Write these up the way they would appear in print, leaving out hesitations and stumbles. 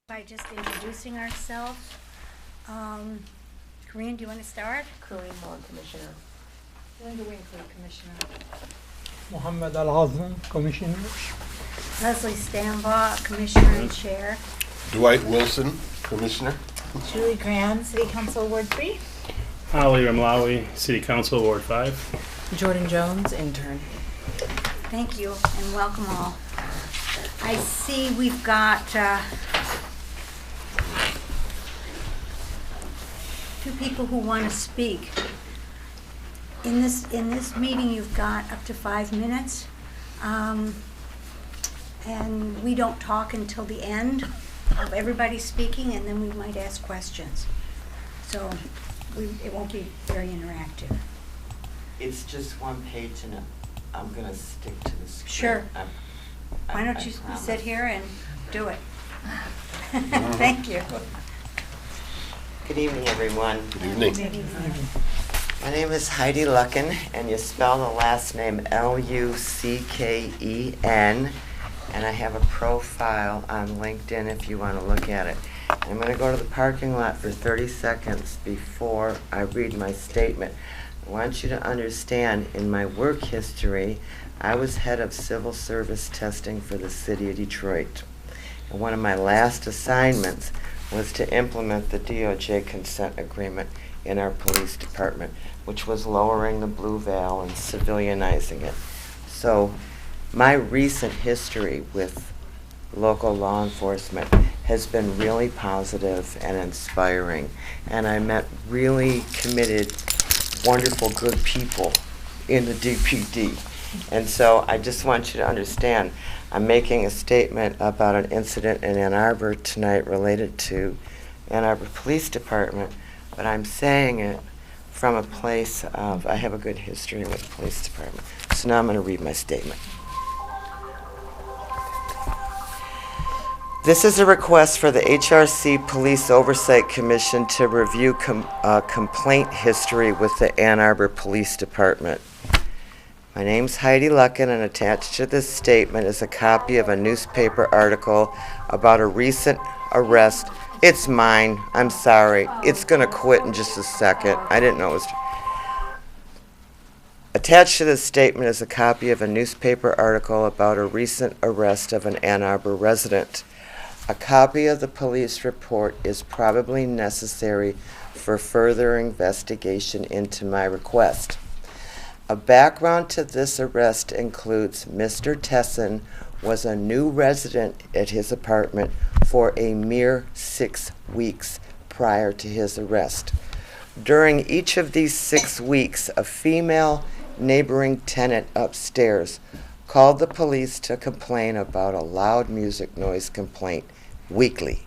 By just introducing ourselves. Corinne, do you want to start? Corinne Moore, Commissioner. Linda Winkley, Commissioner. Mohammed Al-Hazm, Commissioner. Leslie Stambaugh, Commissioner and Chair. Dwight Wilson, Commissioner. Julie Grand, City Council, Ward 3. Ali Ramlawi, City Council, Ward 5. Jordan Jones, Intern. Thank you and welcome all. I see we've got two people who want to speak. In this meeting, you've got up to 5 minutes, and we don't talk until the end of everybody speaking, and then we might ask questions. So it won't be very interactive. It's just one page, and I'm going to stick to the script. Sure. Why don't you sit here and do it? Thank you. Good evening, everyone. Good evening. My name is Heidi Lucken, and you spell the last name Lucken, and I have a profile on LinkedIn if you want to look at it. I'm going to go to the parking lot for 30 seconds before I read my statement. I want you to understand, in my work history, I was head of civil service testing for the city of Detroit. And one of my last assignments was to implement the DOJ consent agreement in our police department, which was lowering the blue veil and civilianizing it. So my recent history with local law enforcement has been really positive and inspiring. And I met really committed, wonderful, good people in the DPD. And so I just want you to understand, I'm making a statement about an incident in Ann Arbor tonight related to Ann Arbor Police Department, but I'm saying it from a place of, I have a good history with the police department. So now I'm going to read my statement. This is a request for the HRC Police Oversight Commission to review complaint history with the Ann Arbor Police Department. My name's Heidi Lucken, and attached to this statement is a copy of a newspaper article about a recent arrest. It's mine. I'm sorry. It's going to quit in just a second. I didn't know it was... Attached to this statement is a copy of a newspaper article about a recent arrest of an Ann Arbor resident. A copy of the police report is probably necessary for further investigation into my request. A background to this arrest includes Mr. Tesson was a new resident at his apartment for a mere 6 weeks prior to his arrest. During each of these 6 weeks, a female neighboring tenant upstairs called the police to complain about a loud music noise complaint weekly.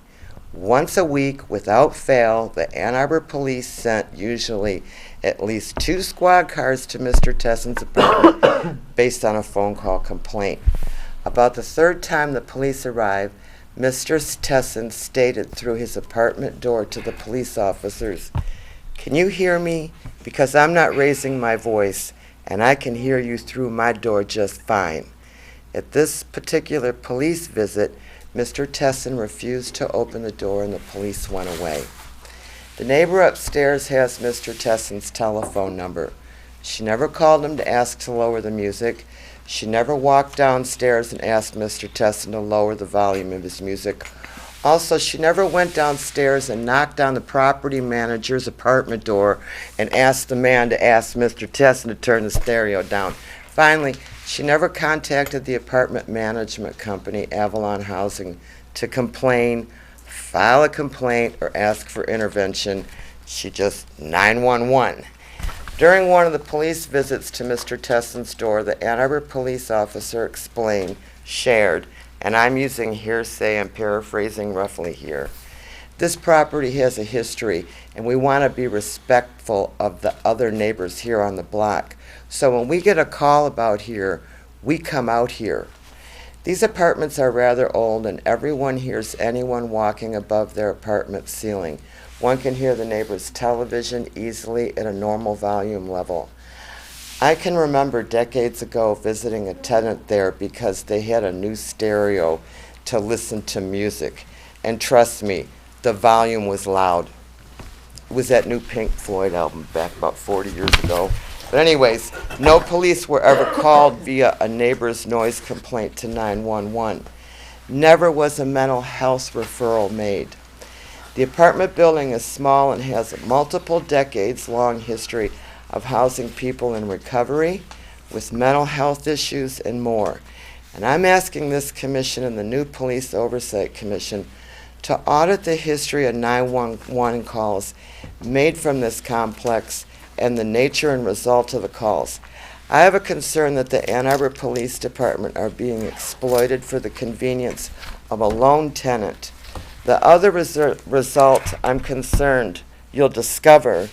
Once a week, without fail, the Ann Arbor police sent usually at least 2 squad cars to Mr. Tesson's apartment based on a phone call complaint. About the 3rd time the police arrived, Mr. Tesson stated through his apartment door to the police officers, "Can you hear me? Because I'm not raising my voice, and I can hear you through my door just fine." At this particular police visit, Mr. Tesson refused to open the door and the police went away. The neighbor upstairs has Mr. Tesson's telephone number. She never called him to ask to lower the music. She never walked downstairs and asked Mr. Tesson to lower the volume of his music. Also, she never went downstairs and knocked on the property manager's apartment door and asked the man to ask Mr. Tesson to turn the stereo down. Finally, she never contacted the apartment management company, Avalon Housing, to complain, file a complaint, or ask for intervention. She just 911. During one of the police visits to Mr. Tesson's door, the Ann Arbor police officer explained, shared, and I'm using hearsay and paraphrasing roughly here. This property has a history, and we want to be respectful of the other neighbors here on the block. So when we get a call about here, we come out here. These apartments are rather old, and everyone hears anyone walking above their apartment ceiling. One can hear the neighbor's television easily at a normal volume level. I can remember decades ago visiting a tenant there because they had a new stereo to listen to music. And trust me, the volume was loud. It was that new Pink Floyd album back about 40 years ago. But anyways, no police were ever called via a neighbor's noise complaint to 911. Never was a mental health referral made. The apartment building is small and has a multiple decades-long history of housing people in recovery with mental health issues and more. And I'm asking this commission and the new Police Oversight Commission to audit the history of 911 calls made from this complex and the nature and result of the calls. I have a concern that the Ann Arbor Police Department are being exploited for the convenience of a lone tenant. The other result I'm concerned you'll discover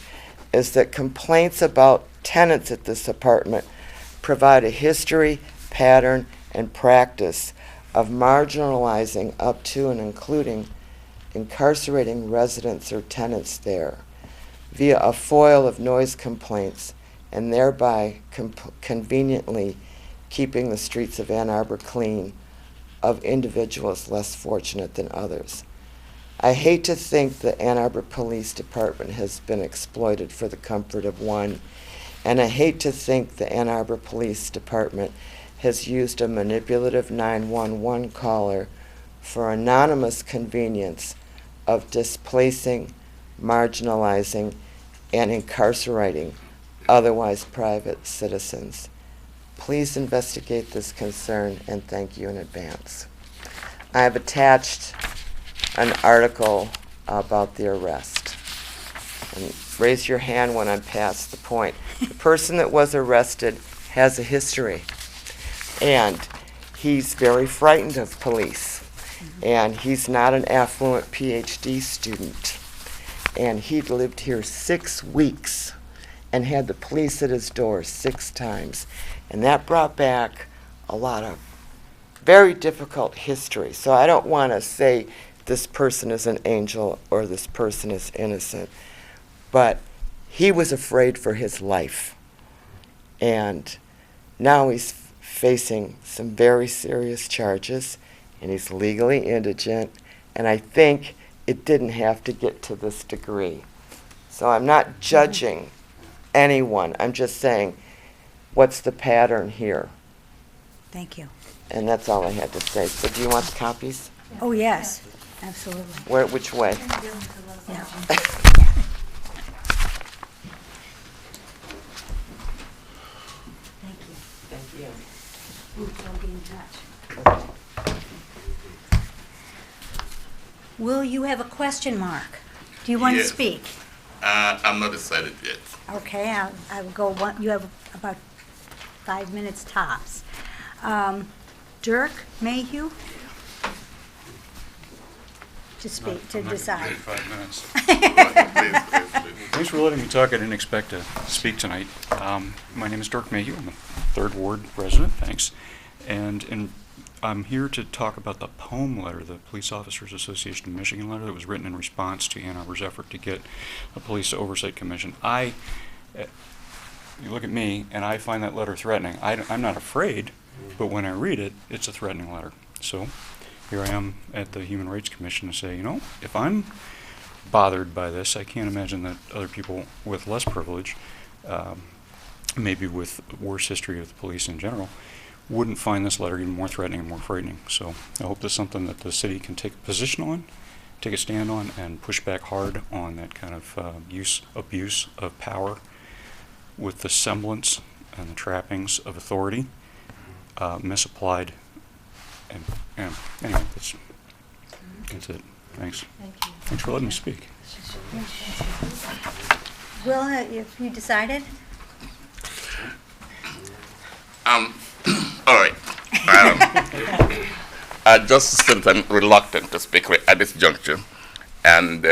is that complaints about tenants at this apartment provide a history, pattern, and practice of marginalizing up to and including incarcerating residents or tenants there via a foil of noise complaints and thereby conveniently keeping the streets of Ann Arbor clean of individuals less fortunate than others. I hate to think the Ann Arbor Police Department has been exploited for the comfort of one, and I hate to think the Ann Arbor Police Department has used a manipulative 911 caller for anonymous convenience of displacing, marginalizing, and incarcerating otherwise private citizens. Please investigate this concern, and thank you in advance. I have attached an article about the arrest. And raise your hand when I'm past the point. The person that was arrested has a history, and he's very frightened of police, and he's not an affluent PhD student, and he'd lived here 6 weeks and had the police at his door 6 times, and that brought back a lot of very difficult history. So I don't want to say this person is an angel or this person is innocent, but he was afraid for his life, and now he's facing some very serious charges, and he's legally indigent, and I think it didn't have to get to this degree. So I'm not judging anyone. I'm just saying, what's the pattern here? Thank you. And that's all I had to say. So do you want the copies? Oh, yes, absolutely. Which way? Yeah. Thank you. Thank you. We'll be in touch. Will you have a question, Mark? Do you want to Yes. speak? I'm not decided yet. Okay, I will go one, you have about 5 minutes tops. Dirk Mayhew? To speak, to decide. 5 minutes. Please. Thanks for letting me talk. I didn't expect to speak tonight. My name is Dirk Mayhew. I'm a 3rd Ward resident. Thanks. And I'm here to talk about the POEM letter, the Police Officers Association of Michigan letter that was written in response to Ann Arbor's effort to get a Police Oversight Commission. You look at me, and I find that letter threatening. I'm not afraid, but when I read it, it's a threatening letter. So here I am at the Human Rights Commission to say, you know, if I'm bothered by this, I can't imagine that other people with less privilege, maybe with worse history of the police in general, wouldn't find this letter even more threatening and more frightening. So I hope this is something that the city can take a position on, take a stand on, and push back hard on that kind of abuse of power with the semblance and the trappings of authority misapplied. And anyway, that's it. Thanks. Thank you. Thanks for letting me speak. Will, have you decided? All right. I just said I'm reluctant to speak at this juncture, and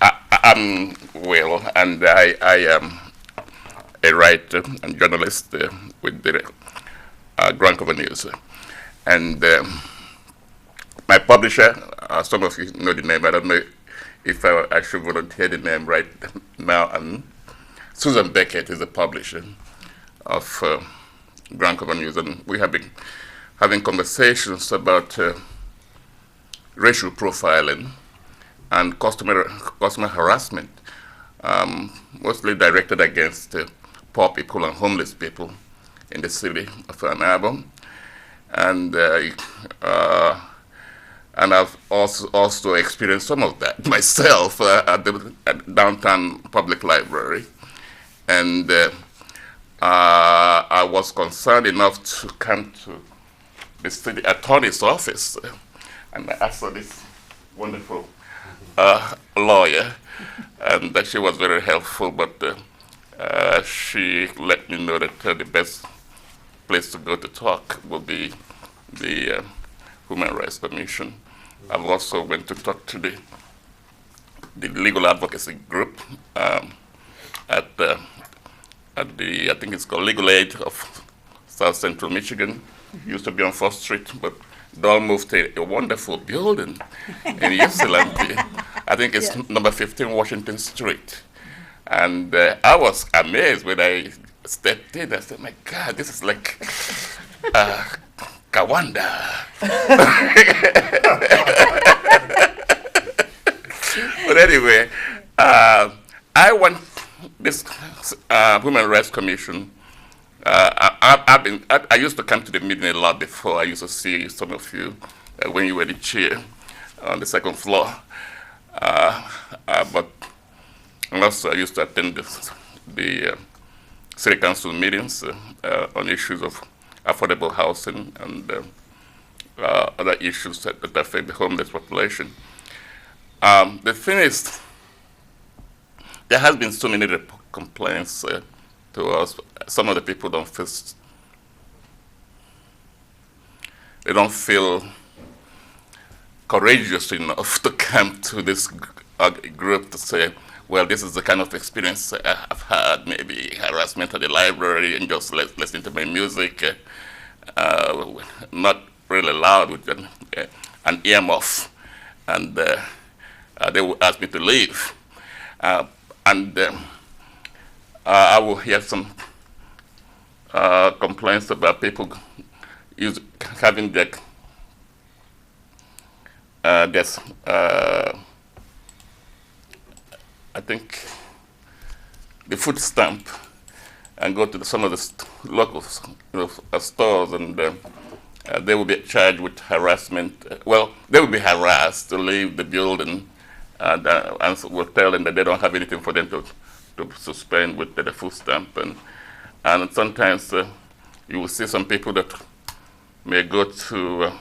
I'm Will, and I am a writer and journalist with the Grand Cover News, and my publisher. Some of you know the name. I don't know if I should volunteer the name right now. Susan Beckett is the publisher of Grand Cover News, and we have been having conversations about racial profiling and customer harassment, mostly directed against poor people and homeless people in the city of Ann Arbor. And I've also experienced some of that myself at the downtown public library. And I was concerned enough to come to the city attorney's office, and I saw this wonderful lawyer, and she was very helpful, but she let me know that the best place to go to talk would be the Human Rights Commission. I've also went to talk to the legal advocacy group at the I think it's called Legal Aid of South Central Michigan. Used to be on 4th Street, but they all moved to a wonderful building in Ypsilanti. I think it's number 15 Washington Street. And I was amazed when I stepped in. I said, my God, this is like Kawanda. But anyway, I want this Human Rights Commission. I used to come to the meeting a lot before. I used to see some of you when you were the chair on the 2nd floor. But also I used to attend the city council meetings on issues of affordable housing and other issues that affect the homeless population. The thing is, there has been so many complaints to us. Some of the people don't feel courageous enough to come to this group to say, well, this is the kind of experience I've had, maybe harassment at the library and just listening to my music, not really loud with an earmuff, and they will ask me to leave. I will hear some complaints about people having their I think the food stamp and go to some of the local stores, and they will be charged with harassment. Well, they will be harassed to leave the building, and we'll tell them that they don't have anything for them to suspend with the food stamp. And sometimes you will see some people that may go to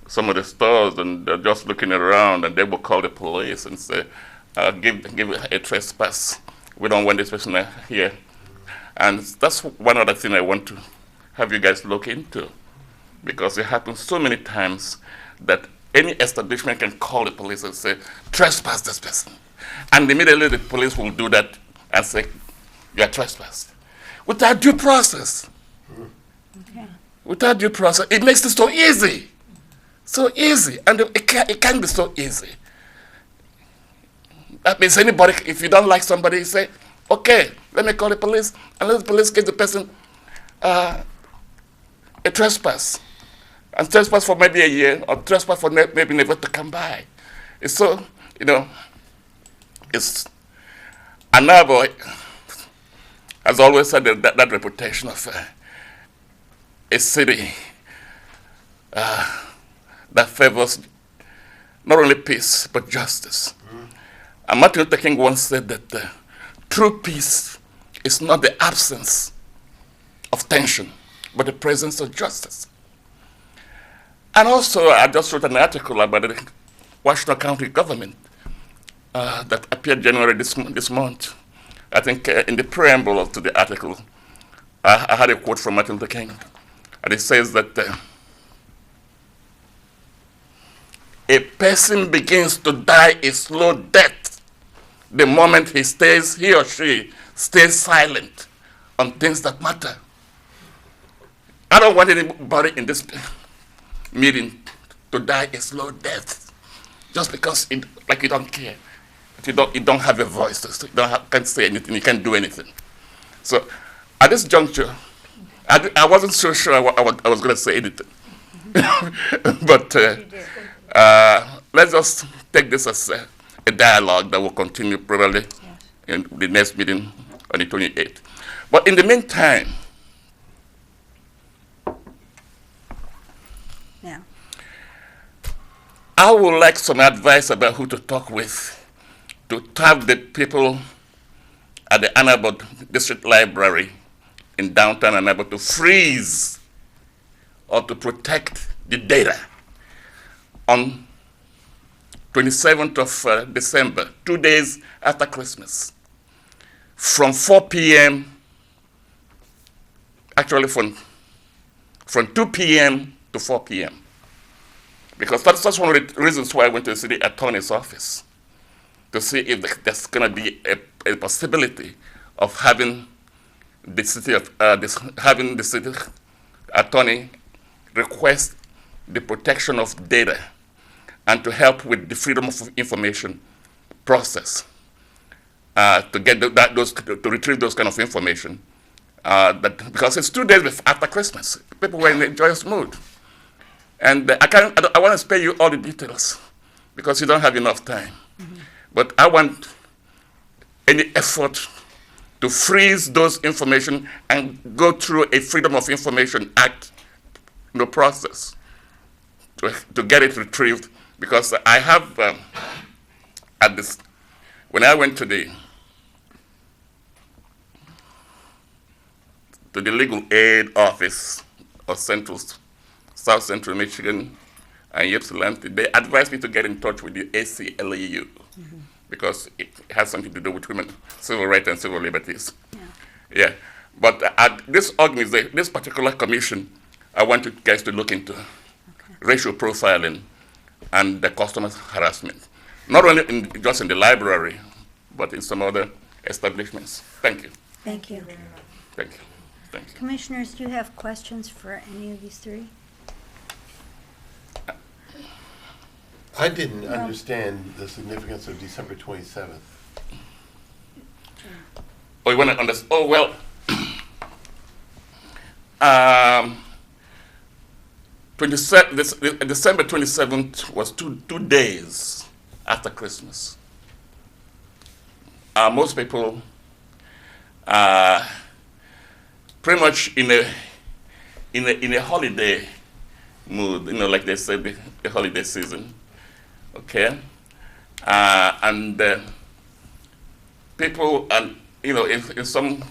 some of the stores and they're just looking around, and they will call the police and say, give a trespass. We don't want this person here. And that's one other thing I want to have you guys look into, because it happens so many times that any establishment can call the police and say, trespass this person. And immediately the police will do that and say, you are trespassed. Without due process. Okay. Without due process. It makes it so easy. So easy. And it can be so easy. That means anybody, if you don't like somebody, you say, okay, let me call the police, and let the police give the person a trespass. And trespass for maybe a year, or trespass for maybe never to come by. It's so, it's Ann Arbor has always had that reputation of a city that favors not only peace, but justice. And Martin Luther King once said that true peace is not the absence of tension, but the presence of justice. And also, I just wrote an article about the Washington County government that appeared January this month. I think in the preamble to the article, I had a quote from Martin Luther King, and it says that a person begins to die a slow death the moment he or she stays silent on things that matter. I don't want anybody in this meeting to die a slow death just because you don't care. You don't have a voice. You can't say anything. You can't do anything. So at this juncture, I wasn't so sure I was going to say anything. But let's just take this as a dialogue that will continue probably in the next meeting on the 28th. But in the meantime, Yeah. I would like some advice about who to talk with to tap the people at the Ann Arbor District Library in downtown Ann Arbor to freeze or to protect the data on 27th of December, 2 days after Christmas, from 4 p.m., actually from 2 p.m. to 4 p.m. Because that's one of the reasons why I went to the city attorney's office, to see if there's going to be a possibility of having the city attorney request the protection of data and to help with the freedom of information process to get to retrieve those kind of information. Because it's 2 days after Christmas, people were in a joyous mood, and I want to spare you all the details because you don't have enough time. Mm-hmm. But I want any effort to freeze those information and go through a Freedom of Information Act process to get it retrieved, because I have when I went to the legal aid office of South Central Michigan and Ypsilanti, they advised me to get in touch with the ACLU because it has something to do with women, civil rights and civil liberties. Yeah. But at this organization, this particular commission, I want you guys to look into racial profiling and the customer harassment, not only just in the library, but in some other establishments. Thank you. Thank you. Thank you. Thank you. Commissioners, do you have questions for any of these three? I didn't understand the significance of December 27th. Oh, you want to understand? Oh, well, December 27th was two days after Christmas. Most people pretty much in a holiday mood, like they said, the holiday season. Okay, and people, and in some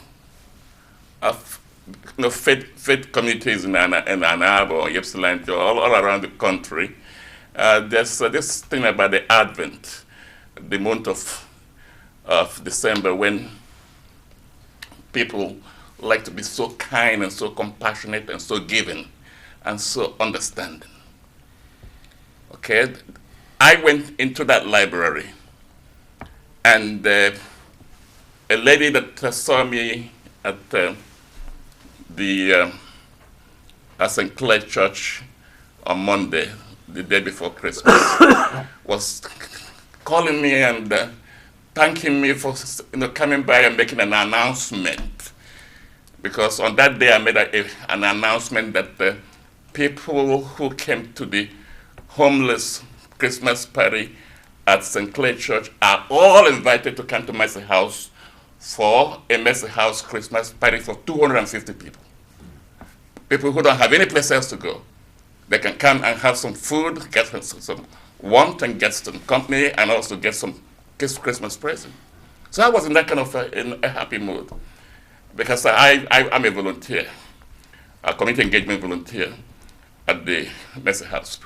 faith communities in Ann Arbor or Ypsilanti or all around the country, there's this thing about the Advent, the month of December, when people like to be so kind and so compassionate and so giving and so understanding. Okay, I went into that library, and a lady that saw me at the St. Clair Church on Monday, the day before Christmas, was calling me and thanking me for coming by and making an announcement. Because on that day I made an announcement that people who came to the homeless Christmas party at St. Clair Church are all invited to come to Mercy House for a Mercy House Christmas party for 250 people. People who don't have any place else to go. They can come and have some food, get some warmth, and get some company, and also get some Christmas present. So I was in that kind of in a happy mood, because I'm a volunteer, a community engagement volunteer at the Mercy House.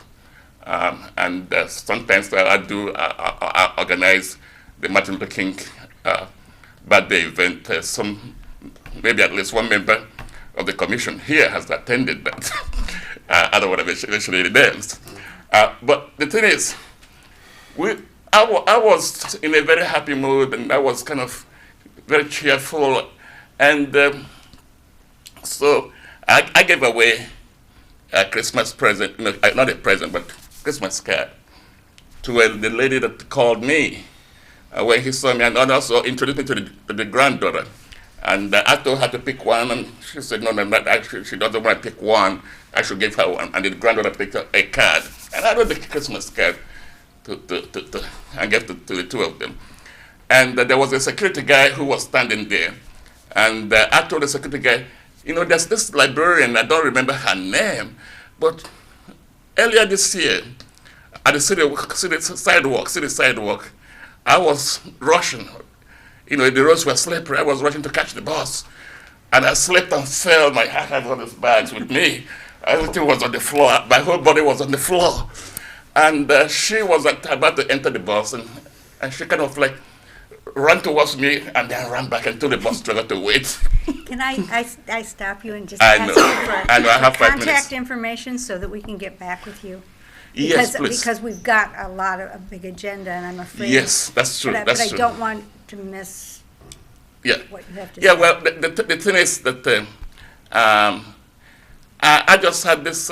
And sometimes I organize the Martin Luther King birthday event. Maybe at least one member of the commission here has attended that. I don't want to mention any names. But the thing is, I was in a very happy mood, and I was kind of very cheerful. And so I gave away a Christmas present, not a present, but Christmas card to the lady that called me when he saw me, and also introduced me to the granddaughter. And I told her to pick one, and she said, no, not actually. She doesn't want to pick one. I should give her one. And the granddaughter picked up a card. And I wrote the Christmas card and gave to the two of them. And there was a security guy who was standing there. And I told the security guy, there's this librarian, I don't remember her name, but earlier this year, at the city sidewalk, I was rushing. The roads were slippery. I was rushing to catch the bus. And I slipped and fell. My hat had all these bags with me. Everything was on the floor. My whole body was on the floor. And she was about to enter the bus, and she kind of like ran towards me and then ran back and told the bus driver to wait. Can I stop you and just I ask know. you for I know, I have 5 minutes. contact information so that we can get back with you? Yes, please. Because we've got a big agenda, and I'm afraid. Yes, that's true. But That's I true. don't want to miss Yeah. what you have to Yeah, say. well, the thing is that I just had this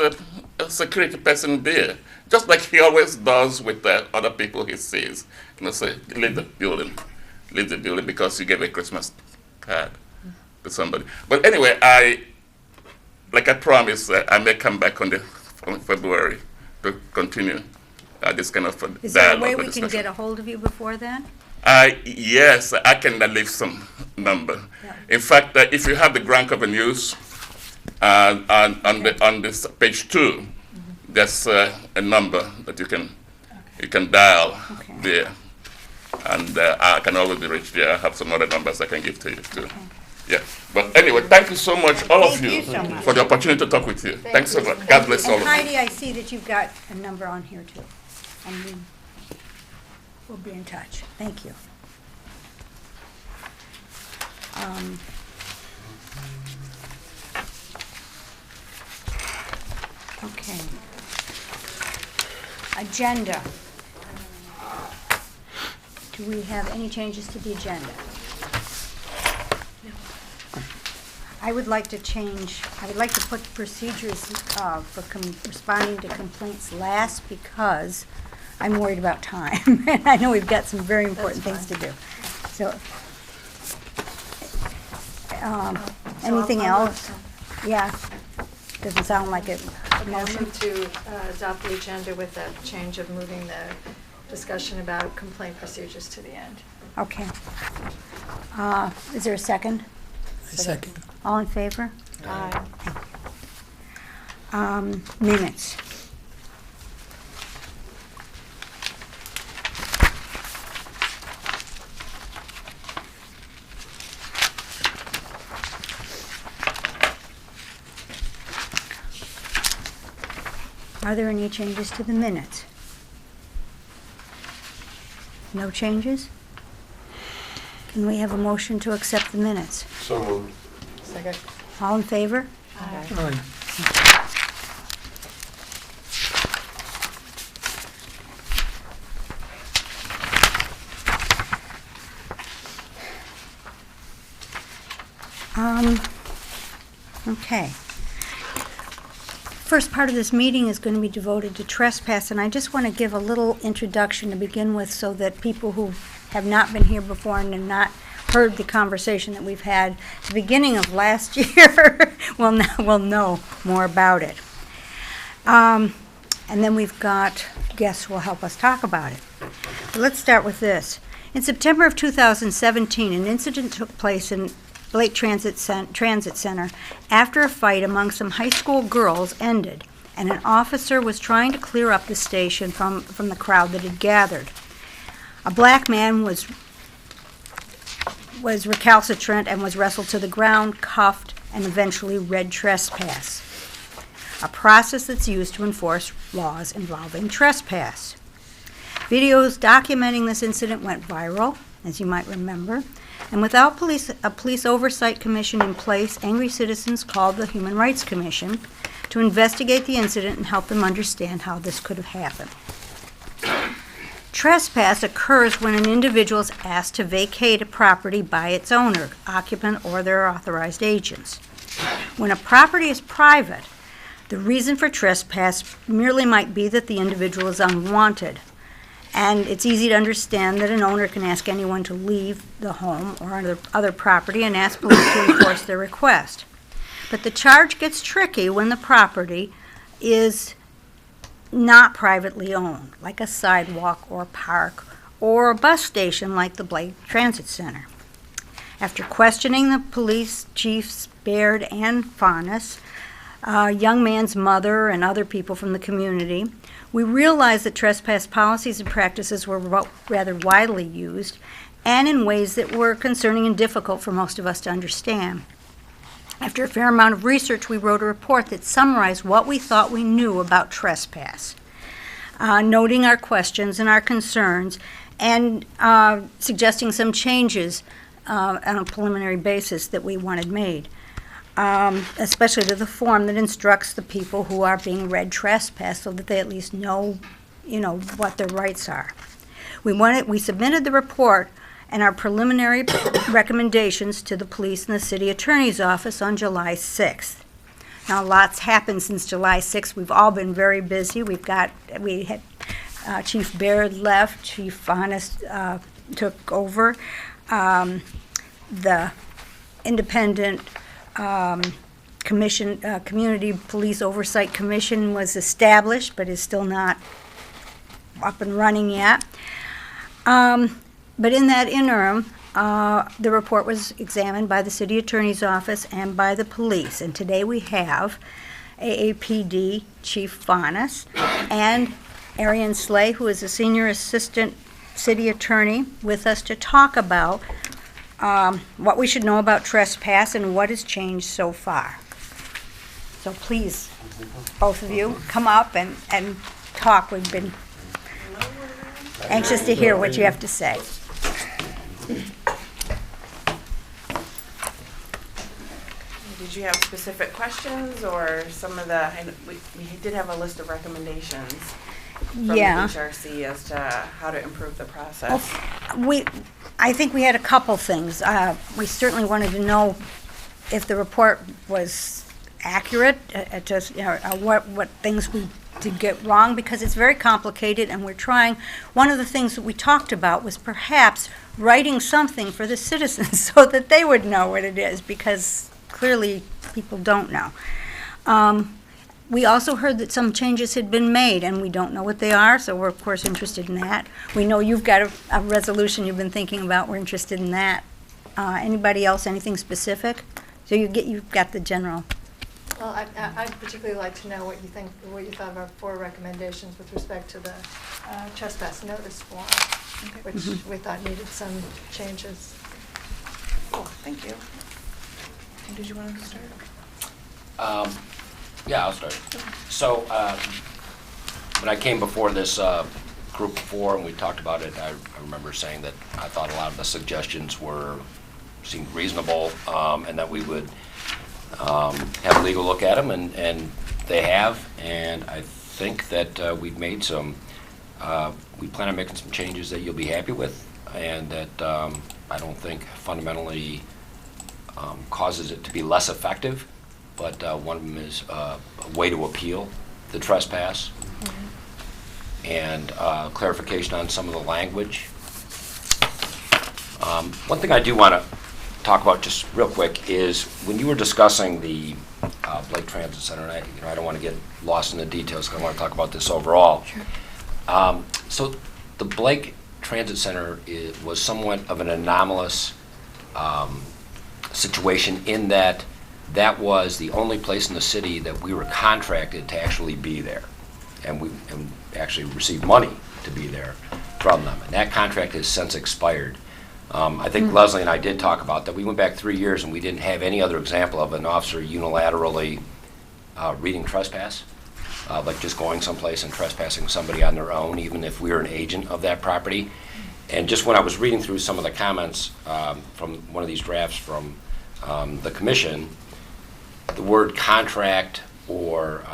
security person there, just like he always does with other people he sees. Say, leave the building, because you gave a Christmas card to somebody. But anyway, like I promised, I may come back on February to continue this kind of dialogue. Is there a way or we can discussion. get a hold of you before then? Yes, I can leave some number. Yeah. In fact, if you have the Grand Cover News, on this page 2, there's a number that you can dial Okay. there, and I can always be reached there. I have some other numbers I can give to you too. Okay. Yeah. But anyway, thank you so much, all of Thank you so much. for the opportunity to talk with you. Thanks so much. God bless all And of you. Heidi, I see that you've got a number on here too, and we'll be in touch. Thank you. Okay. Agenda. Do we have any changes to the agenda? I would like to put procedures for responding to complaints last because I'm worried about time. And I know we've got some very important things to do. So, anything else? Yeah, doesn't sound like it. Okay, I'll move to adopt the agenda with that change of moving the discussion about complaint procedures to the end. Okay. Is there a second? Second. All in favor? Aye. Minutes. Are there any changes to the minutes? No changes? Can we have a motion to accept the minutes? So moved. Second. All in favor? Aye. Okay. First part of this meeting is going to be devoted to trespass, and I just want to give a little introduction to begin with so that people who have not been here before and have not heard the conversation that we've had at the beginning of last year will know more about it. And then we've got guests who will help us talk about it. So let's start with this. In September of 2017, an incident took place in Lake Transit Center after a fight among some high school girls ended, and an officer was trying to clear up the station from the crowd that had gathered. A black man was recalcitrant and was wrestled to the ground, cuffed, and eventually read trespass, a process that's used to enforce laws involving trespass. Videos documenting this incident went viral, as you might remember, and without a police oversight commission in place, angry citizens called the Human Rights Commission to investigate the incident and help them understand how this could have happened. Trespass occurs when an individual is asked to vacate a property by its owner, occupant, or their authorized agents. When a property is private, the reason for trespass merely might be that the individual is unwanted. And it's easy to understand that an owner can ask anyone to leave the home or other property and ask police to enforce their request. But the charge gets tricky when the property is not privately owned, like a sidewalk or park, or a bus station like the Blake Transit Center. After questioning the police chiefs Baird and Faunus, a young man's mother, and other people from the community, we realized that trespass policies and practices were rather widely used and in ways that were concerning and difficult for most of us to understand. After a fair amount of research, we wrote a report that summarized what we thought we knew about trespass, noting our questions and our concerns, and suggesting some changes on a preliminary basis that we wanted made, especially to the form that instructs the people who are being read trespass so that they at least know, what their rights are. We submitted the report and our preliminary recommendations to the police and the city attorney's office on July 6th. Now, lots happened since July 6th. We've all been very busy. We had Chief Baird left, Chief Faunus took over. The independent Community Police Oversight Commission was established, but is still not up and running yet. But in that interim, the report was examined by the city attorney's office and by the police. And today we have AAPD Chief Faunus and Arian Slay, who is a senior assistant city attorney, with us to talk about what we should know about trespass and what has changed so far. So please, both of you, come up and talk. We've been anxious to hear what you have to say. Did you have specific questions or some of the, we did have a list of recommendations from the HRC as to how to improve the process. I think we had a couple things. We certainly wanted to know if the report was accurate, what things we did get wrong, because it's very complicated and we're trying. One of the things that we talked about was perhaps writing something for the citizens so that they would know what it is, because clearly people don't know. We also heard that some changes had been made, and we don't know what they are, so we're of course interested in that. We know you've got a resolution you've been thinking about. We're interested in that. Anybody else, anything specific? So you've got the general. Well, I'd particularly like to know what you thought of our 4 recommendations with respect to the trespass notice form, which we thought needed some changes. Cool, thank you. Did you want to start? Yeah, I'll start. So when I came before this group before and we talked about it, I remember saying that I thought a lot of the suggestions seemed reasonable, and that we would have a legal look at them, and they have. And I think that we've made we plan on making some changes that you'll be happy with, and that I don't think fundamentally causes it to be less effective. But one of them is a way to appeal the trespass, and clarification on some of the language. One thing I do want to talk about just real quick is when you were discussing the Blake Transit Center, and I don't want to get lost in the details because I want to talk about this overall. Sure. So the Blake Transit Center was somewhat of an anomalous situation in that was the only place in the city that we were contracted to actually be there, and actually received money to be there from them. And that contract has since expired. I think Leslie and I did talk about that. We went back 3 years and we didn't have any other example of an officer unilaterally reading trespass, like just going someplace and trespassing somebody on their own, even if we were an agent of that property. And just when I was reading through some of the comments from one of these drafts from the commission, the word contract or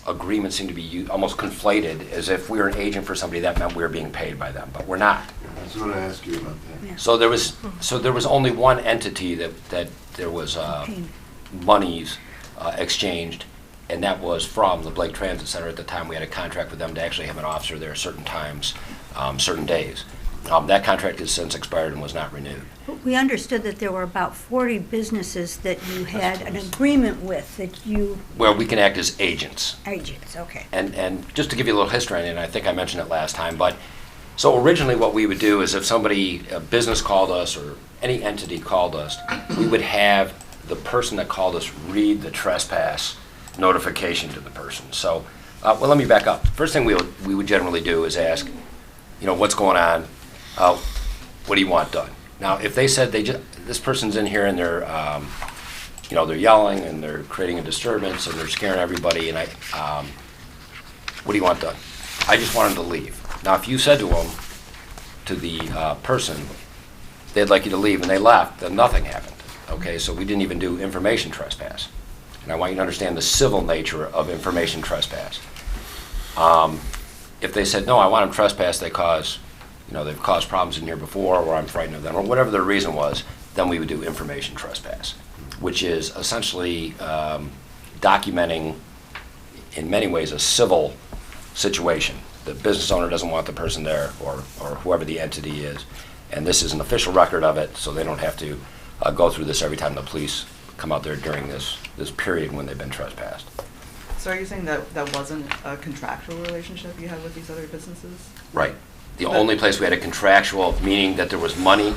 agreement seemed to be almost conflated, as if we were an agent for somebody. That meant we were being paid by them, but we're not. That's what I asked you about that. Yeah. So there was only one entity that there was monies exchanged, and that was from the Blake Transit Center. At the time, we had a contract with them to actually have an officer there certain times, certain days. That contract has since expired and was not renewed. We understood that there were about 40 businesses that you had an agreement with, that you, Where we can act as agents. agents, okay. And just to give you a little history, and I think I mentioned it last time, but so originally what we would do is if somebody, a business called us or any entity called us, we would have the person that called us read the trespass notification to the person. So, well, let me back up. First thing we would generally do is ask, what's going on? What do you want done? Now, if they said this person's in here and they're, they're yelling and they're creating a disturbance and they're scaring everybody, and what do you want done? I just want them to leave. Now, if you said to them, to the person, they'd like you to leave and they left, then nothing happened. Okay, so we didn't even do information trespass. And I want you to understand the civil nature of information trespass. If they said, no, I want them trespass, they've caused problems in here before, or I'm frightened of them, or whatever the reason was, then we would do information trespass, which is essentially documenting, in many ways, a civil situation. The business owner doesn't want the person there, or whoever the entity is, and this is an official record of it, so they don't have to go through this every time the police come out there during this period when they've been trespassed. So are you saying that that wasn't a contractual relationship you had with these other businesses? Right. The only place we had a contractual, meaning that there was money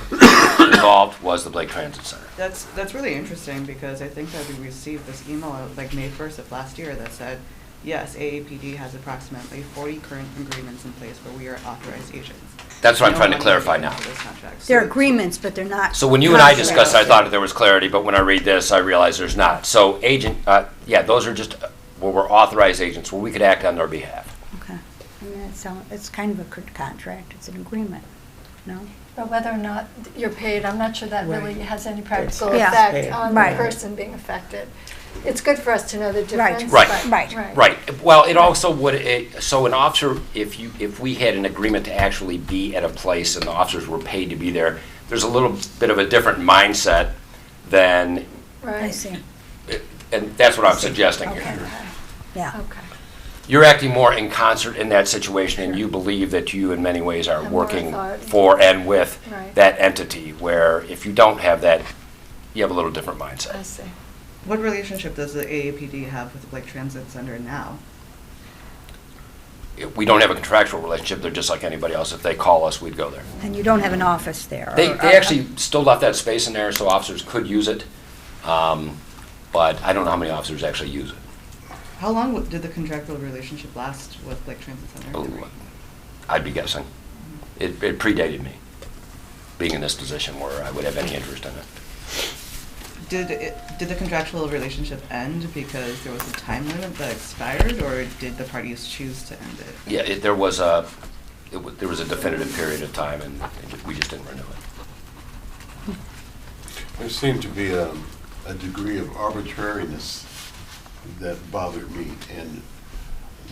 involved, was the Blake Transit Center. That's really interesting, because I think that we received this email like May 1st of last year that said, yes, AAPD has approximately 40 current agreements in place where we are authorized agents. That's what I'm trying to clarify now. They're agreements, but they're not. So when you and I discussed, I thought there was clarity, but when I read this, I realize there's not. So agent, those are just where we're authorized agents, where we could act on their behalf. Okay. I mean, it's kind of a contract, it's an agreement, no? But whether or not you're paid, I'm not sure that really has any practical Yeah. effect on the Right. person being affected. It's good for us to know the difference. Right. but- Right. Well, it also would, so an officer, if we had an agreement to actually be at a place and the officers were paid to be there, there's a little bit of a different mindset than, Right. I see. and that's what I'm suggesting Okay. here. Yeah. Okay. You're acting more in concert in that situation, and you believe that you in many ways are Have more working authority. for and with Right. that entity, where if you don't have that, you have a little different I mindset. see. What relationship does the AAPD have with the Blake Transit Center now? We don't have a contractual relationship, they're just like anybody else. If they call us, we'd go there. And you don't have an office there? They or- actually still left that space in there so officers could use it, but I don't know how many officers actually use it. How long did the contractual relationship last with Blake Transit Center? Oh, I'd be guessing. It predated me, being in this position where I would have any interest in it. Did the contractual relationship end because there was a time limit that expired, or did the parties choose to end it? Yeah, there was a definitive period of time, and we just didn't renew it. There seemed to be a degree of arbitrariness that bothered me, and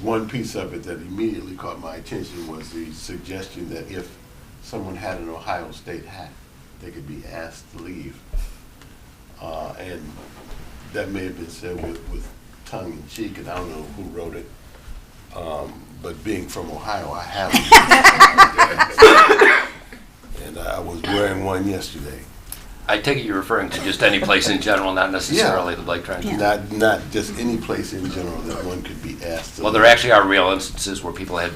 one piece of it that immediately caught my attention was the suggestion that if someone had an Ohio State hat, they could be asked to leave. And that may have been said with tongue in cheek, and I don't know who wrote it. But being from Ohio, I have and I was wearing one yesterday. I take it you're referring to just any place in general, not necessarily the Blake Transit. Yeah. Not just any place in general that one could be asked to Well, there leave. actually are real instances where people had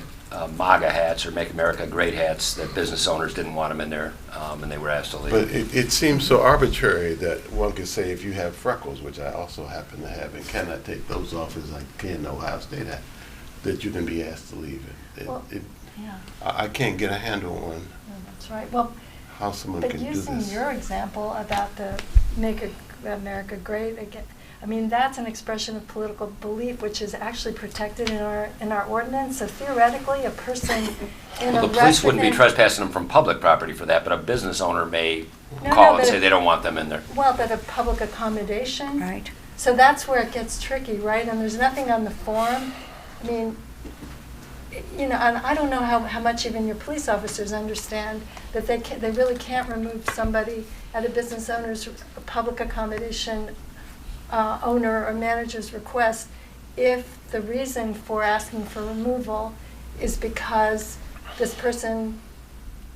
MAGA hats or Make America Great hats that business owners didn't want them in there, and they were asked to leave. But it seems so arbitrary that one could say if you have freckles, which I also happen to have, and cannot take those off as I can the Ohio State hat, that you can be asked to leave. Well, yeah, I can't get a handle on no, that's right. Well, how someone but can do using this. your example about the Make America Great Again, I mean, that's an expression of political belief, which is actually protected in our ordinance. So theoretically, a person in Well, a the police wouldn't be resident- trespassing them from public property for that, but a business owner may No, call no, and but say if- they don't want them in there. Well, but a public accommodation. Right. So that's where it gets tricky, right? And there's nothing on the form. I mean, and I don't know how much even your police officers understand that they really can't remove somebody at a business owner's public accommodation owner or manager's request if the reason for asking for removal is because this person,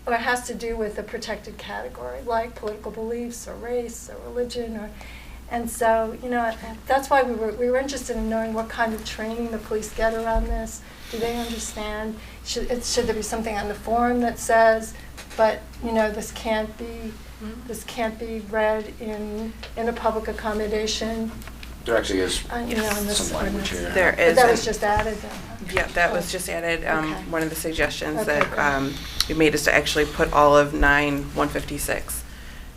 or it has to do with a protected category, like political beliefs or race or religion, and so, that's why we were interested in knowing what kind of training the police get around this. Do they understand? Should there be something on the form that says, but this can't be read in a public accommodation? There actually is In this some language ordinance. here. There But is. that was just added then? Yeah, that was just added. Okay. One of the suggestions Okay, that we made is to actually put all of 9-156,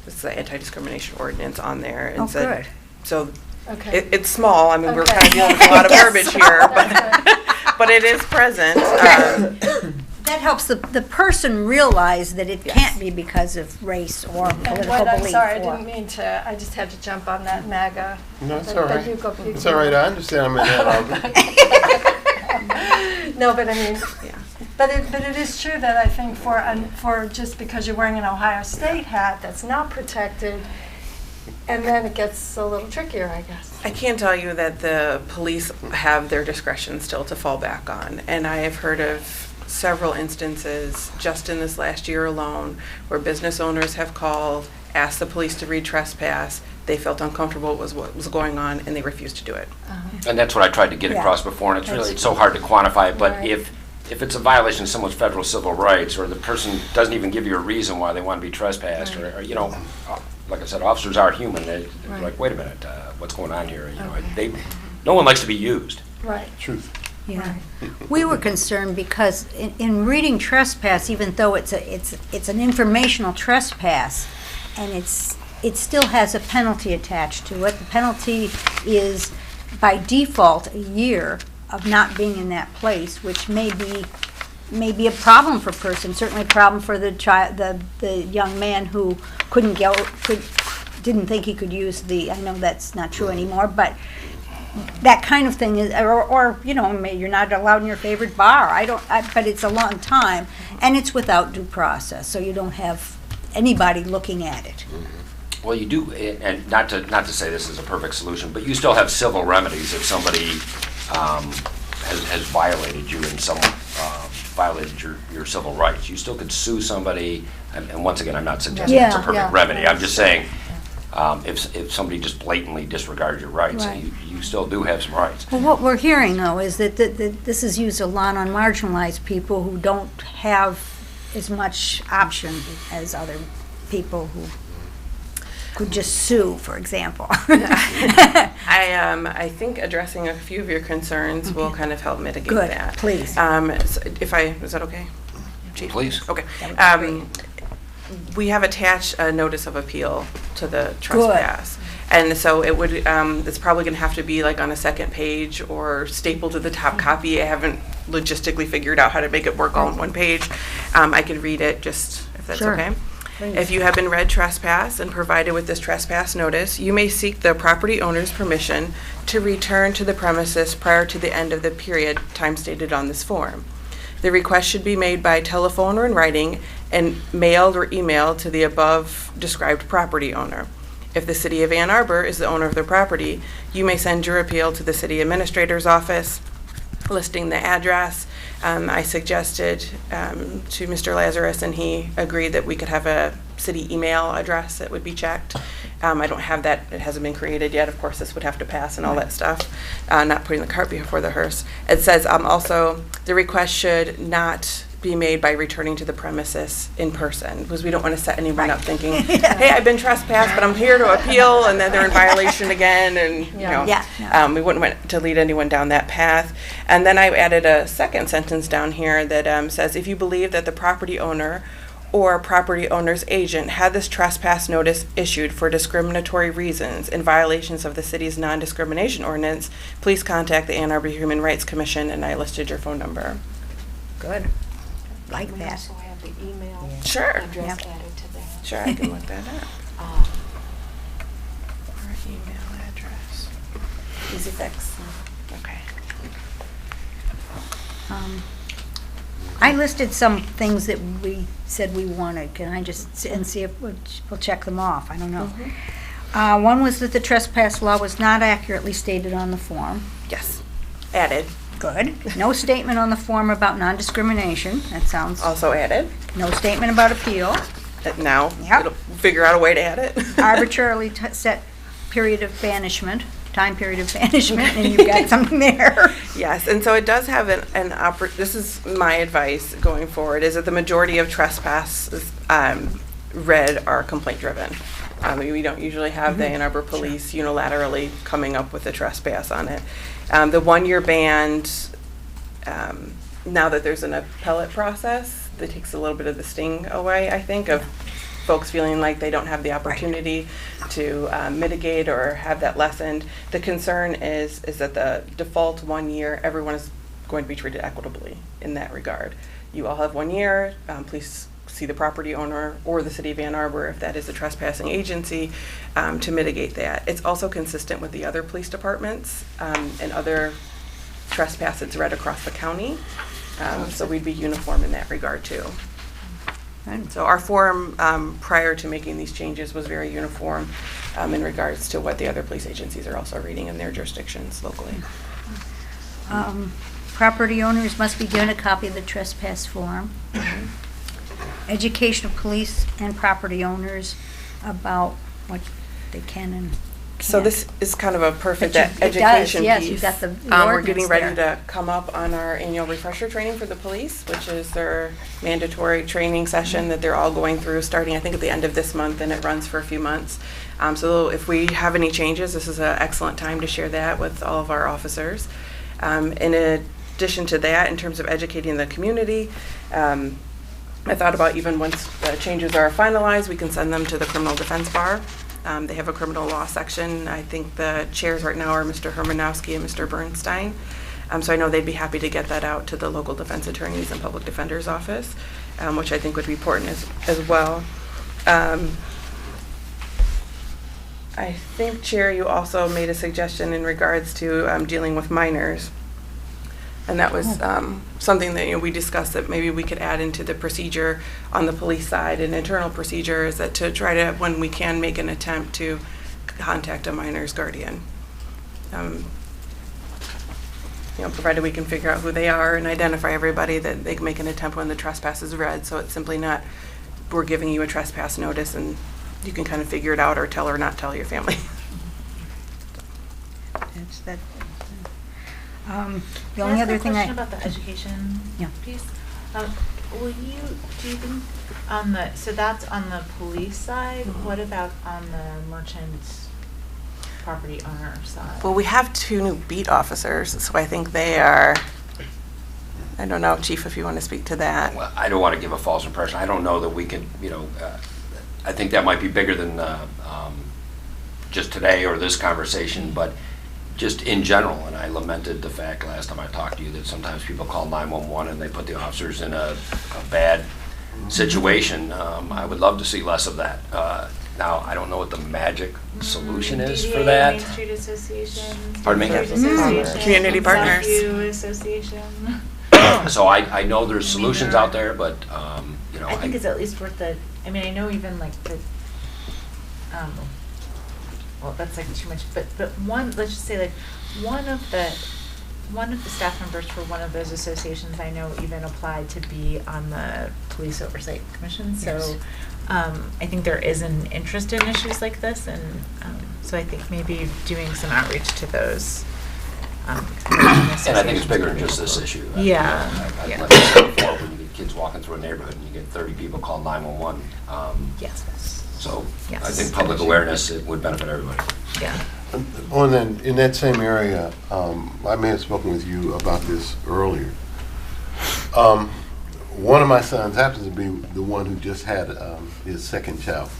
this is the Anti-Discrimination Ordinance, on there. And Oh, said- good. So Okay. it's small. I mean, we're Okay. kind of dealing with a lot of Yes. verbiage here, That's good. but it is present. That helps the person realize that it Yes. can't be because of race or And political what, I'm belief. sorry, I or- didn't mean to, I just had to jump on that MAGA. No, it's but- all but right. you go- you It's go. all right, I understand I'm in that argument. No, but I mean, Yeah. but it is true that I think for just because you're wearing an Ohio State hat that's not protected, and then it gets a little trickier, I guess. I can tell you that the police have their discretion still to fall back on, and I have heard of several instances just in this last year alone where business owners have called, asked the police to read trespass, they felt uncomfortable with what was going on, and they refused to do it. And that's what I tried to get Yeah. across before, and That's it's so hard to quantify it, but Right. if it's a violation of someone's federal civil rights, or the person doesn't even give you a reason why they want to be trespassed, or like I said, officers are human, they're Right. like, wait a minute, what's going on here? No one likes to be used. Right. Truth. Yeah. We were concerned because in reading trespass, even though it's an informational trespass, and it still has a penalty attached to it. The penalty is by default a year of not being in that place, which may be a problem for a person, certainly a problem for the young man who didn't think he could use I know that's not true anymore, but that kind of thing is, or you're not allowed in your favorite bar. But it's a long time, and it's without due process, so you don't have anybody looking at it. Well, you do, and not to say this is a perfect solution, but you still have civil remedies if somebody has violated you in some, violated your civil rights. You still could sue somebody, and once again, I'm not suggesting it's a Yeah, perfect yeah. remedy. I'm just saying, if somebody just blatantly disregards your rights, Right. you still do have some rights. Well, what we're hearing, though, is that this is used a lot on marginalized people who don't have as much option as other people who could just sue, for example. I think addressing a few of your concerns will kind of help mitigate Good, that. please. Is that okay? Chief? Please. Okay. That would be We have attached a notice of appeal to the trespass. And so it would, it's probably gonna have to be like on a second page or stapled to the top copy. I haven't logistically figured out how to make it work all on one page. I can read it just, if that's Sure. okay. Please. If you have been read trespass and provided with this trespass notice, you may seek the property owner's permission to return to the premises prior to the end of the period time stated on this form. The request should be made by telephone or in writing and mailed or emailed to the above described property owner. If the City of Ann Arbor is the owner of the property, you may send your appeal to the City Administrator's office listing the address. I suggested to Mr. Lazarus, and he agreed that we could have a city email address that would be checked. I don't have that, it hasn't been created yet. Of course, this would have to pass and all that stuff, not putting the cart before the hearse. It says also, the request should not be made by returning to the premises in person, because we don't want to set anyone up thinking, hey, I've been trespassed, but I'm here to appeal, and then they're in violation again, and, Yeah, no. we wouldn't want to lead anyone down that path. And then I added a second sentence down here that says, if you believe that the property owner or property owner's agent had this trespass notice issued for discriminatory reasons in violations of the city's non-discrimination ordinance, please contact the Ann Arbor Human Rights Commission, and I listed your phone number. Good. Like We that. also have the email Sure. address Yeah. added to that. Sure, I can look that up. Um, Our email address. Easy fix. Okay. I listed some things that we said we wanted. Can I just see if we'll check them off? I don't know. One was that the trespass law was not accurately stated on the form. Yes. Added. Good. No statement on the form about non-discrimination. That sounds, Also added. no statement about appeal. Now, Yep. it'll figure out a way to add it. Arbitrarily set period of banishment, time period of banishment, and you've got something there. Yes, and so it does have this is my advice going forward, is that the majority of trespasses read are complaint-driven. We don't usually have the Ann Arbor Police unilaterally coming up with a trespass on it. The one-year ban, now that there's an appellate process, that takes a little bit of the sting away, I think, of folks feeling like they don't have the opportunity to mitigate or have that lessened. The concern is that the default 1 year, everyone is going to be treated equitably in that regard. You all have 1 year. Please see the property owner or the city of Ann Arbor, if that is a trespassing agency, to mitigate that. It's also consistent with the other police departments and other trespass that's read across the county. So we'd be uniform in that regard too. So our form prior to making these changes was very uniform in regards to what the other police agencies are also reading in their jurisdictions locally. Property owners must be given a copy of the trespass form. Education of police and property owners about what they can and can't. So this is kind of a perfect But it does, education yes, piece. you've got the We're getting ordinance ready there. to come up on our annual refresher training for the police, which is their mandatory training session that they're all going through, starting I think at the end of this month, and it runs for a few months. So if we have any changes, this is an excellent time to share that with all of our officers. In addition to that, in terms of educating the community, I thought about even once the changes are finalized, we can send them to the criminal defense bar. They have a criminal law section. I think the chairs right now are Mr. Hermanowski and Mr. Bernstein. So I know they'd be happy to get that out to the local defense attorneys and public defender's office, which I think would be important as well. I think, Chair, you also made a suggestion in regards to dealing with minors. And that was something that we discussed, that maybe we could add into the procedure on the police side, an internal procedure, is that to try to, when we can, make an attempt to contact a minor's guardian. Provided we can figure out who they are and identify everybody, that they can make an attempt when the trespass is read. So it's simply not, we're giving you a trespass notice and you can kind of figure it out or tell or not tell your family. That's that. The Can only I other ask a thing question about the education piece? Do you think on the, so that's on the police side, what about on the merchant property owner side? Well, we have 2 new beat officers, so I think they are, I don't know, Chief, if you want to speak to that. Well, I don't want to give a false impression. I don't know that we could, I think that might be bigger than just today or this conversation, but just in general, and I lamented the fact last time I talked to you that sometimes people call 911 and they put the officers in a bad situation. I would love to see less of that. Now, I don't know what the magic solution is for that. Main Street Association. Pardon me? Association, Community partners. Southview Association. So I know there's solutions out there, but, I think it's at least worth I know even like the, well, that's like too much, but let's just say like one of the staff members for one of those associations I know even applied to be on the Police Oversight Commission. So I think there is an interest in issues like this, and so I think maybe doing some outreach to those. And I think it's bigger than just this issue. Yeah. I've let this before, when you get kids walking through a neighborhood and you get 30 people call 911. Yes. So Yes. I think public awareness, it would benefit everybody. Yeah. In that same area, I may have spoken with you about this earlier. One of my sons happens to be the one who just had his second child.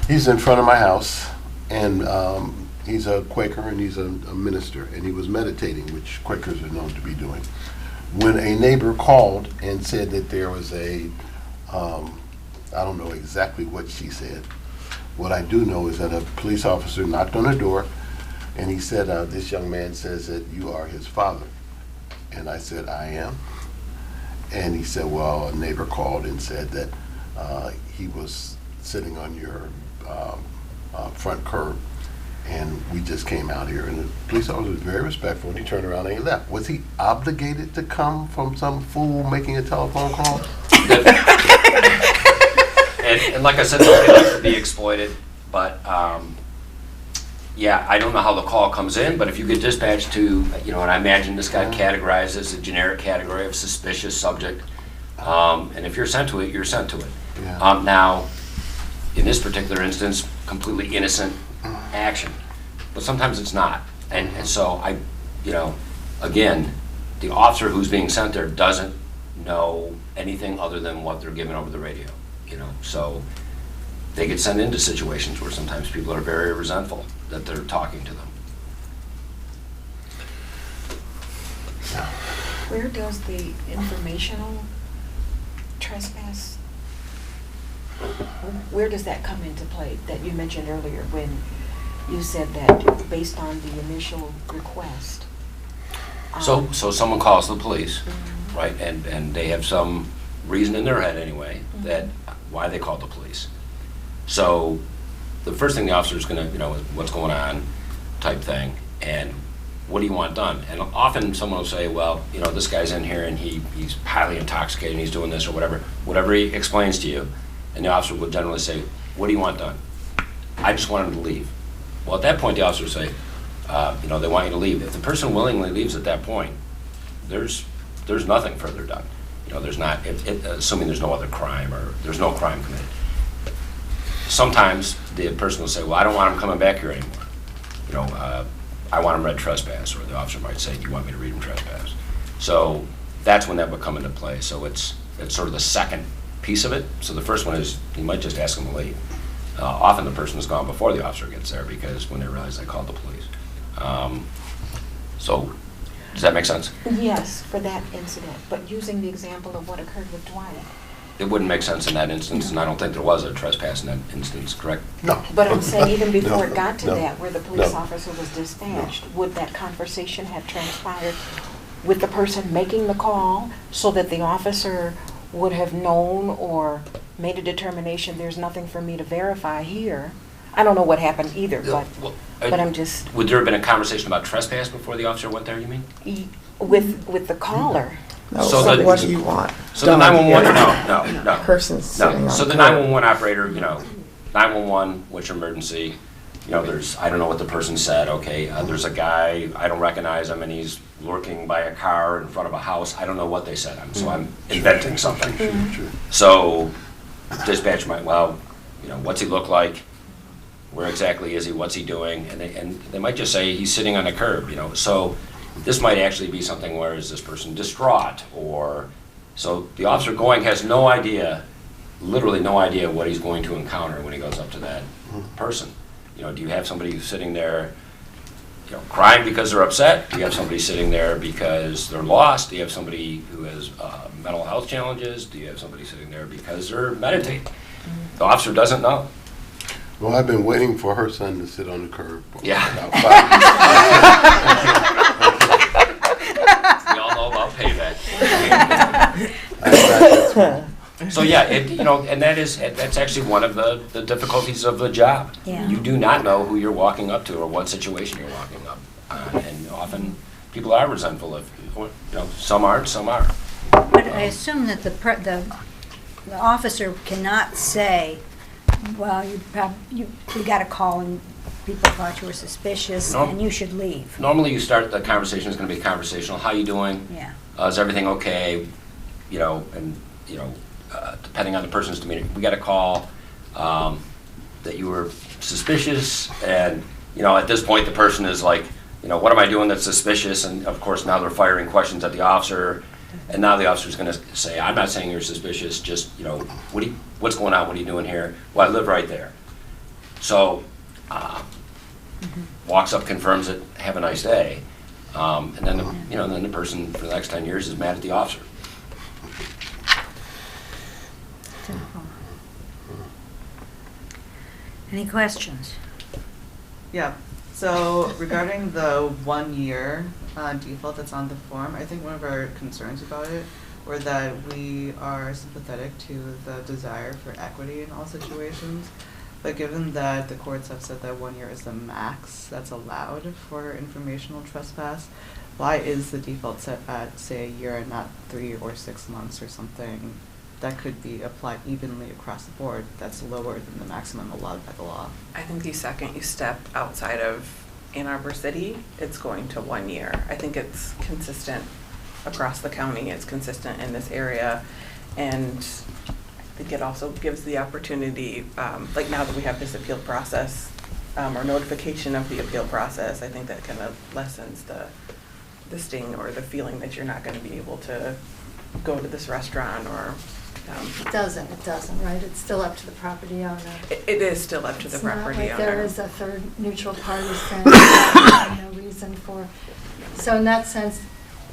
He's in front of my house, and he's a Quaker and he's a minister, and he was meditating, which Quakers are known to be doing, when a neighbor called and said that there was I don't know exactly what she said. What I do know is that a police officer knocked on her door, and he said, this young man says that you are his father. And I said, I am. And he said, well, a neighbor called and said that he was sitting on your front curb, And we just came out here, and the police officer was very respectful, and he turned around and he left. Was he obligated to come from some fool making a telephone call? And like I said, nobody likes to be exploited, but yeah, I don't know how the call comes in, but if you get dispatched to, and I imagine this got categorized as a generic category of suspicious subject, and if you're sent to it, you're sent to it. Yeah. Now, in this particular instance, completely innocent action, but sometimes it's not, and so again, the officer who's being sent there doesn't know anything other than what they're given over the radio, so they get sent into situations where sometimes people are very resentful that they're talking to them. Where does the informational trespass, where does that come into play that you mentioned earlier when you said that based on the initial request? So someone calls the police, right, and they have some reason in their head anyway that why they called the police. So the first thing the officer is going to, is what's going on type thing, and what do you want done? And often someone will say, well, this guy's in here and he's highly intoxicated and he's doing this or whatever he explains to you, and the officer will generally say, what do you want done? I just want him to leave. Well, at that point, the officer will say, they want you to leave. If the person willingly leaves at that point, there's nothing further done. There's not, assuming there's no other crime or there's no crime committed. Sometimes the person will say, well, I don't want him coming back here anymore. I want him read trespass, or the officer might say, do you want me to read him trespass? So that's when that would come into play. So it's sort of the second piece of it. So the first one is you might just ask him to leave. Often the person is gone before the officer gets there because when they realize they called the police. So does that make sense? Yes, for that incident, but using the example of what occurred with Dwight. It wouldn't make sense in that instance, and I don't think there was a trespass in that instance, correct? No. But I'm saying even before it got to no, that, where the police no, officer was dispatched, would that conversation have transpired with the person making the call so that the officer would have known or made a determination there's nothing for me to verify here? I don't know what happened either, but I'm just... Would there have been a conversation about trespass before the officer went there, you mean? With the caller. No, So so the- what do you want? So the 911, no. Person's sitting No, on so the curb. 911 operator, 911, which emergency, there's, I don't know what the person said, okay, there's a guy, I don't recognize him, and he's lurking by a car in front of a house, I don't know what they said, so I'm inventing something. So dispatch might, what's he look like? Where exactly is he? What's he doing? And they might just say he's sitting on a curb, so this might actually be something where is this person distraught, or so the officer going has no idea, literally no idea what he's going to encounter when he goes up to that person. Do you have somebody who's sitting there, crying because they're upset? Do you have somebody sitting there because they're lost? Do you have somebody who has mental health challenges? Do you have somebody sitting there because they're meditating? The officer doesn't know. Well, I've been waiting for her son to sit on the curb. Yeah. About 5 years. We all know about payback. I So yeah, and that's actually one of the difficulties of the job. Yeah. You do not know who you're walking up to or what situation you're walking up on, and often people are resentful of, some aren't, some are. But I assume that the officer cannot say, well, you got a call and people thought you were suspicious and you should leave. Normally you start, the conversation is going to be conversational. How you doing? Yeah. Is everything okay? Depending on the person's demeanor. We got a call that you were suspicious, and at this point the person is like, what am I doing that's suspicious? And of course now they're firing questions at the officer, and now the officer's going to say, I'm not saying you're suspicious, just what's going on? What are you doing here? Well, I live right there. So walks up, confirms it, have a nice day, and then then the person for the next 10 years is mad at the officer. Any questions? Yeah, so regarding the 1 year default that's on the form, I think one of our concerns about it were that we are sympathetic to the desire for equity in all situations. But given that the courts have said that 1 year is the max that's allowed for informational trespass, why is the default set at, say, a year and not 3 or 6 months or something that could be applied evenly across the board that's lower than the maximum allowed by the law? I think the second you step outside of Ann Arbor City, it's going to 1 year. I think it's consistent across the county, it's consistent in this area, and I think it also gives the opportunity, like now that we have this appeal process, or notification of the appeal process, I think that kind of lessens the sting or the feeling that you're not going to be able to go to this restaurant or. It doesn't, right? It's still up to the property owner. It is still up to the property owner. It's not like there is a third neutral party saying there's no reason for. So in that sense,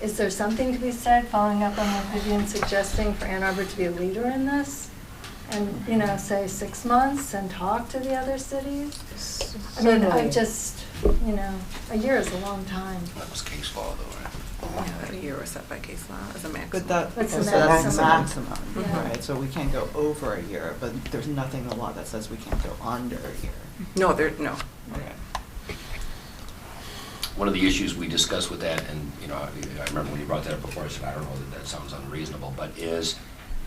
is there something to be said, following up on what Vivian's suggesting, for Ann Arbor to be a leader in this? And, you know, say 6 months and talk to the other cities? I mean, I just, you know, a year is a long time. That was case law, though, right? Yeah, a year was set by case law as a maximum. But that, That's so the that's the maximum. maximum, Yeah. right? So we can't go over a year, but there's nothing in the law that says we can't go under a year. No. Okay. One of the issues we discussed with that, and, you know, I remember when you brought that up before, I said, I don't know that sounds unreasonable, but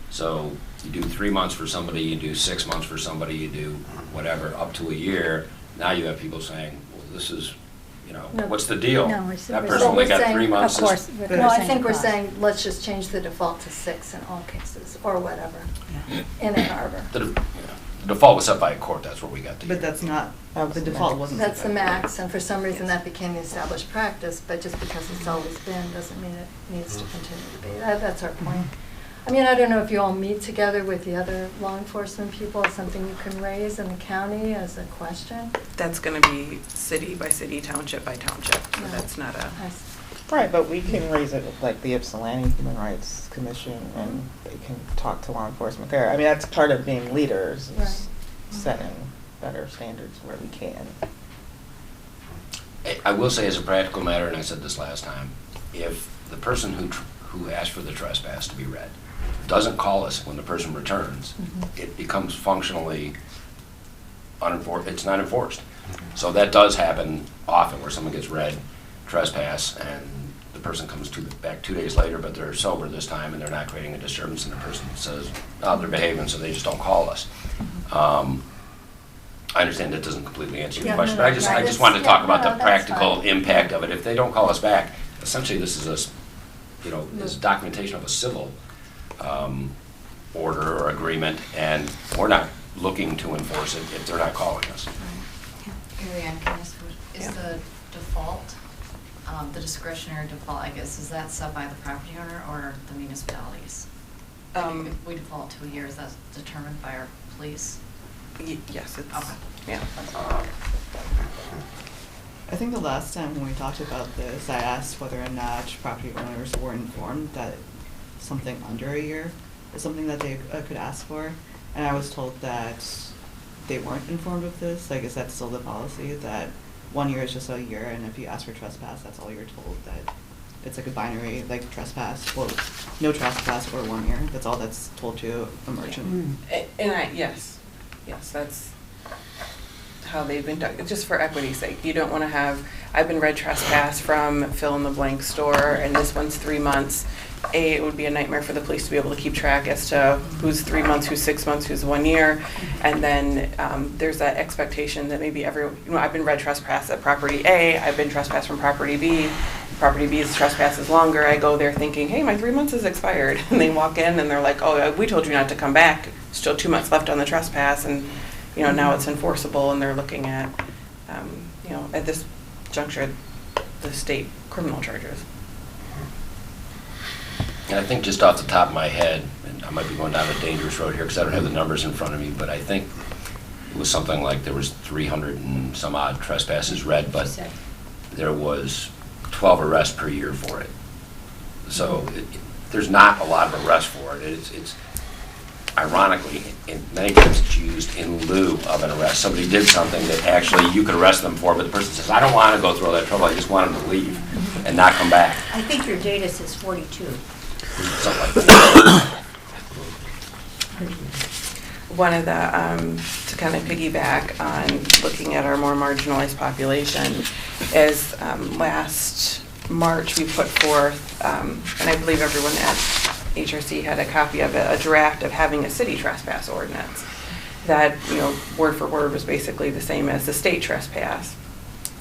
so you do 3 months for somebody, you do 6 months for somebody, you do whatever, up to a year. Now you have people saying, well, this is, you know, No. no, what's the deal? No, That person only got 3 months. Of course. No, I think we're saying, let's just change the default to 6 in all cases, or whatever, in Ann Arbor. The default was set by a court, that's where we got the. But that's not, the default wasn't. That's the set by- max, and for some reason that became the established practice, but just because it's always been doesn't mean it needs to continue to be. That's our point. I mean, I don't know if you all meet together with the other law enforcement people, it's something you can raise in the county as a question. That's going to be city by city, township by township, so Yeah. that's not a. Right, but we can raise it with like the Ypsilanti Human Rights Commission, and they can talk to law enforcement there. I mean, that's part of being leaders, Right. is setting better standards where we can. I will say as a practical matter, and I said this last time, if the person who asked for the trespass to be read doesn't call us when the person returns, it becomes functionally it's not enforced. So that does happen often, where someone gets read trespass and the person comes back 2 days later, but they're sober this time and they're not creating a disturbance, and the person says, oh, they're behaving, so they just don't call us. I understand that doesn't completely answer your Yeah, question, no, but I right, just wanted to talk about the that's practical fine. impact of it. If they don't call us back, essentially this is is documentation of a civil order or agreement, and we're not looking to enforce it if they're not calling us. Mary Ann, can I ask, is the default, the discretionary default, I guess, is that set by the property owner or the municipalities? If we default to a year, is that determined by our police? Yes, it's, Okay. yeah. I think the last time when we talked about this, I asked whether or not property owners were informed that something under a year is something that they could ask for, and I was told that they weren't informed of this. Like, is that still the policy, that 1 year is just a year, and if you ask for trespass, that's all you're told, that it's like a binary, like trespass, well, no trespass or 1 year, that's all that's told to a merchant? And yes, that's how they've been done, just for equity's sake. You don't want to have, I've been read trespass from fill in the blank store, and this one's 3 months. It would be a nightmare for the police to be able to keep track as to who's 3 months, who's 6 months, who's 1 year. And then there's that expectation that maybe I've been read trespass at property A, I've been trespassed from property B. Property B's trespass is longer. I go there thinking, hey, my 3 months is expired. And they walk in and they're like, oh, we told you not to come back. Still 2 months left on the trespass. And, now it's enforceable, and they're looking at, at this juncture, the state criminal charges. And I think just off the top of my head, and I might be going down a dangerous road here because I don't have the numbers in front of me, but I think it was something like there was 300 and some odd trespasses read, but there was 12 arrests per year for it. So there's not a lot of arrests for it. It's ironically, in many times it's used in lieu of an arrest. Somebody did something that actually you could arrest them for, but the person says, I don't want to go through all that trouble, I just want them to leave and not come back. I think your data says 42. Something like that. one of the, to kind of piggyback on looking at our more marginalized population, is last March we put forth, and I believe everyone at HRC had a copy of it, a draft of having a city trespass ordinance that, word for word was basically the same as the state trespass.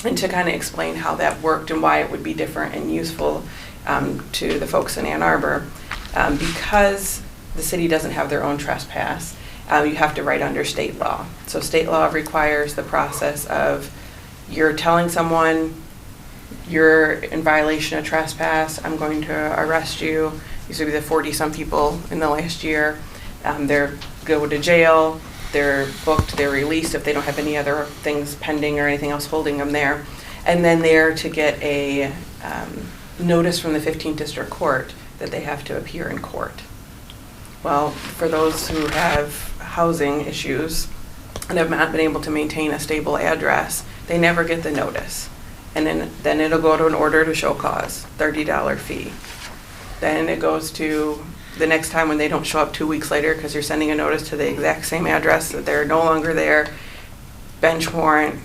And to kind of explain how that worked and why it would be different and useful to the folks in Ann Arbor. Because the city doesn't have their own trespass, you have to write under state law. So state law requires the process of you're telling someone you're in violation of trespass, I'm going to arrest you. These would be the 40-some people in the last year. They're go to jail, they're booked, they're released if they don't have any other things pending or anything else holding them there. And then they're to get a notice from the 15th District Court that they have to appear in court. Well, for those who have housing issues and have not been able to maintain a stable address, they never get the notice. And then it'll go to an order to show cause, $30 fee. Then it goes to the next time when they don't show up 2 weeks later because you're sending a notice to the exact same address that they're no longer there, bench warrant,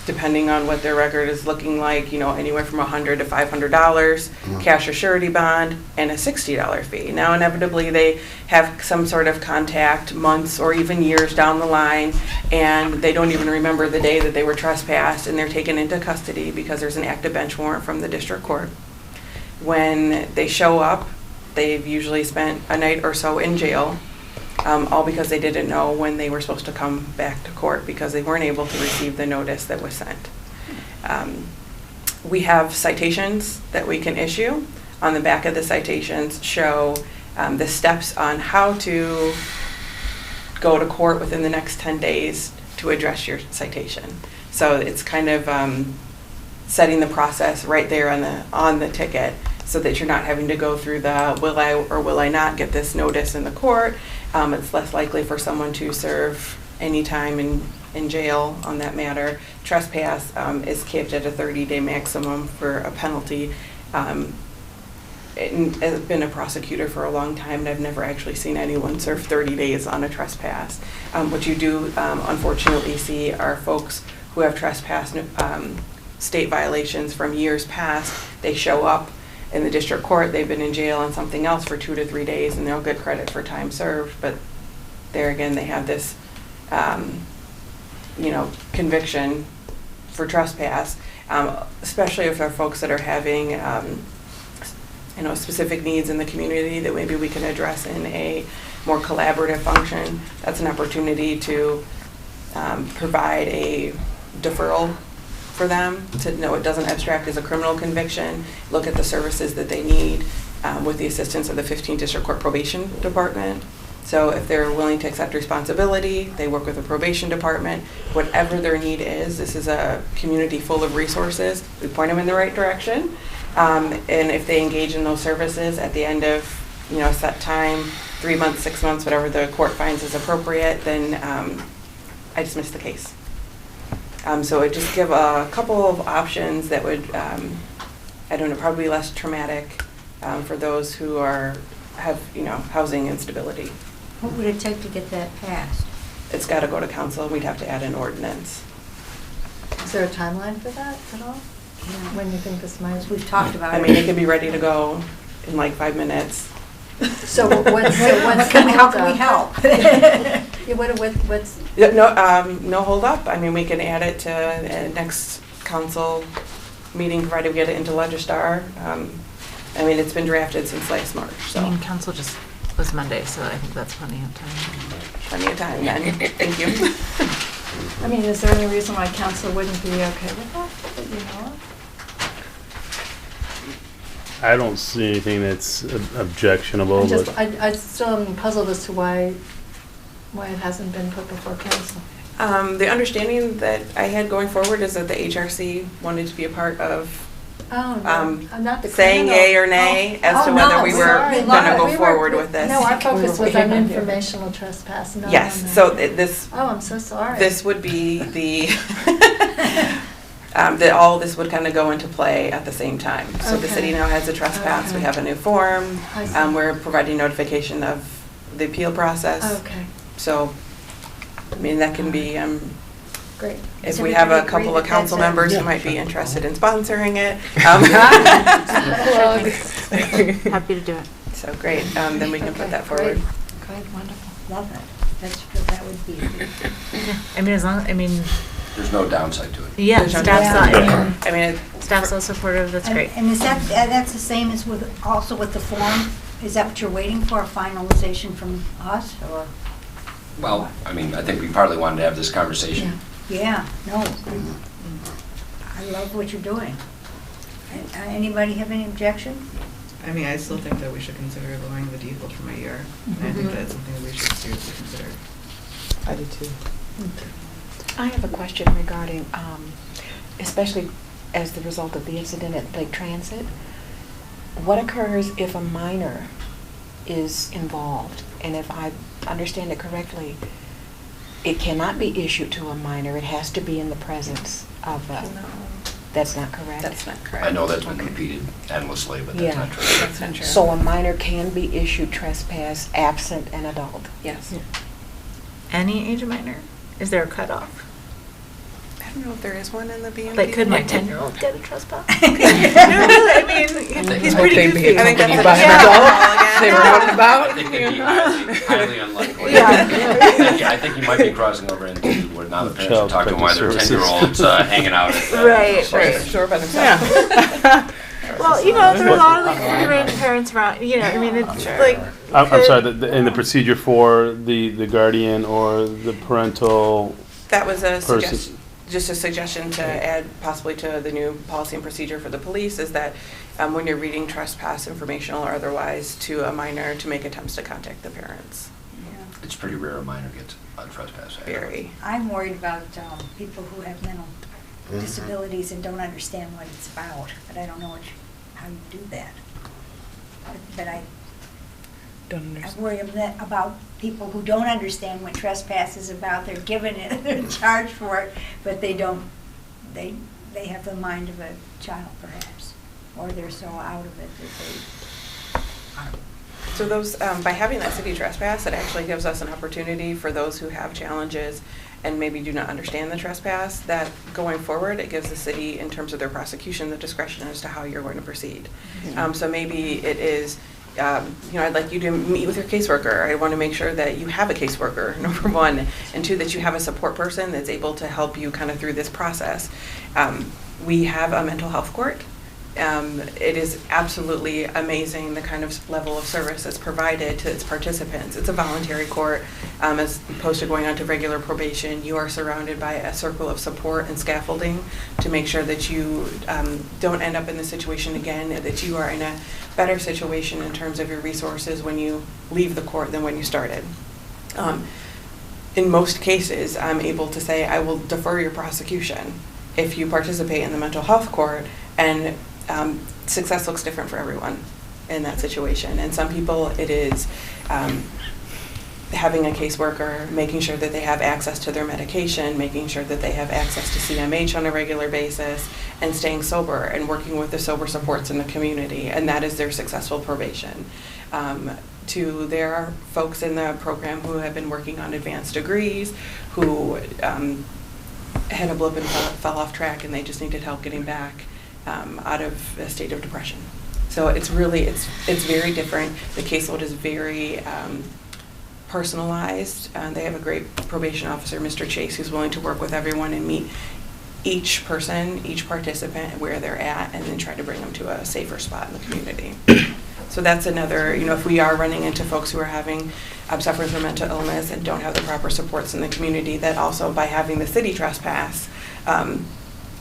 depending on what their record is looking like, anywhere from $100 to $500, cash or surety bond, and a $60 fee. Now, inevitably, they have some sort of contact months or even years down the line, and they don't even remember the day that they were trespassed, and they're taken into custody because there's an active bench warrant from the district court. When they show up, they've usually spent a night or so in jail, all because they didn't know when they were supposed to come back to court because they weren't able to receive the notice that was sent. We have citations that we can issue. On the back of the citations show the steps on how to go to court within the next 10 days to address your citation. So it's kind of setting the process right there on the ticket so that you're not having to go through the will I or will I not get this notice in the court. It's less likely for someone to serve any time in jail on that matter. Trespass is capped at a 30-day maximum for a penalty. I've been a prosecutor for a long time, and I've never actually seen anyone serve 30 days on a trespass. What you do unfortunately see are folks who have trespassed state violations from years past. They show up in the district court, they've been in jail on something else for 2 to 3 days, and they'll get credit for time served. But there again, they have this, conviction for trespass, especially if they're folks that are having, specific needs in the community that maybe we can address in a more collaborative function. That's an opportunity to provide a deferral for them to know it doesn't abstract as a criminal conviction, look at the services that they need with the assistance of the 15th District Court Probation Department. So if they're willing to accept responsibility, they work with the probation department. Whatever their need is, this is a community full of resources. We point them in the right direction. And if they engage in those services at the end of set time, 3 months, 6 months, whatever the court finds is appropriate, then I dismiss the case. So it just give a couple of options that would, probably less traumatic for those who have housing instability. What would it take to get that passed? It's got to go to council. We'd have to add an ordinance. Is there a timeline for that at all? When you think this might? We've talked about it. I mean, it could be ready to go in like 5 minutes. So what's how can we help? What's No hold up. I mean, we can add it to next council meeting, provided we get it into Legistar. It's been drafted since last March, so. council just was Monday, so I think that's plenty of time. Plenty of time then. Thank you. Is there any reason why council wouldn't be okay with that you know of? I don't see anything that's objectionable. I still am puzzled as to why it hasn't been put before council. The understanding that I had going forward is that the HRC wanted to be a part of not the saying criminal. yay or nay as to whether we were going to go forward with this. No, our focus was on informational trespass. Yes, so this. Oh, I'm so sorry. This would be the that all this would kind of go into play at the same time. So the city now has a trespass. We have a new form. We're providing notification of the appeal process. Okay. So I mean, that can be, Great. if Does we have a everybody couple agree of that council that's members Yeah. who might be interested in sponsoring it. Happy to do it. So great, then we can put that forward. Great, wonderful, love it. That would be. I mean, as long, I mean, There's no downside to it. yeah, There's no staff's not, downside. I mean, staff's so supportive, that's And- great. And is that's the same as with, also with the form? Is that what you're waiting for, a finalization from us, or? Well, I mean, I think we partly wanted to have this conversation. Yeah, no. I love what you're doing. Anybody have any objection? I mean, I still think that we should consider lowering the default from a year. And I think that's something that we should seriously consider. I do too. I have a question regarding, especially as the result of the incident at Lake Transit. What occurs if a minor is involved? And if I understand it correctly, it cannot be issued to a minor. It has to be in the presence of a... No. That's not correct? That's not correct. I know that's been Okay. repeated endlessly, but that's Yeah. not true. That's not true. So a minor can be issued trespass absent an adult? Yes. Any age minor? Is there a cutoff? I don't know if there is one in the BMP. Like, could my 10-year-old get a trespass? No, really, I mean, he's pretty goofy. I think that's by an adult. They were out and I about. think it'd be highly unlikely. Yeah. I think you might be crossing over into where now the parents are Child talking why their protective 10-year-olds hanging out at Right. Sure by themselves. Well, you know, there are a lot of like grandparents around, you know, I mean, it's like. I'm sorry, in the procedure for the guardian or the parental That was a person. suggestion, just a suggestion to add possibly to the new policy and procedure for the police, is that when you're reading trespass informational or otherwise to a minor, to make attempts to contact the parents. It's pretty rare a minor gets a trespass. Very. I'm worried about people who have mental disabilities and don't understand what it's about, but I don't know how you do that. But I worry about people who don't understand what trespass is about. They're given it, they're charged for it, but they don't, they have the mind of a child perhaps, or they're so out of it that they aren't. So those, by having that city trespass, it actually gives us an opportunity for those who have challenges and maybe do not understand the trespass, that going forward, it gives the city, in terms of their prosecution, the discretion as to how you're going to proceed. So maybe it is, I'd like you to meet with your caseworker. I want to make sure that you have a caseworker, number one, and two, that you have a support person that's able to help you kind of through this process. We have a mental health court. It is absolutely amazing the kind of level of service that's provided to its participants. It's a voluntary court. As opposed to going on to regular probation, you are surrounded by a circle of support and scaffolding to make sure that you don't end up in this situation again, that you are in a better situation in terms of your resources when you leave the court than when you started. In most cases, I'm able to say, I will defer your prosecution if you participate in the mental health court, and success looks different for everyone in that situation. And some people, it is having a caseworker, making sure that they have access to their medication, making sure that they have access to CMH on a regular basis, and staying sober and working with the sober supports in the community. And that is their successful probation. There are folks in the program who have been working on advanced degrees, who had a blip and fell off track, and they just needed help getting back out of a state of depression. So it's very different. The caseload is very personalized. They have a great probation officer, Mr. Chase, who's willing to work with everyone and meet each person, each participant where they're at, and then try to bring them to a safer spot in the community. So that's another, if we are running into folks who are suffering from mental illness and don't have the proper supports in the community, that also by having the city trespass,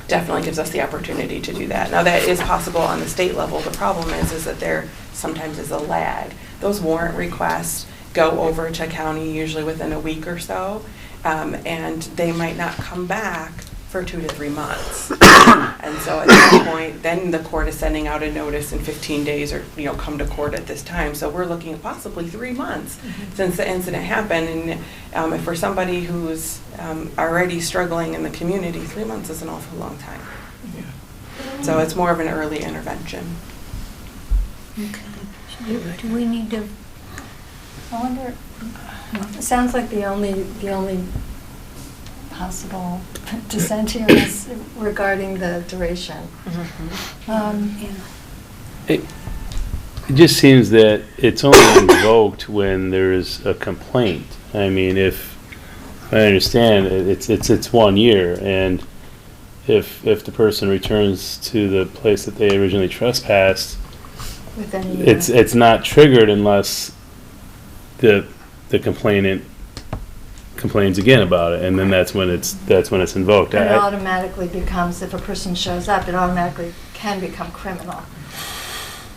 definitely gives us the opportunity to do that. Now that is possible on the state level. The problem is that there sometimes is a lag. Those warrant requests go over to county usually within a week or so, and they might not come back for 2 to 3 months. And so at that point, then the court is sending out a notice in 15 days or, come to court at this time. So we're looking at possibly 3 months since the incident happened. And if for somebody who's already struggling in the community, 3 months is an awful long time. So it's more of an early intervention. Okay. Do we need to, I wonder, It sounds like the only possible dissent here is regarding the duration. It just seems that it's only invoked when there is a complaint. I mean, if I understand, it's 1 year, and if the person returns to the place that they originally trespassed, Within a year. it's not triggered unless the complainant complains again about it, and then that's when it's invoked. And it automatically becomes, if a person shows up, it automatically can become criminal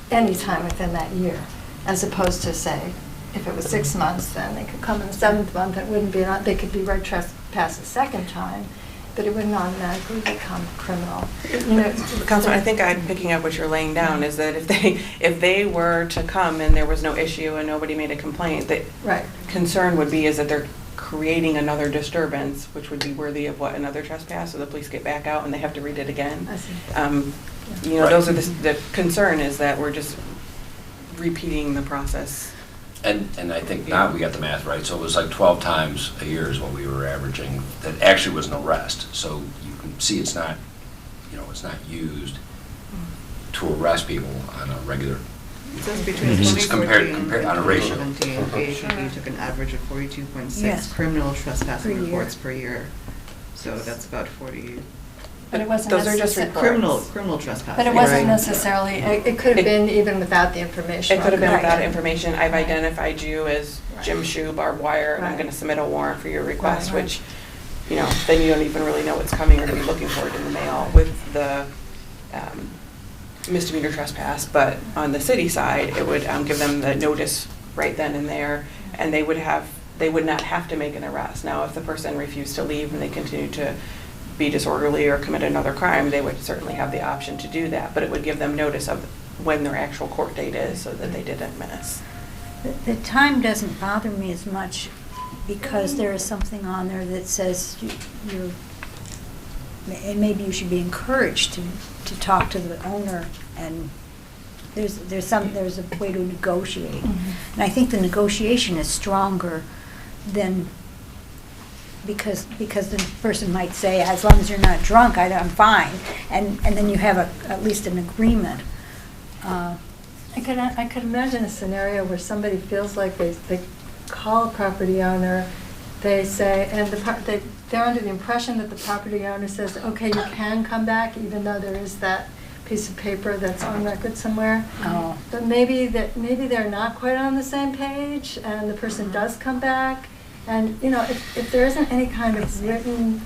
anytime within that year, as opposed to, say, if it was 6 months, then they could come in the 7th month, it wouldn't be, they could be right trespassed the second time, but it wouldn't automatically become criminal. You know, Councilman, I think I'm picking up what you're laying down, is that if they were to come and there was no issue and nobody made a complaint, the right. concern would be is that they're creating another disturbance, which would be worthy of what, another trespass, so the police get back out and they have to read it again. I see. You know, those are the concern is that we're just repeating the process. And I think now we got the math right, so it was like 12 times a year is what we were averaging, that actually was an arrest. So you can see it's not, you know, it's not used to arrest people on a regular. It says between This is 2014 compared and on a ratio. 2017, AAPD took an average of 42.6 Yes. criminal trespassing Per year. reports per year. So that's about 40. But it wasn't Those are just reports. Criminal trespassing. But it wasn't Right. necessarily, it could have been even without the information. It could have been Right. without information. I've identified you as Jim Shoe, barbed wire, and I'm Right. going to submit a warrant for your request, Right. which, you know, then you don't even really know what's coming or be looking for it in the mail with the misdemeanor trespass. But on the city side, it would give them the notice right then and there, and they would not have to make an arrest. Now, if the person refused to leave and they continued to be disorderly or commit another crime, they would certainly have the option to do that, but it would give them notice of when their actual court date is so that they didn't miss. The time doesn't bother me as much because there is something on there that says you're, and maybe you should be encouraged to talk to the owner, and there's a way to negotiate. And I think the negotiation is stronger than, because the person might say, as long as you're not drunk, I'm fine, and then you have at least an agreement. I could imagine a scenario where somebody feels like they call a property owner, they say, and they're under the impression that the property owner says, okay, you can come back, even though there is that piece of paper that's on record somewhere. Oh. But maybe they're not quite on the same page, and the person does come back. And, you know, if there isn't any kind of written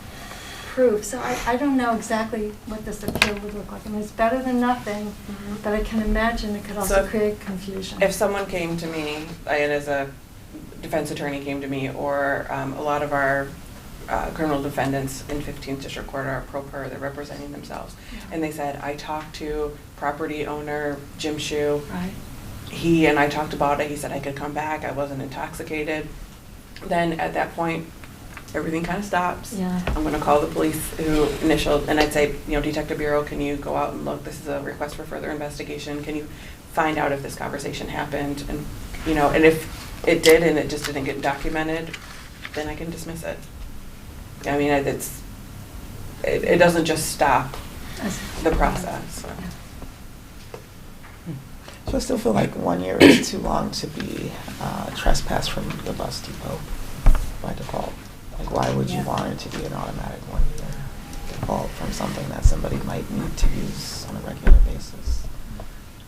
proof, so I don't know exactly what this appeal would look like. I mean, it's better than nothing, but I can imagine it could also create confusion. If someone came to me, and as a defense attorney came to me, or a lot of our criminal defendants in 15th District Court are pro per, they're representing themselves, and they said, I talked to property owner Jim Shoe. Right. He and I talked about it. He said I could come back. I wasn't intoxicated. Then at that point, everything kind of stops. Yeah. I'm going to call the police who initialed, and I'd say, you know, Detective Bureau, can you go out and look? This is a request for further investigation. Can you find out if this conversation happened? And, you know, and if it did and it just didn't get documented, then I can dismiss it. I mean, it doesn't just stop the process. So. So I still feel like 1 year is too long to be trespassed from the bus depot by default. Like, why would you want it to be an automatic 1 year default from something that somebody might need to use on a regular basis?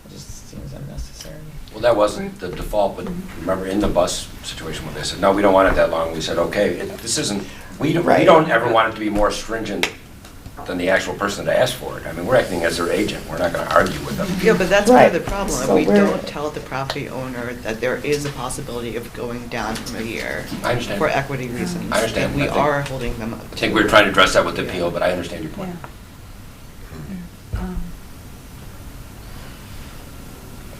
It just seems unnecessary. Well, that wasn't the default, but remember in the bus situation when they said, no, we don't want it that long, we said, okay, this isn't, we don't ever want it to be more stringent than the actual person that asked for it. I mean, we're acting as their agent. We're not going to argue with them. Yeah, but that's part of the problem. So we don't tell the property owner that there is a possibility of going down from a year. I understand. For equity reasons. I understand. And we are holding them up. I think we're trying to address that with the appeal, but I understand your point. Yeah.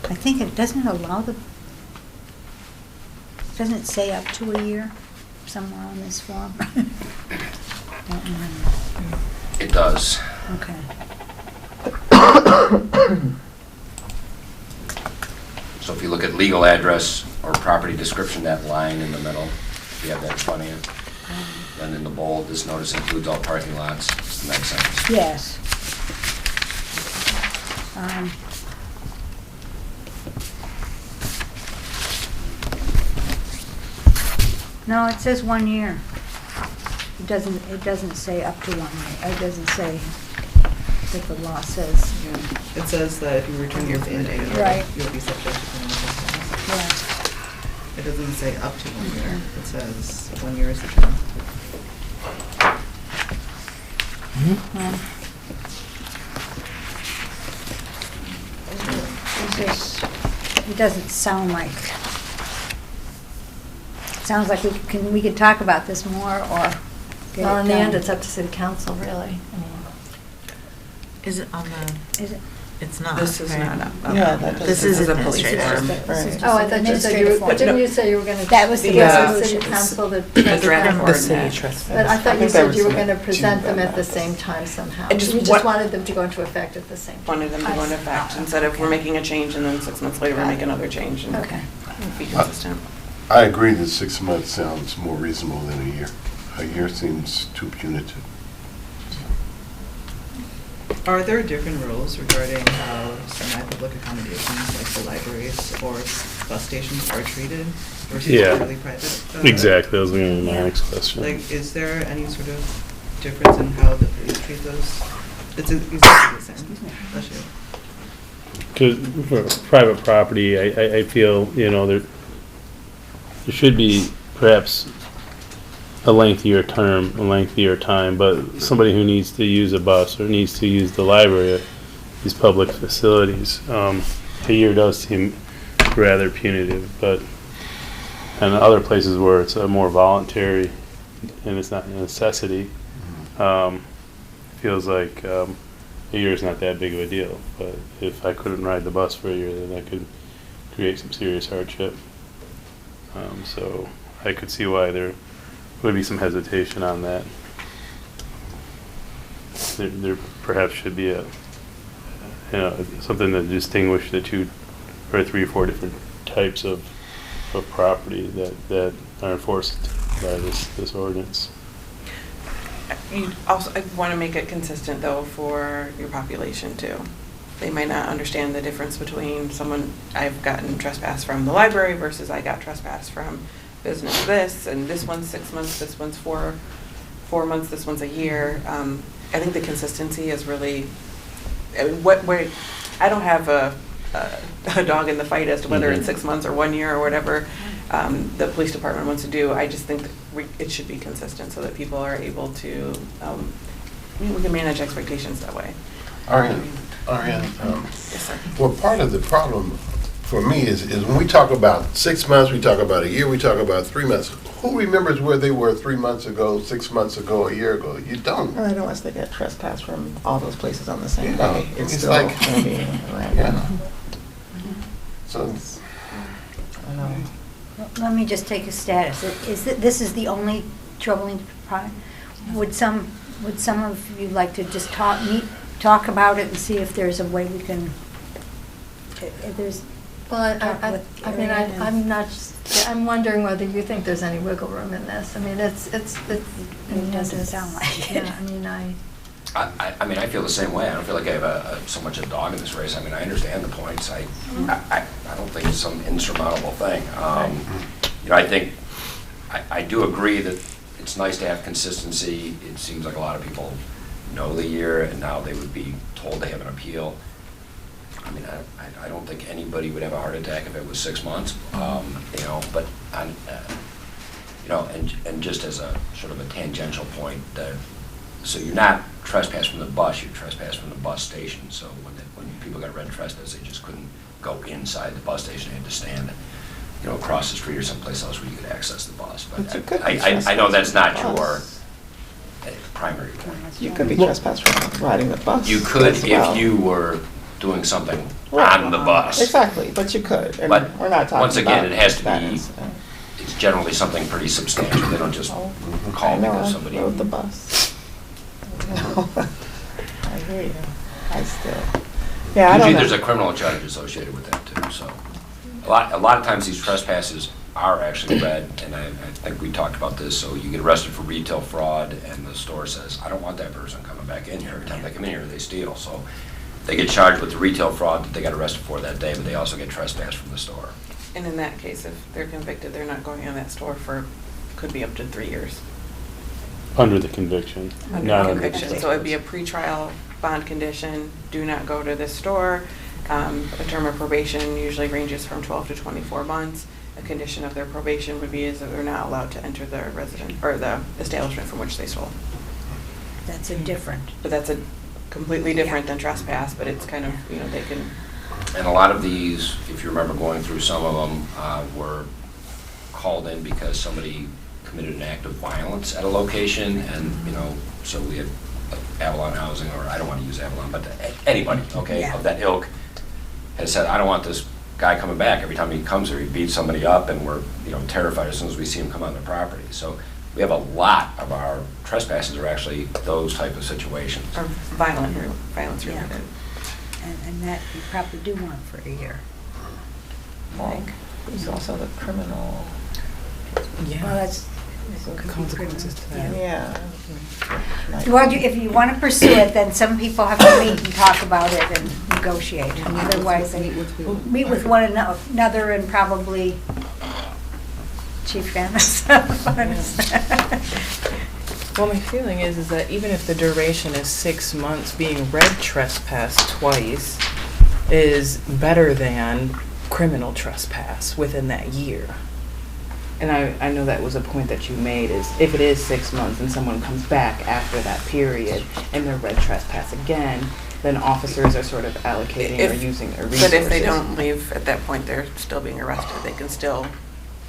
I think it doesn't allow doesn't it say up to a year somewhere on this form? Don't remember. It does. Okay. So if you look at legal address or property description, that line in the middle, if you have that in front of you, then in the bold, this notice includes all parking lots, it's the next sentence. Yes. No, it says 1 year. It doesn't say up to 1 year. It doesn't say that the law says. Yeah. It says that if you return within a year, Right. you'll be subject to criminal justice. Yeah. It doesn't say up to 1 year. It says 1 year is the term. It doesn't sound like, it sounds like we could talk about this more or get Well, it in the end, done. it's up to city council, really. I mean, Is it on the? Is it? It's not. This is right? not up. Yeah, that This doesn't- is a police administrative. form. Right. Oh, I thought you said you were, but didn't you say you were gonna? That was the City resolution. council, the The draft trespass. city ordinance. trespass. But I thought you think said there you were was gonna two present them at the of same those. time somehow. I just You just wa- wanted them to go into effect at the same time. Wanted them to go into effect instead of we're making a change and then 6 months later we make another change and Okay. be consistent. I agree that 6 months sounds more reasonable than a year. A year seems too punitive. Are there different rules regarding how semi-public accommodations like the libraries or bus stations are treated versus Yeah. purely private? Exactly, that was going to be my Yeah. next question. Like, is there any sort of difference in how the police treat those? It's exactly the same. Bless you. Because for private property, I feel, there should be perhaps a lengthier term, a lengthier time, but somebody who needs to use a bus or needs to use the library, these public facilities, a year does seem rather punitive, but and other places where it's a more voluntary and it's not a necessity, feels like a year is not that big of a deal. But if I couldn't ride the bus for a year, then that could create some serious hardship. So I could see why there would be some hesitation on that. There perhaps should be something to distinguish the 2 or 3 or 4 different types of property that are enforced by this ordinance. I want to make it consistent though for your population too. They might not understand the difference between I've gotten trespass from the library versus I got trespass from business this, and this one's 6 months, this one's 4 months, this one's a year. I think the consistency is really, I mean, I don't have a dog in the fight as to whether it's 6 months or 1 year or whatever the police department wants to do. I just think that it should be consistent so that people are able to, we can manage expectations that way. Ariane, Yes, sir. well, part of the problem for me is when we talk about 6 months, we talk about a year, we talk about 3 months. Who remembers where they were 3 months ago, 6 months ago, a year ago? You don't. Right, unless they get trespassed from all those places on the same Yeah, day. It's it's still like- gonna be random. Yeah. So, I know. Let me just take a status. This is the only troubling part? Would some of you like to just talk about it and see if there's a way we can, if there's. Well, With I mean, Ariane and- I'm not, I'm wondering whether you think there's any wiggle room in this. I mean, it's. It doesn't sound like it. Yeah, I mean, I mean, I feel the same way. I don't feel like I have so much a dog in this race. I mean, I understand the points. I don't think it's some insurmountable thing. I think, I do agree that it's nice to have consistency. It seems like a lot of people know the year, and now they would be told they have an appeal. I mean, I don't think anybody would have a heart attack if it was 6 months, but, and just as a sort of a tangential point, so you're not trespassed from the bus, you're trespassed from the bus station. So when people got red trespass, they just couldn't go inside the bus station. They had to stand, across the street or someplace else where you could access the bus. But you could But be I know that's not trespassed your from the bus. primary point. You could be trespassed from riding the bus. You could as well. if you were doing something Right. on the bus. Exactly, but you could. And But we're not talking once again, about it has to that be, incident. it's generally something pretty substantial. They don't just I call know, because I somebody. rode the bus. I hear you. I still. Yeah, I don't Usually know. there's a criminal charge associated with that too, so. A lot of times these trespasses are actually read, and I think we talked about this, so you get arrested for retail fraud, and the store says, I don't want that person coming back in here. Every time they come in here, they steal. So they get charged with the retail fraud that they got arrested for that day, but they also get trespassed from the store. And in that case, if they're convicted, they're not going in that store for, could be up to 3 years. Under the conviction. Under not the under conviction, so it'd be a pretrial bond condition, do not go to this store. A term of probation usually ranges from 12 to 24 months. A condition of their probation would be is that they're not allowed to enter the resident, or the establishment from which they stole. That's a different. But that's a completely different than trespass, but it's kind of, you know, they can. And a lot of these, if you remember going through some of them, were called in because somebody committed an act of violence at a location, and, you know, so we had Avalon Housing, or I don't want to use Avalon, but anybody, okay, of that ilk has said, I don't want this guy coming back. Every time he comes here, he beats somebody up, and we're, you know, terrified as soon as we see him come on the property. So we have a lot of our trespasses are actually those type of situations. Or violence related. And that you probably do want for a year. Well, there's also the criminal. Yeah. Well, that's consequences to that. Yeah. Well, if you want to pursue it, then some people have to meet and talk about it and negotiate. And otherwise, they meet with one another and probably Chief Dennis. Well, my feeling is that even if the duration is 6 months, being read trespass twice is better than criminal trespass within that year. And I know that was a point that you made, is if it is 6 months and someone comes back after that period and they're read trespass again, then officers are sort of allocating or using their resources. But if they don't leave at that point, they're still being arrested. They can still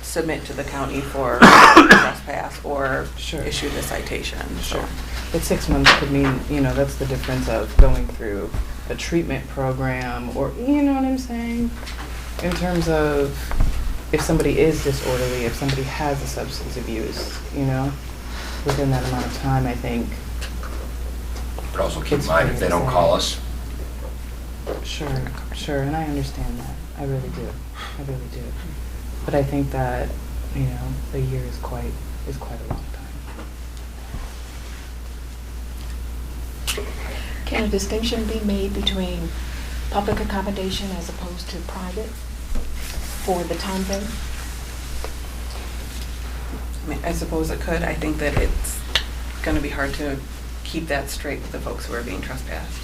submit to the county for trespass or issue the citation. Sure. But 6 months could mean, you know, that's the difference of going through a treatment program, or, you know what I'm saying? In terms of if somebody is disorderly, if somebody has a substance abuse, you know, within that amount of time, I think. But also keep in mind, if they don't call us. Sure, and I understand that. I really do. But I think that, you know, a year is quite a long time. Can a distinction be made between public accommodation as opposed to private for the time frame? I mean, I suppose it could. I think that it's going to be hard to keep that straight with the folks who are being trespassed.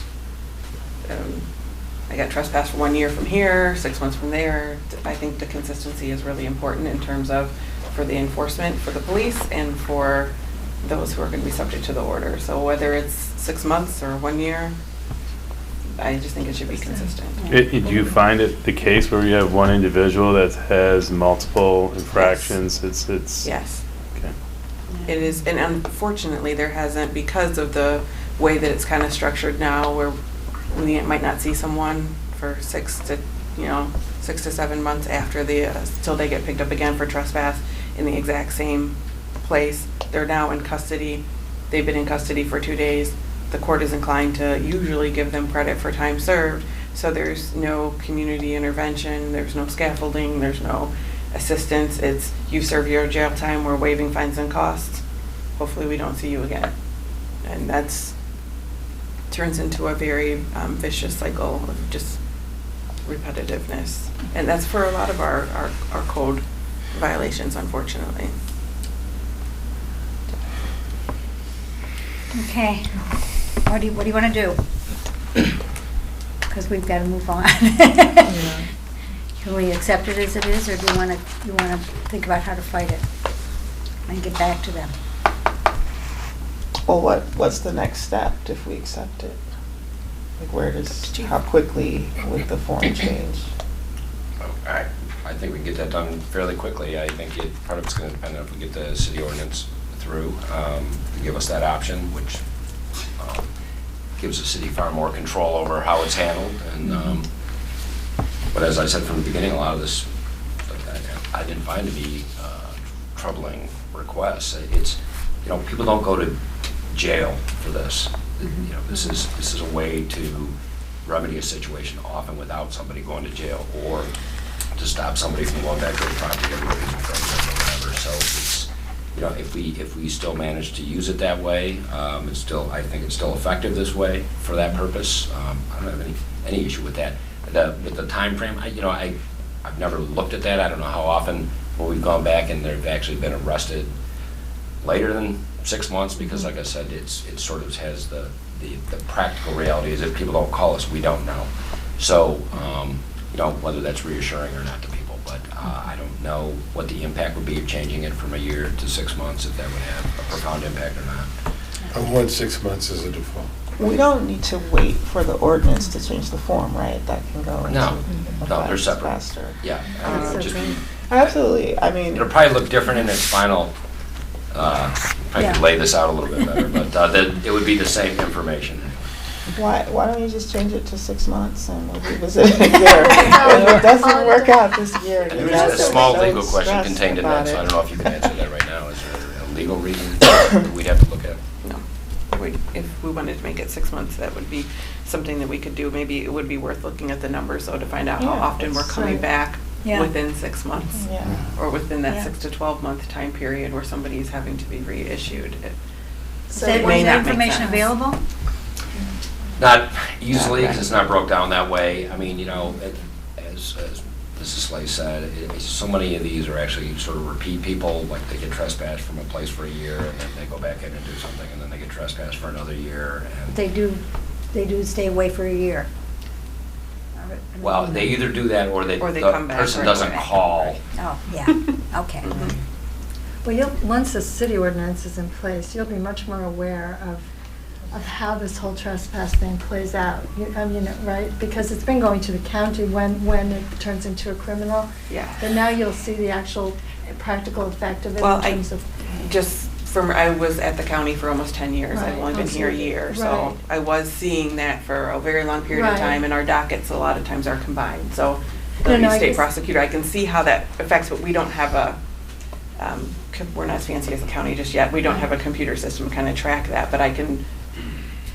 I got trespassed for 1 year from here, 6 months from there. I think the consistency is really important in terms of for the enforcement, for the police, and for those who are going to be subject to the order. So whether it's 6 months or 1 year, I just think it should be consistent. Do you find it the case where you have one individual that has multiple infractions? It's yes. Okay. It is, and unfortunately, there hasn't, because of the way that it's kind of structured now, where we might not see someone for 6 to 7 months after till they get picked up again for trespass in the exact same place. They're now in custody. They've been in custody for 2 days. The court is inclined to usually give them credit for time served. So there's no community intervention. There's no scaffolding. There's no assistance. It's you serve your jail time. We're waiving fines and costs. Hopefully we don't see you again. And that's turns into a very vicious cycle of just repetitiveness. And that's for a lot of our code violations, unfortunately. Okay. What do you want to do? Because we've got to move on. Can we accept it as it is, or do you want to think about how to fight it and get back to them? Well, what's the next step if we accept it? Like how quickly would the form change? I think we can get that done fairly quickly. I think part of it's going to depend on if we get the city ordinance through to give us that option, which gives the city far more control over how it's handled. And but as I said from the beginning, a lot of this I didn't find to be troubling requests. It's, you know, people don't go to jail for this. You know, this is a way to remedy a situation often without somebody going to jail or to stop somebody from going back to the property everybody's friends or whatever. So it's, you know, if we still manage to use it that way, it's still, I think it's still effective this way for that purpose. I don't have any issue with that. With the time frame, I've never looked at that. I don't know how often when we've gone back and they've actually been arrested later than 6 months, because like I said, it sort of has the practical reality is if people don't call us, we don't know. So, you know, whether that's reassuring or not to people, but I don't know what the impact would be of changing it from a year to 6 months, if that would have a profound impact or not. I want 6 months as a default. We don't need to wait for the ordinance to change the form, right? That can go into No, effect they're separate. faster. Yeah. Just Absolutely. I mean, it'll probably look different in its final, if I could lay this out a little bit better, but it would be the same information. why don't you just change it to 6 months and we'll revisit it a year? If it doesn't work out this year, And you there is guys a small don't legal question stress contained in about that, so I it. don't know if you can answer that right now. Is there a legal reason that we'd have to look at? No. If we wanted to make it 6 months, that would be something that we could do. Maybe it would be worth looking at the numbers, though, to find out how Yeah, often we're that's coming right. back Yeah. within 6 months. Yeah. Or within that Yeah. 6 to 12 month time period where somebody's having to be reissued. Is It may that not make information sense. available? Not easily, because it's not broke down that way. I mean, you know, as Mrs. Slay said, so many of these are actually sort of repeat people, like they get trespassed from a place for a year, and then they go back in and do something, and then they get trespassed for another year. And They do stay away for a year. well, they either do that or the come back person right doesn't away. call. Oh, yeah, okay. Well, once the city ordinance is in place, you'll be much more aware of how this whole trespass thing plays out. Right? Because it's been going to the county when it turns into a criminal. Yeah. But now you'll see the actual practical effect of it Well, in terms of. I was at the county for almost 10 years. I've Right, only been here a absolutely. year, so Right. I was seeing that for a very long period of Right. time, and our dockets a lot of times are combined. So No, the I state guess- prosecutor, I can see how that affects, but we don't have we're not as fancy as the county just yet. We don't have a computer system to kind of track that, but I can.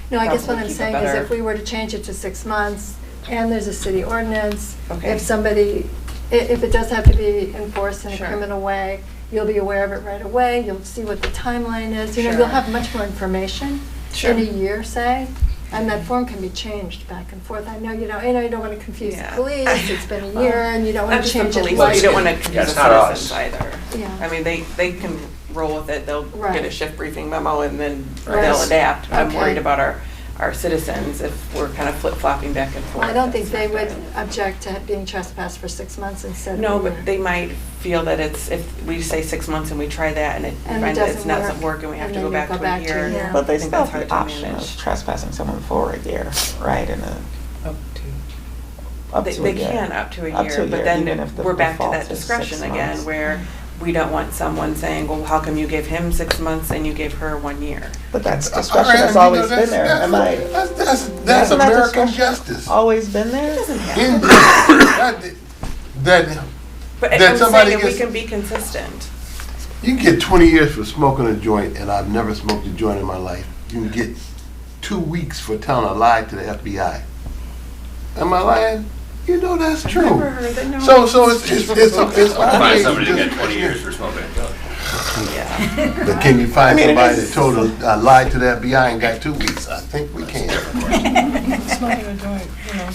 No, I guess what probably I'm keep a saying is better- if we were to change it to 6 months and there's a city ordinance, Okay. if it does have to be enforced in a Sure. criminal way, you'll be aware of it right away, you'll see what the timeline is, Sure. you'll have much more information Sure. in a year, say, and that form can be changed back and forth. I know you don't want to confuse the Yeah. police, it's been a year, and you don't Not want to just the change it. police, but you don't want to Yeah, confuse it's the not citizens us. either. Yeah. I mean, they can roll with it, they'll Right. get a shift briefing memo and then Right. they'll adapt. I'm Okay. worried about our citizens if we're kind of flip-flopping back and forth. I don't think That's they not would good. object to being trespassed for 6 months instead of a No, year. but they might feel that it's, if we say 6 months and we try that and And it find that it's doesn't not work, work and we have and to then go you back to a year. yeah. But they I think still that's have hard the to option manage. of trespassing someone for a year, right? Up to They a year. can up to a Up to year, a but year, then even if the we're back to default that is 6 discretion again, months. where we don't want someone saying, well, how come you gave him 6 months and you gave her 1 year? But that's All discretion right, has you know, always been there. Am I? That's Hasn't that American discretion justice. Always been there? In- that But That I'm somebody saying that we gets- can be consistent. you can get 20 years for smoking a joint, and I've never smoked a joint in my life. You can get 2 weeks for telling a lie to the FBI. Am I lying? You know that's true. Never heard that, no. So it's Find okay. somebody to get 20 years for smoking a joint. Yeah. But can you find I mean, it somebody is- that told a lie to the FBI and got 2 weeks? I think we can. Smoking a joint, you know.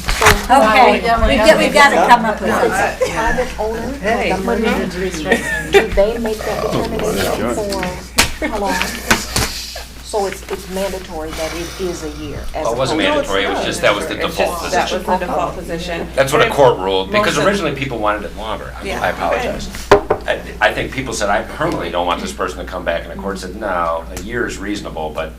Okay, we've got to come up with Is it. it private owner or the money? Do they make that determination for how long? So it's mandatory that it is a year as Well, it wasn't opposed- mandatory, it was just, that was the It's default just- That was position. the default position. That's what a And court ruled, because most of- originally people wanted it longer. Yeah. I apologize. I think people said, I permanently don't want this person to come back, and the court said, no, a year is reasonable, but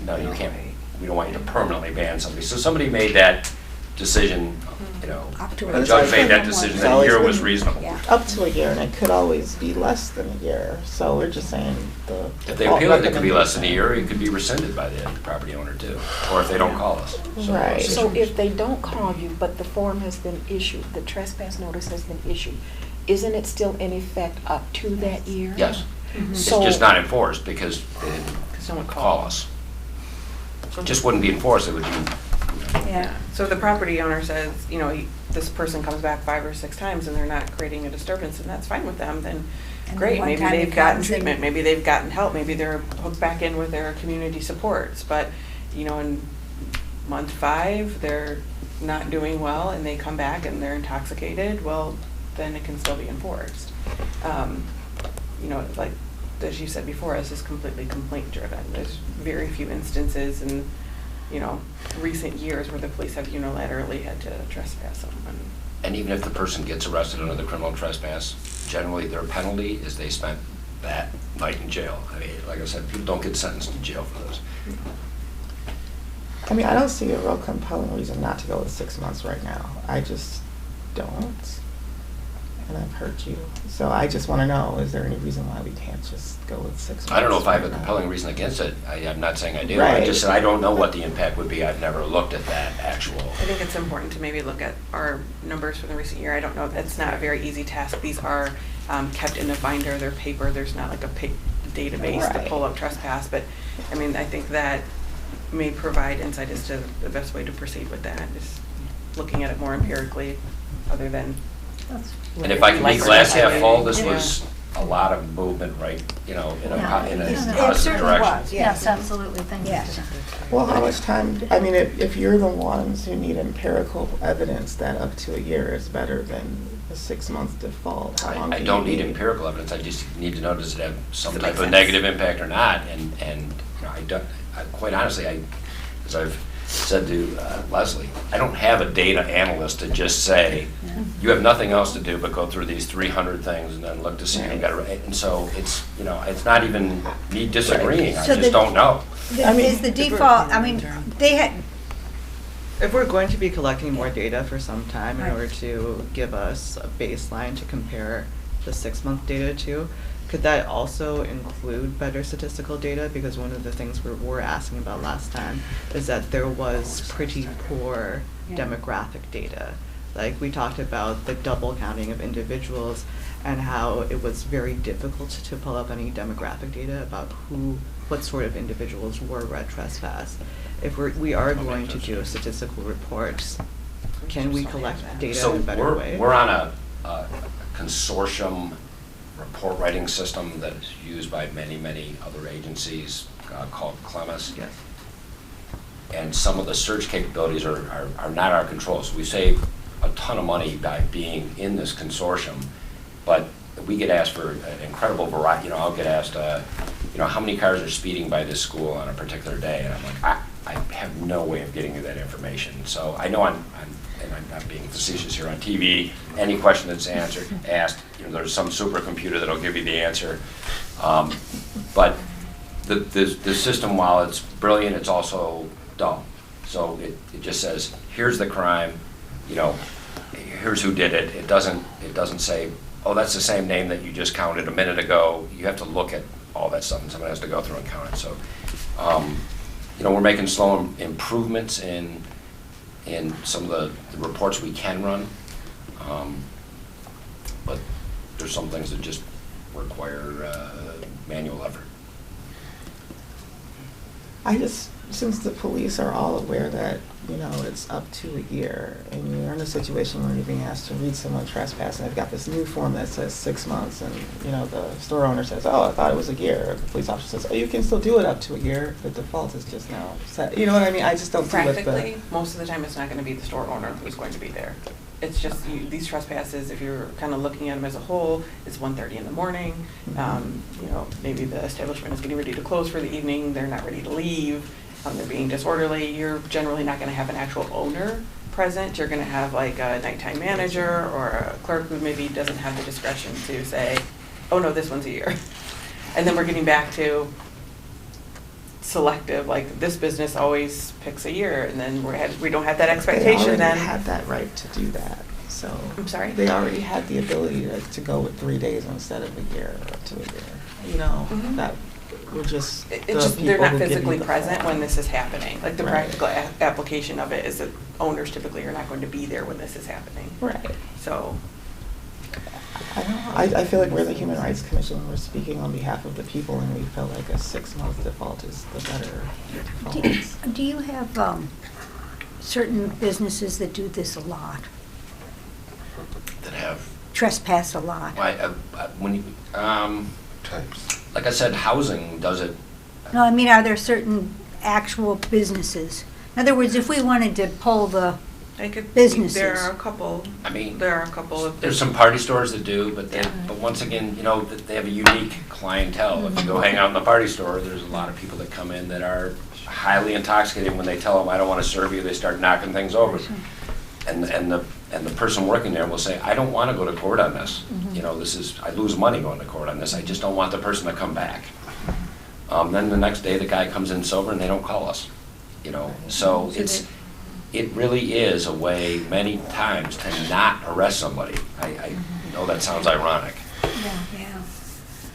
no, you can't, we don't want you to permanently ban somebody. So somebody made that decision, you know, Up to the a judge year. made that decision It's that a always year was been- reasonable. Yeah. Up to a year, and it could always be less than a year. So we're just saying the. If they appeal it, it could be less than a year, it could be rescinded by the property owner too, or if they don't call us. So- Right. So if they don't call you, but the form has been issued, the trespass notice has been issued, isn't it still in effect up to that year? Yes, it's So- just not enforced because they didn't Someone call us. It just wouldn't be enforced, it would be, Yeah. So if the property owner says, this person comes back 5 or 6 times and they're not creating a disturbance, and that's fine with them, then And great, one maybe time they've it gotten comes and- treatment, maybe they've gotten help, maybe they're hooked back in with their community supports, but, you know, in month 5, they're not doing well and they come back and they're intoxicated, well, then it can still be enforced. You know, like, as you said before, this is completely complaint driven. There's very few instances in, you know, recent years where the police have unilaterally had to trespass someone. And even if the person gets arrested under the criminal trespass, generally their penalty is they spent that night in jail. I mean, like I said, people don't get sentenced to jail for those. I mean, I don't see a real compelling reason not to go with 6 months right now. I just don't. And I've heard you. So I just want to know, is there any reason why we can't just go with 6 months? I don't know if I have a right now? compelling reason against it. I'm not saying I do. Right. I just said I don't know what the impact would be. I've never looked at that actual. I think it's important to maybe look at our numbers from the recent year. I don't know, it's not a very easy task. These are kept in a binder, they're paper, there's not like a database to Right. pull up trespass, but I mean, I think that may provide insight as to the best way to proceed with that, is looking at it more empirically, other than. And if I can be glass half full, this Yeah. was a lot of movement, right, you know, in Yeah. a It positive certainly direction. was, yes, absolutely, thank you. Yes. Well, how much time, I mean, if you're the ones who need empirical evidence that up to a year is better than a 6-month default, how long I do don't you need empirical evidence, I just need to know, does it have some Does it type make of sense? negative impact or not? And you know, I don't, quite honestly, as I've said to Leslie, I don't have a data analyst to just say, you have nothing else to do but go through these 300 things and then look to see who got it. And so it's, you know, it's not even me disagreeing, I So just don't know. Is the default, I mean, they had, If we're going to be collecting more data for some time in Right. order to give us a baseline to compare the 6-month data to, could that also include better statistical data? Because one of the things we were asking about last time is that there was pretty poor demographic data. Like, we talked about the double counting of individuals and how it was very difficult to pull up any demographic data about what sort of individuals were red trespass. If we are going to do statistical reports, can we collect data So in a better way? we're on a consortium report writing system that is used by many, many other agencies called CLEMIS. Yes. And some of the search capabilities are not our control. So we save a ton of money by being in this consortium, but we get asked for an incredible variety. You know, I'll get asked, you know, how many cars are speeding by this school on a particular day? And I'm like, I have no way of getting you that information. So I know and I'm not being facetious here on TV, any question that's asked, you know, there's some supercomputer that'll give you the answer. But the system, while it's brilliant, it's also dumb. So it just says, here's the crime, you know, here's who did it. It doesn't say, oh, that's the same name that you just counted a minute ago. You have to look at all that stuff, and someone has to go through and count it. So, you know, we're making slow improvements in some of the reports we can run, but there's some things that just require manual effort. Since the police are all aware that, you know, it's up to a year, and you're in a situation where you're being asked to read someone trespass, and they've got this new form that says 6 months, and, you know, the store owner says, oh, I thought it was a year. The police officer says, oh, you can still do it up to a year. The default is just now set. You know what I mean? I just don't see what the... Practically, most of the time, it's not going to be the store owner who's going to be there. It's just, these trespasses, if you're kind of looking at them as a whole, it's 1:30 in the morning. You know, maybe the establishment is getting ready to close for the evening, they're not ready to leave, they're being disorderly. You're generally not going to have an actual owner present. You're going to have like a nighttime manager or a clerk who maybe doesn't have the discretion to say, oh no, this one's a year. And then we're getting back to selective, like this business always picks a year, and then we don't have that expectation. They already then had that right to do that. So I'm sorry? They already had the ability to go with 3 days instead of a year or 2 a year. You know, that we're just It's the just they're people not who give you physically the present form. when this is happening. Like the Right. practical application of it is that owners typically are not going to be there when this is happening. Right. So I don't know. I feel like we're the Human Rights Commission. We're speaking on behalf of the people, and we feel like a 6-month default is the better default. do you have certain businesses that do this a lot? trespass a lot. When you, Types. like I said, housing does it. No, I mean, are there certain actual businesses? In other words, if we wanted to pull the businesses. There are a couple. I mean, There are a couple of. there's some party stores that do, but once again, you know, they have a unique clientele. If you go hang out in the party store, there's a lot of people that come in that are highly intoxicated. When they tell them, I don't want to serve you, they start knocking things over. And the person working there will say, I don't want to go to court on this. You know, I lose money going to court on this. I just don't want the person to come back. Then the next day, the guy comes in sober and they don't call us. You know, so it really is a way many times to not arrest somebody. I know that sounds ironic. Yeah.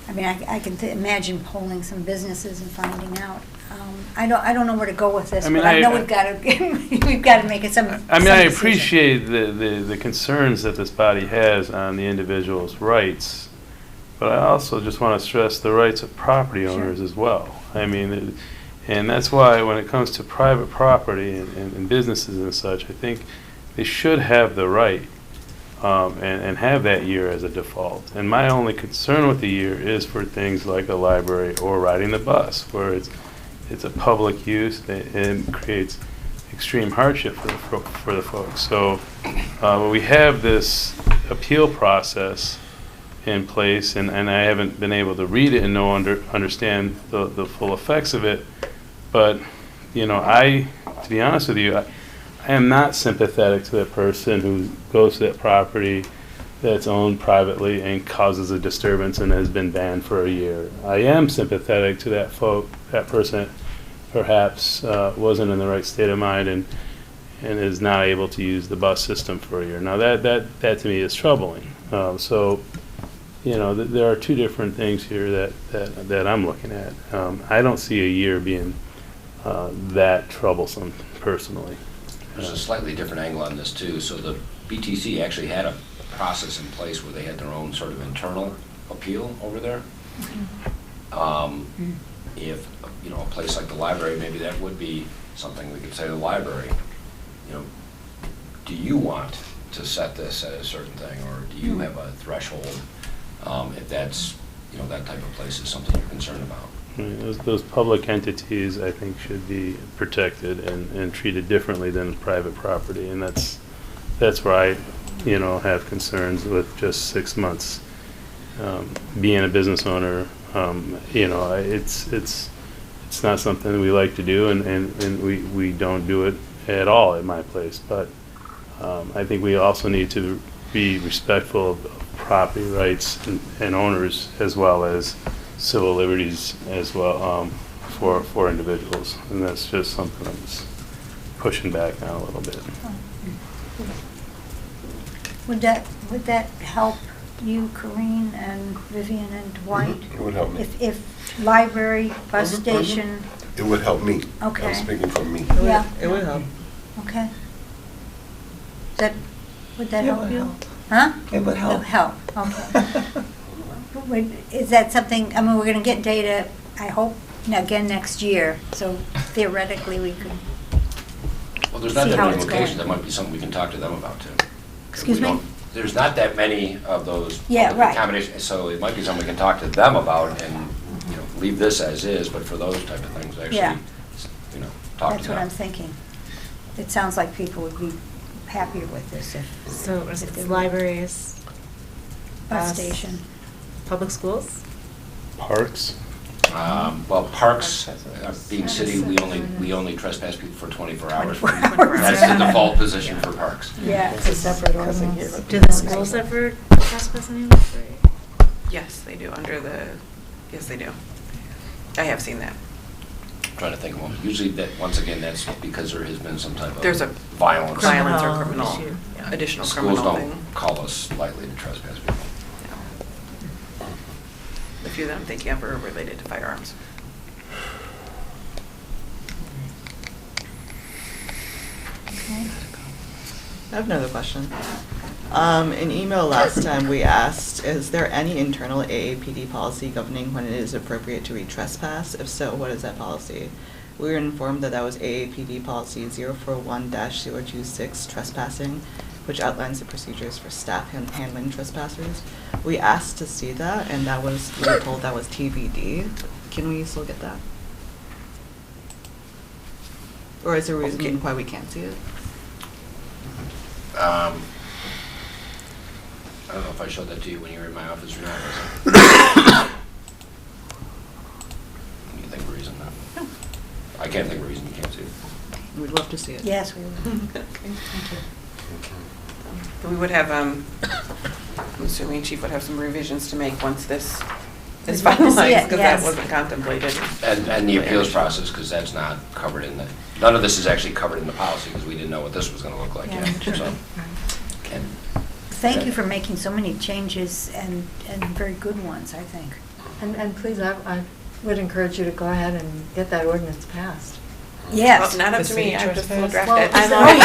I mean, I can imagine polling some businesses and finding out. I don't know where to go with this, I mean, but I know I- we've got to make it some. I mean, some I decision. appreciate the concerns that this body has on the individual's rights, but I also just want to stress the rights of property owners as well. I mean, and that's why when it comes to private property and businesses and such, I think they should have the right and have that year as a default. And my only concern with the year is for things like a library or riding the bus, where it's a public use and creates extreme hardship for the folks. So we have this appeal process in place, and I haven't been able to read it and understand the full effects of it. But, you know, to be honest with you, I am not sympathetic to that person who goes to that property that's owned privately and causes a disturbance and has been banned for a year. I am sympathetic to that person perhaps wasn't in the right state of mind and is not able to use the bus system for a year. Now that to me is troubling. So, you know, there are two different things here that I'm looking at. I don't see a year being that troublesome personally. There's a slightly different angle on this too. So the BTC actually had a process in place where they had their own sort of internal appeal over there. If, you know, a place like the library, maybe that would be something we could say to the library, you know, do you want to set this at a certain thing, or do you have a threshold? If that's, you know, that type of place is something you're concerned about. I mean, those public entities, I think, should be protected and treated differently than private property, and that's where I, you know, have concerns with just 6 months. Being a business owner, you know, it's not something we like to do, and we don't do it at all at my place. But I think we also need to be respectful of property rights and owners, as well as civil liberties as well, for individuals, and that's just something I'm just pushing back on a little bit. Would that help you, Corinne, and Vivian, and Dwight? It would help me. If library, bus station, It would help me. Okay. I'm speaking for me. yeah, It would help. okay. Would that It help would you? help. Huh? It would help. Okay. Is that something, I mean, we're gonna get data, I hope, again next year, so theoretically we could, Well, there's not See that how many it's locations. going. That might be something we can talk to them about too. Excuse We me? don't- There's not that many of those Yeah, public right. accommodations, so it might be something we can talk to them about and, you know, leave this as is, but for those type of things, Yeah. actually, you know, talk to that's them. what I'm thinking. It sounds like people would be happier with this if. So if they it's were- libraries, Bus bus, station. public schools? Parks? Well, parks, being city, we only trespass people for 24 hours. 24 hours. That's the default position for parks. Yeah. It's a separate ordinance. Do the schools ever trespass on the library? Yes, they do, yes, they do. I have seen that. Trying to think of one. Usually that, once again, that's because there has been some type of There's a violence. violence or Criminal criminal, issue, yeah. additional Schools criminal don't thing. call us lightly to trespass people. The few that I'm thinking of are related to firearms. Okay. I have another question. In email last time, we asked, is there any internal AAPD policy governing when it is appropriate to read trespass? If so, what is that policy? We were informed that that was AAPD policy 041-026, trespassing, which outlines the procedures for staff handling trespassers. We asked to see that, and we were told that was TBD. Can we still get that? Or is there a reason why we can't see it? I don't know if I showed that to you when you were in my office or not. Can you think of a reason? No. I can't think of a reason you can't see it. We'd love to see it. Yes, we will. Okay. Thank you. We would have, I'm assuming Chief would have some revisions to make once this is We'd like to see finalized, it, because yes. that wasn't contemplated. And the appeals process, because that's not covered in the, none of this is actually covered in the policy, because we didn't know what this was gonna look like Yeah. yet, so. And Thank you for making so many changes and very good ones, I think. And please, I would encourage you to go ahead and get that ordinance passed. Yes. Well, not up to me, I just will draft Well, it. I'm Oh, on- yeah.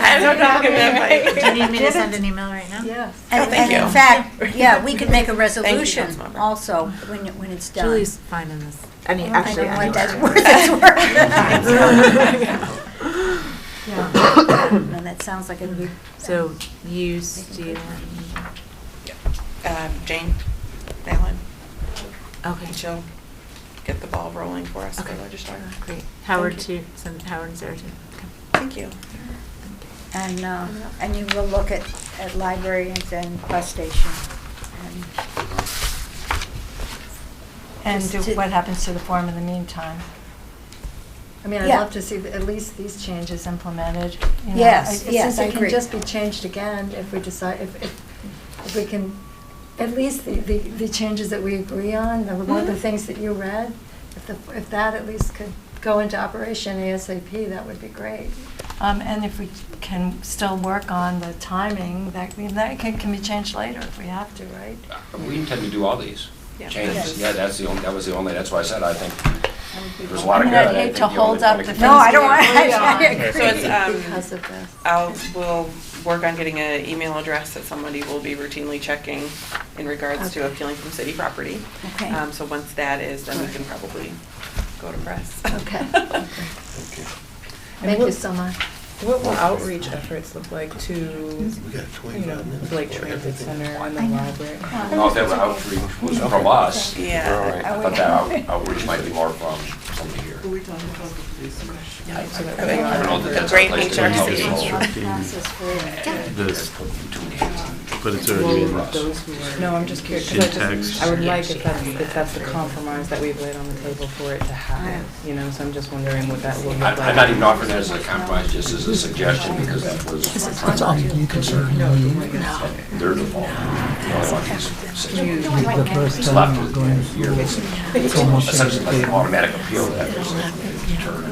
I have no document, like. Do you need me to send an email right now? Yes. And thank in you. fact, yeah, we could make a you, resolution Councilmember. also when it's done. Julie's finding this. I mean, I actually, don't I want know. that worth its worth. Yeah. And that sounds like it'd be. So you, Steve. Jane, Alan, Okay. and she'll get the ball rolling for us for Okay. registrar. Great. Howard Thank too. Send Howard and Sarah too. Okay. Thank you. And you will look at libraries and bus station. And Just to- what happens to the form in the meantime? I mean, I'd Yeah. love to see at least these changes implemented. You know. Yes, yes, Since I it can agree. just be changed again if we decide, if we can, at least the changes that we agree on, one of the things that you read, if that at least could go into operation ASAP, that would be great. And if we can still work on the timing, that can be changed later if we have to, right? we intend to do all these Yeah. changes. Yes. Yeah, that was the only, that's why I said, I think there's a lot of I mean, good. I'd hate think to the only hold up thing the we things can- No, I don't we want- agree I on agree. So it's, because of this. We'll work on getting an email address that somebody will be routinely checking in regards to Okay. appealing from city property. Okay. So once that is, then we can probably go to press. Okay. And Thank what- you so much. What will outreach efforts look like to, We got 25 minutes. Blake Transit Center and the library? I don't know if that outreach was from us. Yeah. I thought that outreach might be more from somebody here. Were we talking about the police? So that I they think I don't know are- that that's Great a place to HRC. focus. But it's already been, Those who are, no, I'm just curious, because Syntax. I would like if that's the compromise that we've laid on the table for it to happen, you know, so I'm just wondering what that will look like. I'm not even offering that as a compromise, just as a suggestion, because that was You concern their default. the first It's time left I'm with going a year. it's almost Essentially like an like automatic appeal that was determined.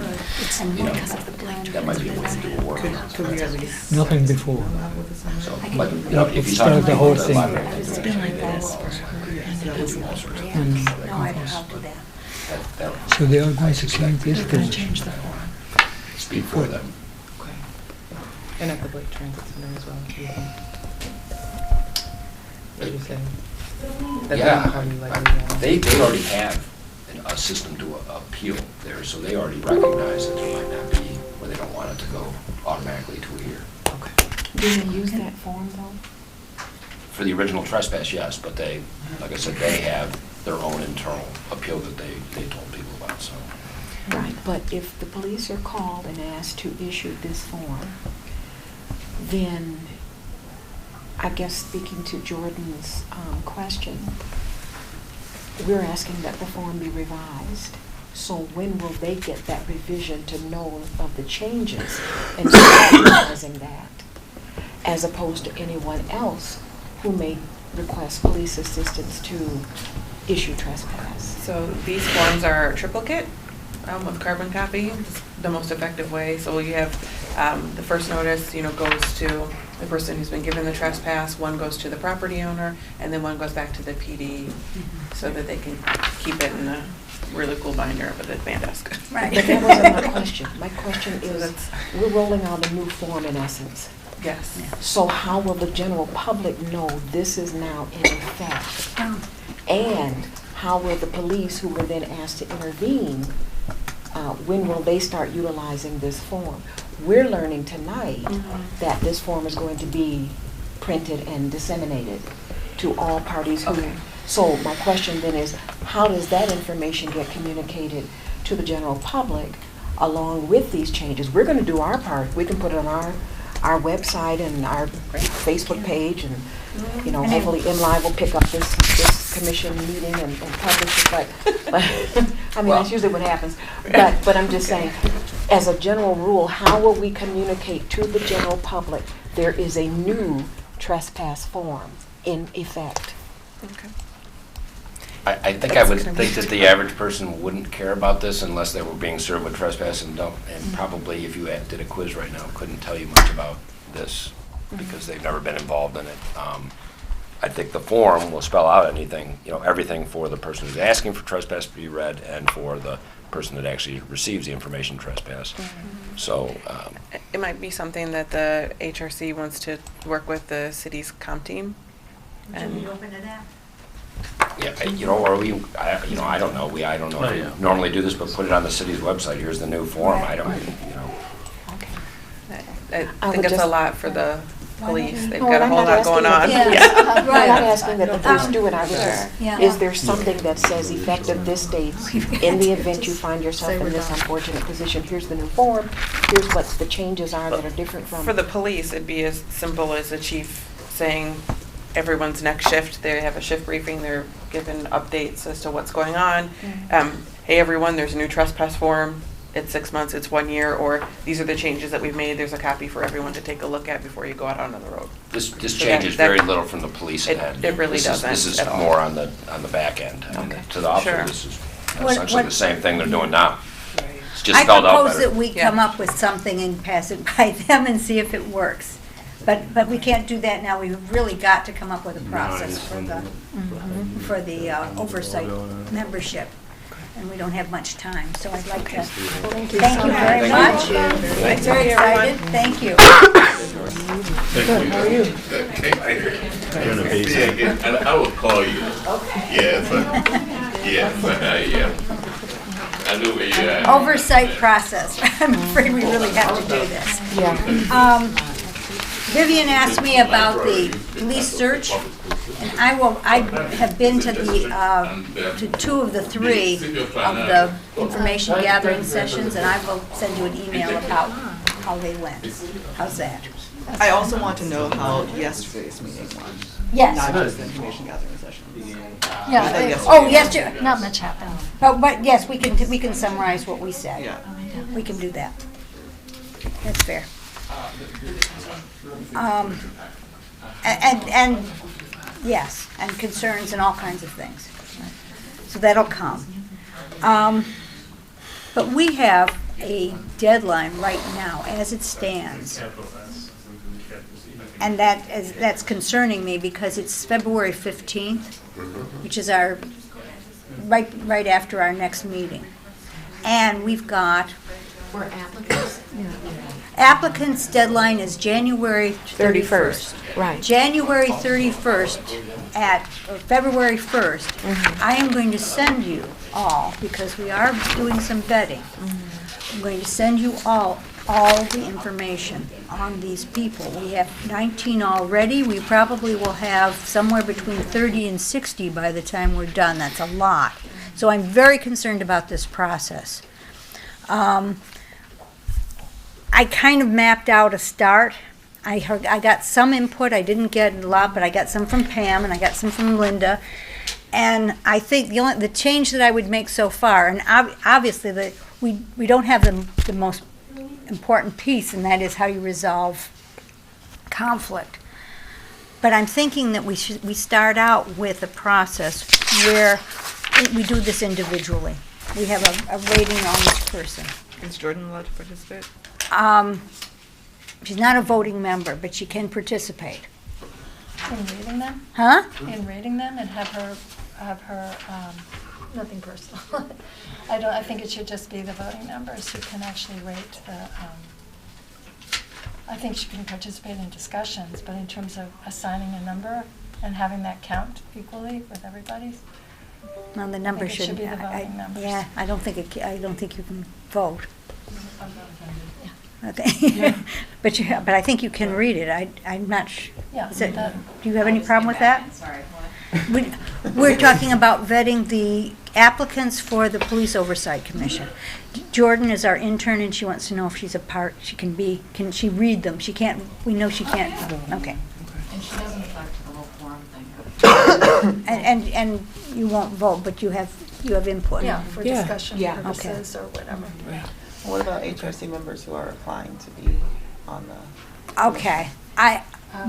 You know, that might be a way to do a work. Could we at least? nothing before. come out with a summary? So, but, you know, if you talk Start to the whole people at the thing. library, It's been like this. And No, I don't, I'll do that. that so they are going to change this position. speak for them. Okay. And at the Blake Transit Center as well, do you think? What do you say? That Yeah, they'll probably like they already have a system to appeal there, so they already recognize that there might not be, where they don't want it to go automatically to a year. Do you use that form though? For the original trespass, yes, but they, like I said, they have their own internal appeal that they told people about, so. Right, but if the police are called and asked to issue this form, then I guess speaking to Jordan's question, we're asking that the form be revised. So when will they get that revision to know of the changes and start realizing that, as opposed to anyone else who may request police assistance to issue trespass? So these forms are triplicate with carbon copy. It's the most effective way. So you have the first notice, goes to the person who's been given the trespass. One goes to the property owner, and then one goes back to the PD, so that they can keep it in a really cool binder up at the band desk. Right. But that wasn't my question. My question is, we're rolling out a new form in essence. Yes. So how will the general public know this is now in effect? And how will the police, who were then asked to intervene, when will they start utilizing this form? we're learning tonight that this form is going to be printed and disseminated to all parties who. Okay. So my question then is, how does that information get communicated to the general public along with these changes? We're going to do our part. We can put it on our website and our Facebook page, and you know, hopefully MLive will pick up this commission meeting and publish it. But I mean, that's usually what happens. But I'm just saying, as a general rule, how will we communicate to the general public there is a new trespass form in effect? Okay. I think I would think that the average person wouldn't care about this unless they were being served with trespass, and probably if you did a quiz right now, couldn't tell you much about this because they've never been involved in it. I think the form will spell out anything, you know, everything for the person who's asking for trespass to be read and for the person that actually receives the information trespass. So It might be something that the HRC wants to work with the city's comp team. Should we open it up? yeah, you know, or I don't know. I don't know if we normally do this, but put it on the city's website. Here's the new form. I don't, you know. I think it's a lot for the police. They've No, got a I'm whole not lot asking going that on. the police- I'm not asking that the police do it. I was just, is there something that says effective this date, in the event you find yourself in this unfortunate position, here's the new form, here's what the changes are that are different from. For the police, it'd be as simple as the chief saying, everyone's next shift, they have a shift briefing, they're given updates as to what's going on. Hey everyone, there's a new trespass form, it's 6 months, it's 1 year, or these are the changes that we've made, there's a copy for everyone to take a look at before you go out onto the road. This So changes that- very little from the police end. It really doesn't This is at all. more on the back end. I mean, to the officer, Sure. this is What- essentially what- the same thing they're doing now. It's just I spelled out propose better. that we come up with something and pass it by them and see if it works. But we can't do that now. We've really got to come up with a process for the oversight membership. And we don't have much time, so I'd like to thank you very much. I'm very excited. Thank you. Good, how are you? And I will call you. Yes. Yes, I knew where you at. Oversight process. I'm afraid we really have to do this. Yeah. Vivian asked me about the police search, and I have been to to 2 of the 3 of the information gathering sessions, and I will send you an email about how they went. How's that? I also want to know how yesterday's meeting went. Yes. Not just the information gathering session. Yesterday. Not much happened. But yes, we can summarize what we said. Yeah. We can do that. That's fair. And yes, and concerns and all kinds of things. So that'll come. But we have a deadline right now as it stands. And that's concerning me because it's February 15th, which is our, right after our next meeting. And we've got, For applicants? applicants' deadline is January 31st. Right. January 31st or February 1st, I am going to send you all, because we are doing some vetting, I'm going to send you all the information on these people. We have 19 already. We probably will have somewhere between 30 and 60 by the time we're done. That's a lot. So I'm very concerned about this process. I kind of mapped out a start. I got some input. I didn't get a lot, but I got some from Pam and I got some from Linda. And I think the change that I would make so far, and obviously we don't have the most important piece, and that is how you resolve conflict. But I'm thinking that we start out with a process where we do this individually. We have a rating on this person. Is Jordan allowed to participate? She's not a voting member, but she can participate. In rating them? Huh? In rating them and have her, nothing personal. I think it should just be the voting members who can actually rate the, I think she can participate in discussions, but in terms of assigning a number and having that count equally with everybody's. Well, the number I think it should shouldn't. be the voting members. Yeah, I don't think you can vote. Okay. But I think you can read it. I'm not Yeah, do that- you have any problem with that? Sorry, what? We're talking about vetting the applicants for the Police Oversight Commission. Jordan is our intern, and she wants to know if she's a part, can she read them? She can't, we know she can't, okay. And she doesn't affect the whole forum thing. And you won't vote, but you have input. Yeah, for Yeah. discussion Yeah. purposes or whatever. What about HRC members who are applying to be on the? Okay,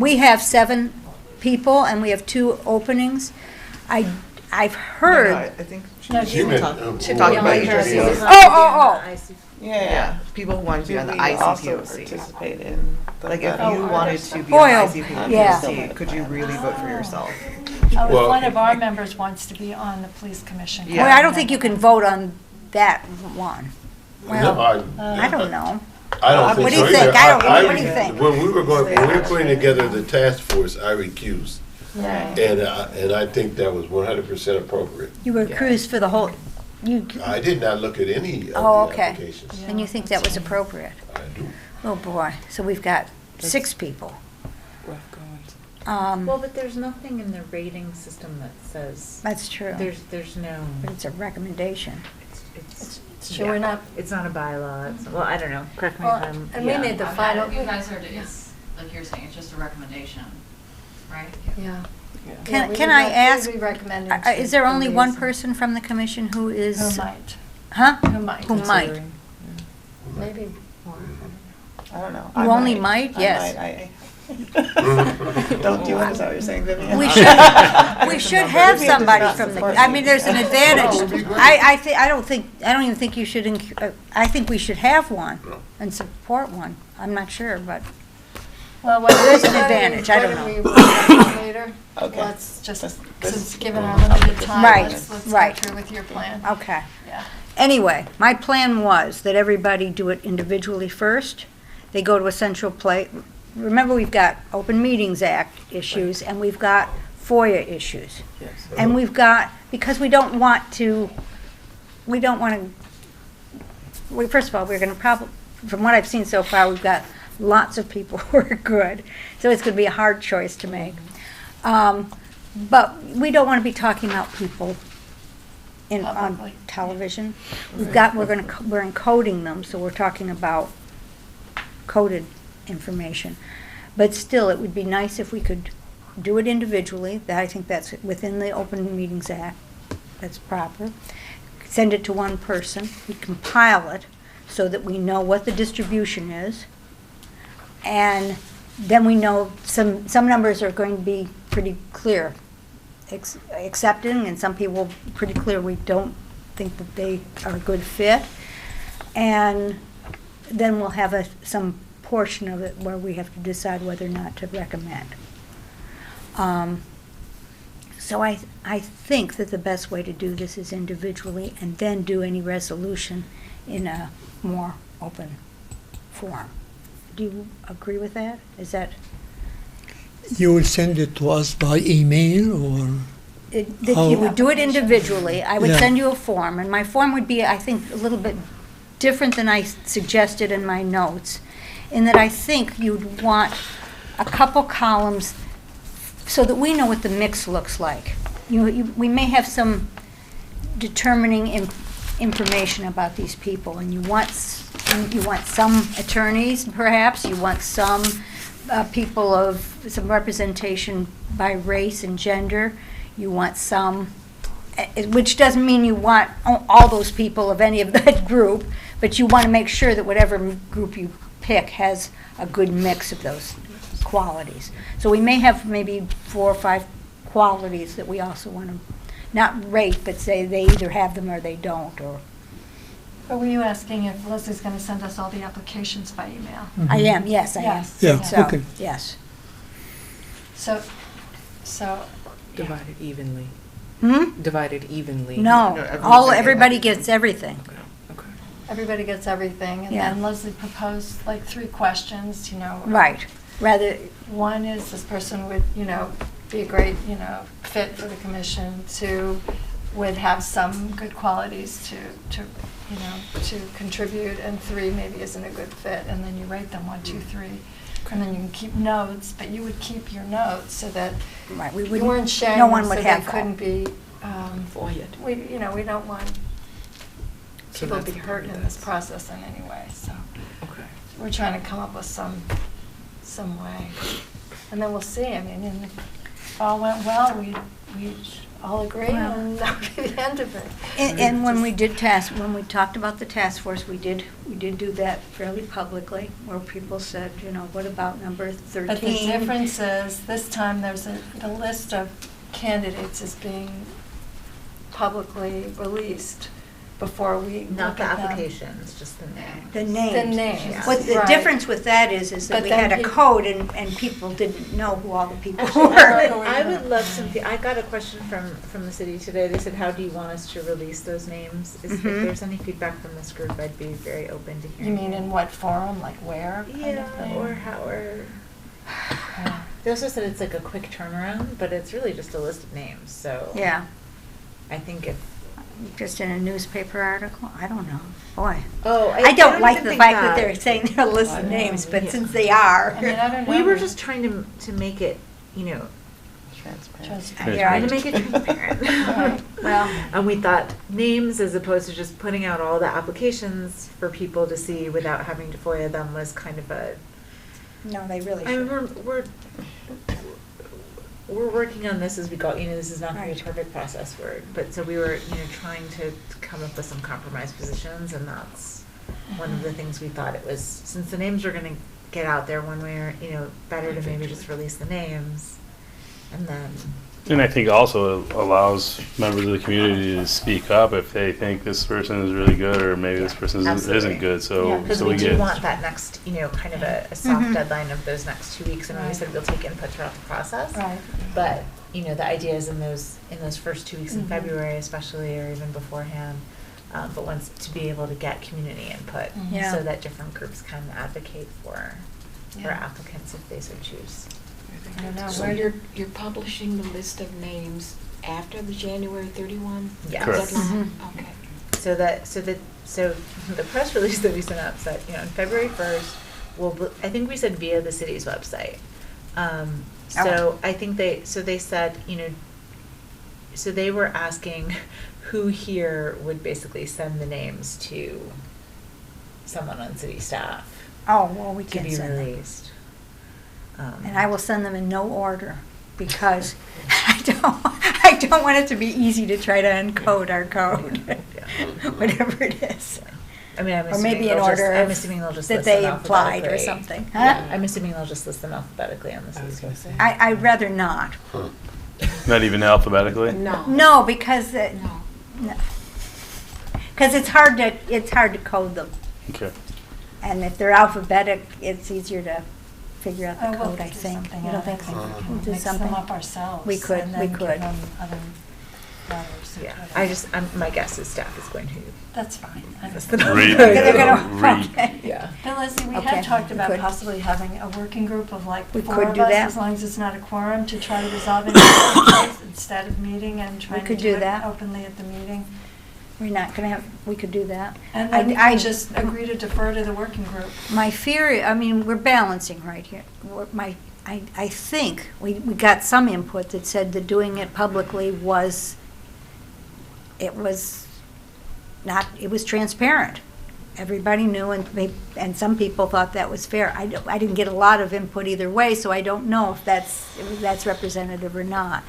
we have 7 people, and we have 2 openings. I've heard. I think No, She meant, she talked about HRC. Oh. Yeah, People who want to be on the Do we also ICPOC. participate in the Like if vetting? you wanted to be Boy, on oh, the yeah. ICPOC, could you really vote for yourself? Oh, if Well- one of our members wants to be on the police commission. Yeah. Well, I don't think you can vote on that one. Well, I don't know. I don't think What do so you think? either. I don't- what do you think? When we were putting together the task force, I recused. Right. And I think that was 100% appropriate. You were cruised for the whole, I did not look at any of oh, the okay. applications. And you think that was appropriate? I do. Oh, boy. So we've got 6 people. Rough goings. Well, but there's nothing in the rating system that says, That's true. there's no, But it's a recommendation. it's. Sure, we're not. It's not a bylaw, well, I don't know, correct me Well, if I'm. and we made the final. You guys heard it, it's, like you're saying, it's just a recommendation, right? Yeah. Can I ask, We recommend. is there only one person from the commission who is? Who might, Huh? who might. Who might? Considering, Maybe more. I don't know. You I only might? I Yes. might. Don't do it, is that what you're saying, Vivian? We should have somebody from the, I mean, there's an advantage. I don't even think you should, I think we should have one and support one. I'm not sure, but Well, There's an advantage, I don't know. Whether we work on it later, Okay. let's just, This- since given our limited time, Right, let's go right. through with your plan. okay. Yeah. Anyway, my plan was that everybody do it individually first. They go to a central place. Remember, we've got Open Meetings Act issues, and we've got FOIA issues. yes. And we've got, because we don't want to, first of all, we're going to probably, from what I've seen so far, we've got lots of people who are good. So it's going to be a hard choice to make. But we don't want to be talking about people on Publicly. television. We're encoding them, so we're talking about coded information. But still, it would be nice if we could do it individually. I think that's within the Open Meetings Act. That's proper. Send it to one person. We compile it so that we know what the distribution is. And then we know some numbers are going to be pretty clear, accepting, and some people pretty clear we don't think that they are a good fit. And then we'll have some portion of it where we have to decide whether or not to recommend. So I think that the best way to do this is individually, and then do any resolution in a more open form. Do you agree with that? Is that? You will send it to us by email or? That you would do it individually. I would Yeah. send you a form, and my form would be, I think, a little bit different than I suggested in my notes, in that I think you'd want a couple columns so that we know what the mix looks like. We may have some determining information about these people, and you want some attorneys, perhaps, you want some people of some representation by race and gender, you want some, which doesn't mean you want all those people of any of that group, but you want to make sure that whatever group you pick has a good mix of those qualities. So we may have maybe 4 or 5 qualities that we also want to, not rate, but say they either have them or they don't, or. But were you asking if Leslie's going to send us all the applications by email? I am, yes, I am. Yes. Yeah, So, okay. yes. So, Divided evenly. Divided evenly. No, everybody gets everything. Okay. everybody gets everything, and Yeah. then Leslie proposed like 3 questions, Right, rather. One is this person would, be a great, fit for the commission. 2, would have some good qualities to you know, to contribute, and 3 maybe isn't a good fit, and then you rate them 1, 2, 3. And then you can keep notes, but you would keep your notes so that Right, we you wouldn't, weren't sharing no them one so would they have couldn't be, Void. we, you know, we don't want So people to that's be hurt in this process in any way, so. Okay. We're trying to come up with some way. And then we'll see, I mean, and if all went well, we all agree, Well. and that would be the end of it. And when we talked about the task force, we did do that fairly publicly, where people said, you know, what about number 13? But the difference is, this time there's the list of candidates is being publicly released before we Not look the at them. applications, just the names. The names. The names, What the right. difference with that is that But we then had a people- code and people didn't know who all the people Actually, were. I would love some, I got a question from the city today. They said, how do you want us to release those names? If Mhm. there's any feedback from this group, I'd be very open to You hearing. mean in what forum, like where? kind of Yeah, thing? or how, or. They also said it's like a quick turnaround, but it's really just a list of names, so. Yeah, I think if. just in a newspaper article, I don't know, boy. Oh, I don't like even the think fact that they're saying they're a list I of know, names, but yeah. since they are. I mean, I don't know. We were just trying to make it, you know, Transparent. Yeah, trying to make it transparent. Right. Well, And we thought names, as opposed to just putting out all the applications for people to see without having to FOIA them, was kind of a. no, they really I mean, should. we're working on this as we go. You know, this is not going to be Right. a perfect process. But so we were, you know, trying to come up with some compromise positions, and that's one of the things we thought it was. Since the names are going to get out there one way or, you know, better to maybe just release the names, and then. And I think also it allows members of the community to speak up if they think this person is really good or maybe this person Absolutely. isn't good. So, Because so we we do get. want that next, you know, kind of a soft Mhm. deadline of those next 2 weeks, and we Right. said we'll take input throughout the process. Right. But, you know, the idea is in those first 2 weeks in Mhm. February especially, or even beforehand, but once to be able to get community input, Mhm. Yeah. so that different groups can advocate for Yeah. applicants if they so choose. I don't know, So where you're publishing the list of names after the January 31 Yes. Correct. deadline? Mhm. Okay. So the press release that we sent out said, you know, on February 1st, I think we said via the city's website. So I think they said, you know, so they were asking who here would basically send the names to someone on city staff Oh, well, we to can be send them. released. And I will send them in no order, because I don't want it to be easy to try to encode our code, whatever it is. I mean, Or maybe in order I'm assuming they'll just that list they them applied or alphabetically. something. Yeah, Huh? I'm assuming they'll just list them alphabetically on the city's website. I'd rather not. Not even alphabetically? No. No, because No. because it's hard to code them, Okay. and if they're alphabetic, it's easier to figure out Oh, the we'll code. I do think. something You don't else. think so? We We'll can do mix them something. up ourselves. We could, and we then could. give them other letters or Yeah, whatever. my guess is staff is going to That's fine. I list don't- them Read. They're gonna- Read. okay. Yeah. But Leslie, we Okay, have talked we about could. possibly having a working group of like We 4 could of do us, that. as long as it's not a quorum, to try to resolve it instead of meeting and trying to could do do it that. openly at the meeting. We're not gonna have. We could do that. And then we I can just agree to defer to the working group. My fear, I mean, we're balancing right here. I think we got some input that said that doing it publicly was transparent. Everybody knew, and some people thought that was fair. I didn't get a lot of input either way, so I don't know if that's representative or not.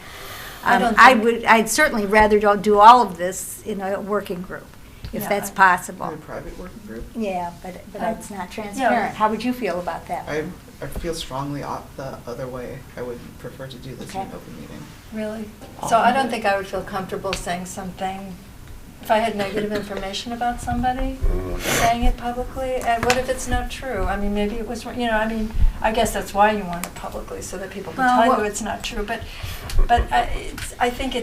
I'd certainly rather do all of this in a working group, if Yeah, that's In possible. a private working group? Yeah, but Uh, it's not transparent. How would you feel about that? I feel strongly the other way. I would prefer to do this in an Okay. open meeting. Really? So I don't think I would feel comfortable saying something, if I had negative information about somebody, saying it publicly. And what if it's not true? I mean, maybe it was, you know, I mean, I guess that's why you want it publicly, so that people can Well, tell what- you it's not true. But I think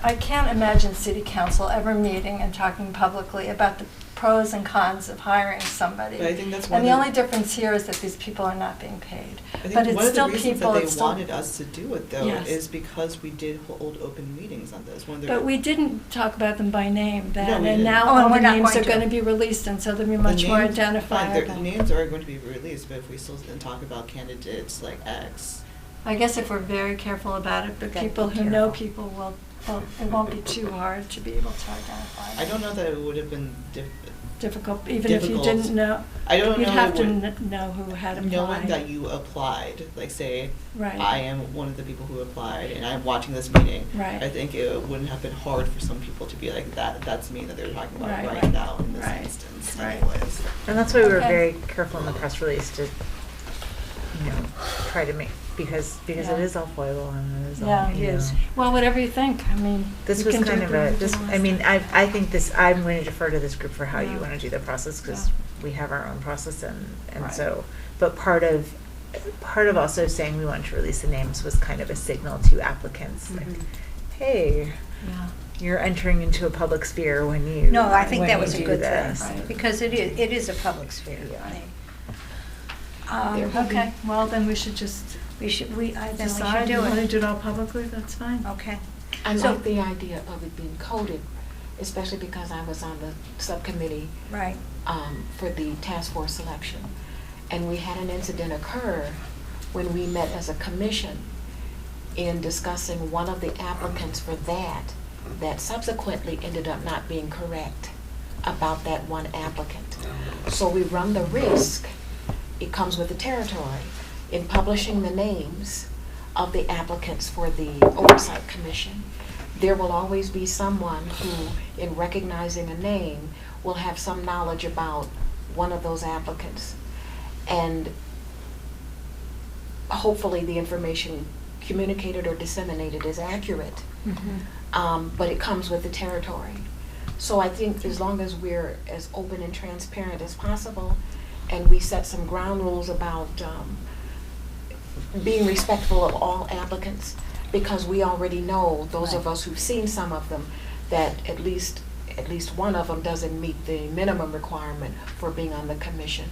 I can't imagine city council ever meeting and talking publicly about the pros and cons of hiring somebody. But I think that's one And the of the- only difference here is that these people are not being paid. I think But it's one of the still reasons people, that it's they still. wanted us to do it though Yes. is because we did hold open meetings on this. One of the- But we didn't talk about them by name No, then, we and didn't. now Oh, and all we're the not names going are to. gonna be released, and so they'll be The much more names- fine, identifiable. their names are going to be released, but if we still talk about candidates like X, I guess if we're very careful about it, but Gotta people be who know careful. people will, it won't be too hard to be able to identify them. I don't know that it would have been Difficult, even if you difficult. didn't know. I don't You'd know have to it know who had applied. knowing that you applied, like say, Right. I am one of the people who applied and I'm watching this meeting. Right. I think it wouldn't have been hard for some people to be like, that's me that they're talking about Right, right right. now in this Right. instance Right. anyways. And that's why we were Okay. very careful in the press release to, try to make, because it Yeah. is all foible and it is all, Yeah, it is. Well, whatever you think, I mean. This you was can do kind of whatever a, you this, want. I mean, I think this, I'm going to defer to this group for how you Yeah. want to do the process, because Yeah. we have our own process and Right. so, but part of also saying we wanted to release the names was kind of a signal to applicants, like, hey, Yeah. you're entering into a public sphere when you No, I think when that you was a do good this. thing, Right. because it is a public sphere. Okay, well, then we should just We should, then we should decide, do you want to it. do it all publicly, that's fine. Okay. I So- like the idea of it being coded, especially because I was on the subcommittee Right. for the task force selection. And we had an incident occur when we met as a commission in discussing one of the applicants for that subsequently ended up not being correct about that one applicant. So we run the risk, it comes with the territory, in publishing the names of the applicants for the Oversight Commission. There will always be someone who, in recognizing a name, will have some knowledge about one of those applicants. And hopefully the information communicated or disseminated is accurate. But it comes with the territory. So I think as long as we're as open and transparent as possible, and we set some ground rules about being respectful of all applicants, because we already know, those of us who've seen some of them, that at least one of them doesn't meet the minimum requirement for being on the commission,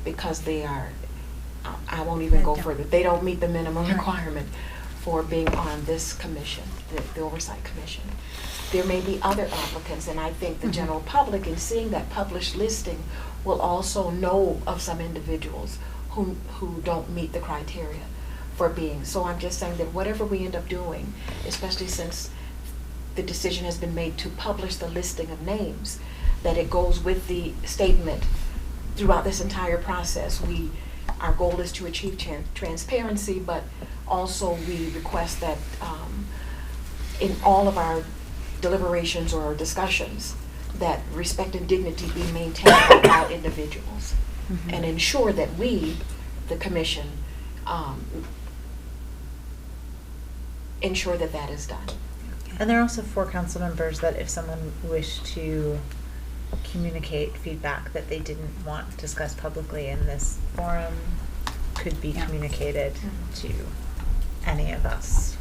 because they are, I won't even go further, they don't meet the minimum requirement for being on this commission, the Oversight Commission. There may be other applicants, and I think the general public, in seeing that published listing, will also know of some individuals who don't meet the criteria for being. So I'm just saying that whatever we end up doing, especially since the decision has been made to publish the listing of names, that it goes with the statement throughout this entire process. Our goal is to achieve transparency, but also we request that in all of our deliberations or discussions, that respect and dignity be maintained by all individuals, and ensure that we, the commission, ensure that that is done. And there are also 4 council members that if someone wished to communicate feedback that they didn't want discussed publicly in this forum, could be communicated to any of us.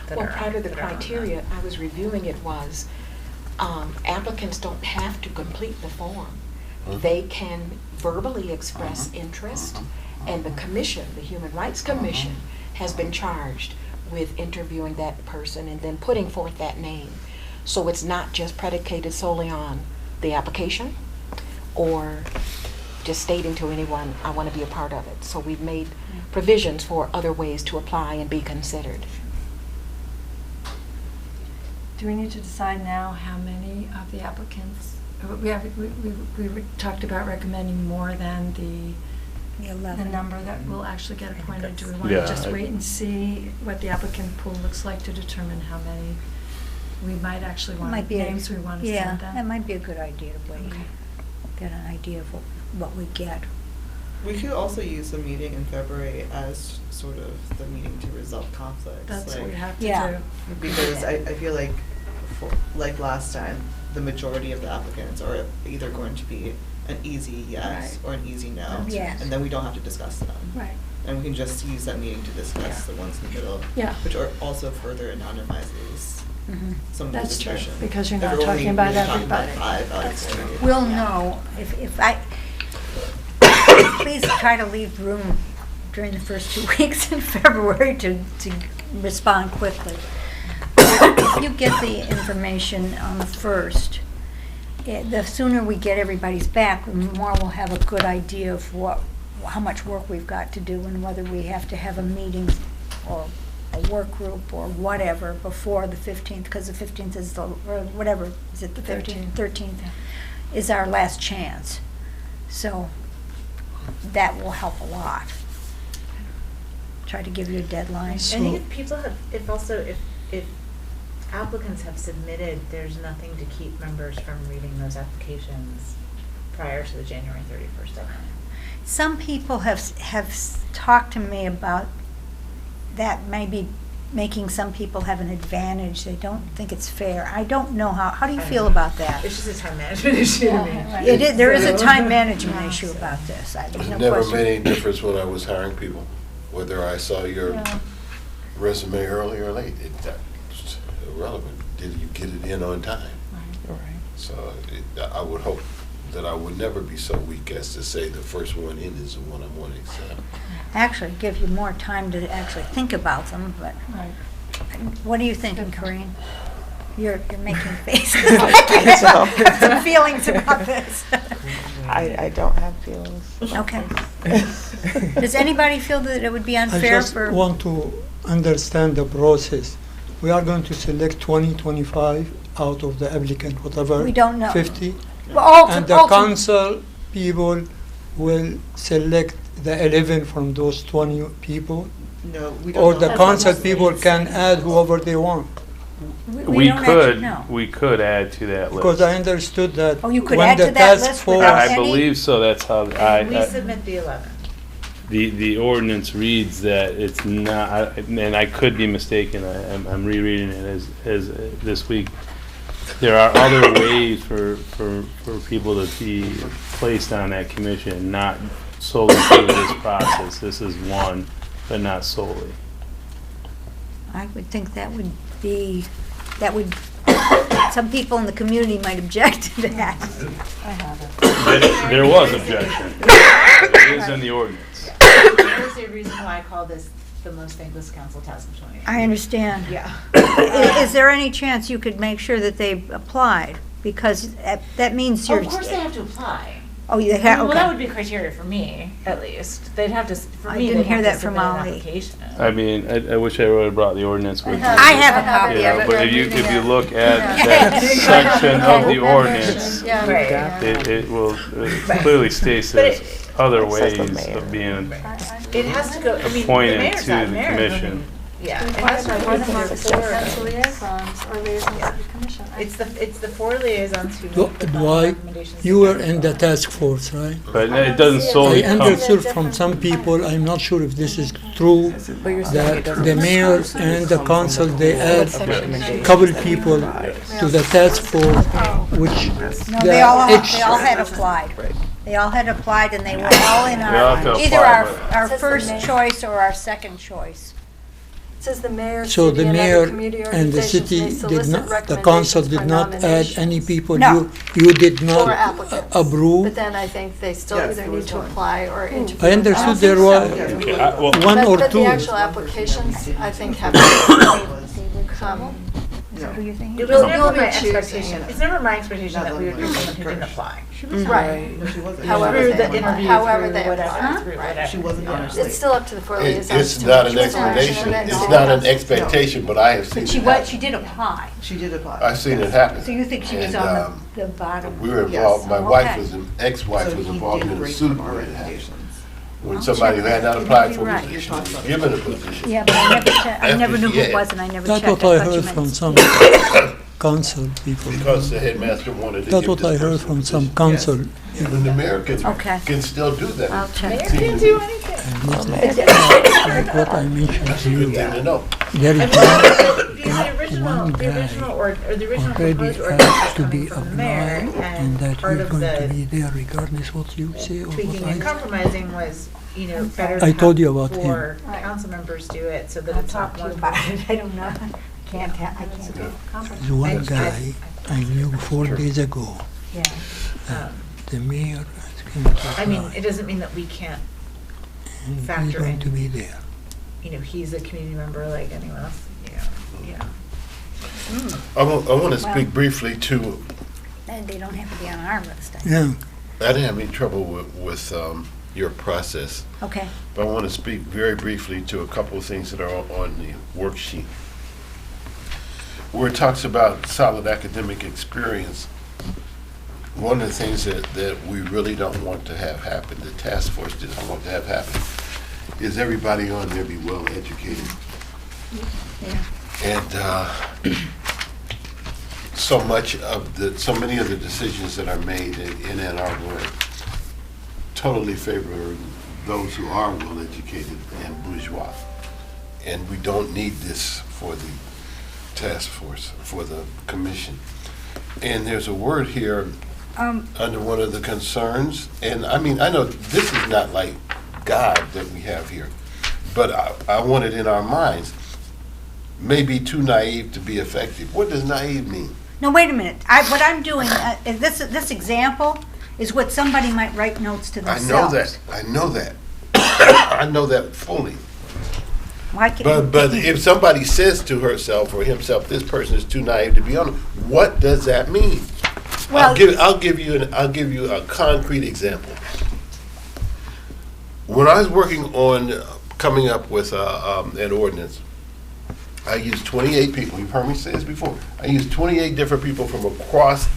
that Well, are- part of the that are on that. criteria, I was reviewing it, was applicants don't have to complete the form. They can verbally express interest, and the commission, the Human Rights Commission, has been charged with interviewing that person and then putting forth that name. So it's not just predicated solely on the application or just stating to anyone, I want to be a part of it. So we've made provisions for other ways to apply and be considered. Do we need to decide now how many of the applicants, we talked about recommending more than the 11. number that will actually get appointed. Do we want Yeah, to just I- wait and see what the applicant pool looks like to determine how many we might actually want, Might be a- names we want to Yeah, send them? that might be a good idea to wait, Okay. get an idea of what we get. We could also use the meeting in February as sort of the meeting to resolve conflicts. That's what like- we have to Yeah. do. Because I feel like, like last time, the majority of the applicants are either going to be an easy yes Right. or an easy no. That's Yes. And then we don't have to discuss them. Right. And we can just use that meeting to discuss Yeah. the ones in the middle. Yeah. Which are also further anonymizes some of the That's true, discussion. because you're If not we're talking only about really talking about everybody. five, I'd say maybe We'll five. know if I, please try to leave room during the first 2 weeks in February to respond quickly. If you get the information on the 1st, the sooner we get everybody's back, the more we'll have a good idea of how much work we've got to do and whether we have to have a meeting or a work group or whatever before the 15th, because the 15th is or whatever, is it the 15th? 13th is our last chance. So that will help a lot. Try to give you a deadline. I think if people have, if applicants have submitted, there's nothing to keep members from reading those applications prior to the January 31st deadline. Some people have talked to me about that maybe making some people have an advantage. They don't think it's fair. I don't know how do you feel about that? It's just a time management issue to me. It is, there is a time management issue about this. It No never question. made any difference when I was hiring people, whether I saw your resume early or late. That's irrelevant. Did you get it in on time? Right. So I would hope that I would never be so weak as to say the first one in is the one I want to accept. Actually, give you more time to actually think about them, but what are you thinking, Corinne? You're making faces. So- Have some feelings about this. I don't have feelings. Okay. Does anybody feel that it would be I unfair just for? want to understand the process. We are going to select 20, 25 out of the applicant, whatever. We don't know. 50. Well, And the council people will select the 11 from those 20 people? No, we don't Or know. the That's council what people most can states add say. whoever they want? We don't actually know. We could add to that list. Because I understood that Oh, you could when add the to that task list force. without I any? believe so, that's how And we submit the 11. the ordinance reads that it's not, and I could be mistaken, I'm rereading it as this week. There are other ways for people to be placed on that commission, not solely through this process. This is one, but not solely. I would think that would, some people in the community might object to that. There was objection. It is in the ordinance. There's a reason why I call this the most thankless council task of 2018. I understand. Yeah. Is there any chance you could make sure that they applied? Because that means you're. Of course they have to apply. Oh, they Well, have, that would okay. be criteria for me, at least. They'd have to, for I me, didn't they'd hear have that to from submit an Ali. application. I mean, I wish I would have brought the ordinance with me. I have a copy You of know, it. but if you look at that section of the ordinance, Yeah, Right. it will, it clearly states But there's other It says the ways mayor. of being It has to go, I mean, the appointed mayor's to not the mayor, I commission. mean, yeah, it has to go Or the through the four. council liaisons or liaisons to the commission. It's the four liaisons who make the final Dwight, recommendations. you were in the task force, right? But it doesn't I solely come. understood from some people, I'm not sure if this is true, But you're saying that it doesn't the mayor and the council, they add a couple people to the task force, which No, they all each had applied. They all had applied and they were all in They all have to either apply, our but- first choice or our second choice. It says the mayor, So city, the and mayor other community and the organizations city may did solicit not, the council recommendations did for not add nominations any people, No. you did for not applicants. approve? But then I think they still Yes, either there need was to one. apply or interview. I understood there were Okay, well, one or But the two. actual applications, I think, have to come. Is that who you're thinking? It You'll- was never you'll be my choosing. expectation, it's never my expectation that we would pick someone who didn't apply. Right. No, she wasn't. However Through they the apply. interview, However through they whatever, apply. through Right. whatever. She wasn't on our slate. It's still up to the four liaisons. It's to not make an sure they're expectation, action it's and not then- an expectation, but I have seen But it she happen. did apply. She did apply. I've seen it happen. So you think she was And, on the bottom? We were involved, my Yes. wife Okay. was, ex-wife So was he involved did in a break suit from our when it happened. recommendations. When I'll somebody check who had that. not You applied may for be a right. position was given a position. Yeah, but I never knew who it was and I never checked. That's what I I thought you heard meant- from some council people. Because the headmaster wanted to That's give what this I heard person from a some position. council. Even the mayor Okay. can still do that. I'll check. Mayor Seems can't to do be- anything. Like what I mentioned That's to a good you. thing to know. There is I one mean, the original proposed ordinance was coming from the mayor, and part of the there regardless what you say or tweaking and compromising was, better I to told you have about four him. council members do it so that I'll it's talk not to you one about person. it. I don't know. I can't do There's one guy I knew 4 days ago. Yeah. The mayor is going to I mean, apply, it doesn't mean that we can't and he's factor going in. to be there. He's a community member like anyone else, yeah. I want to speak Well- briefly to, And they don't have to be on our list. Yeah. I didn't have any trouble with your process, Okay. but I want to speak very briefly to a couple of things that are on the worksheet. Where it talks about solid academic experience, one of the things that we really don't want to have happen, the task force doesn't want to have happen, is everybody on there be well educated. Yeah. And so many of the decisions that are made in Ann Arbor totally favor those who are well educated and bourgeois. And we don't need this for the task force, for the commission. And there's a word here under one of the concerns, and I mean, I know this is not like God that we have here, but I want it in our minds. May be too naive to be effective. What does naive mean? No, wait a minute. What I'm doing, is this example is what somebody might write notes to I themselves. know that. I know that fully. Why can't- But if somebody says to herself or himself, this person is too naive to be honest, what does that mean? Well- I'll give you a concrete example. When I was working on coming up with an ordinance, I used 28 people. You've heard me say this before. I used 28 different people from across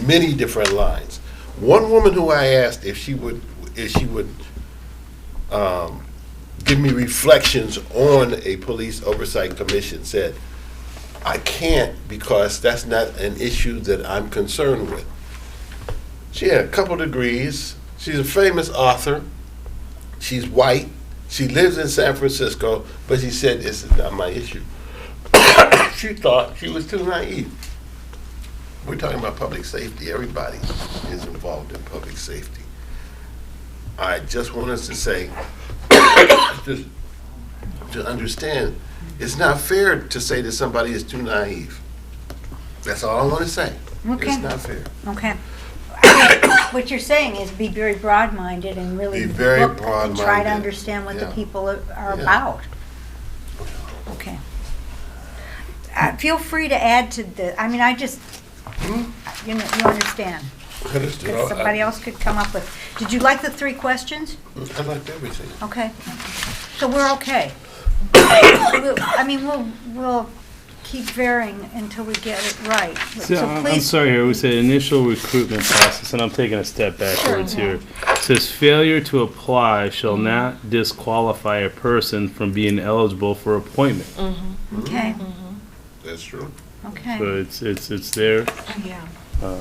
many different lines. One woman who I asked if she would give me reflections on a police oversight commission said, I can't because that's not an issue that I'm concerned with. She had a couple degrees. She's a famous author. She's white. She lives in San Francisco, but she said, this is not my issue. She thought she was too naive. We're talking about public safety. Everybody is involved in public safety. I just want us to say, to understand, it's not fair to say that somebody is too naive. That's all I want to say. Okay. It's not fair. Okay. What you're saying is be very broad-minded and really Be very look and try to broad-minded. understand what the Yeah. people are Yeah. about. Okay. Feel free to add to the, I mean, I just, you understand. Understood. Because somebody else could come up with. Did you like the 3 questions? I liked everything. Okay. So we're okay. We'll keep varying until we get it right. So I'm sorry here, we said initial recruitment process, and I'm taking a step backwards here. It says failure to apply shall not disqualify a person from being eligible for appointment. Okay, That's true. okay. So it's there, Yeah.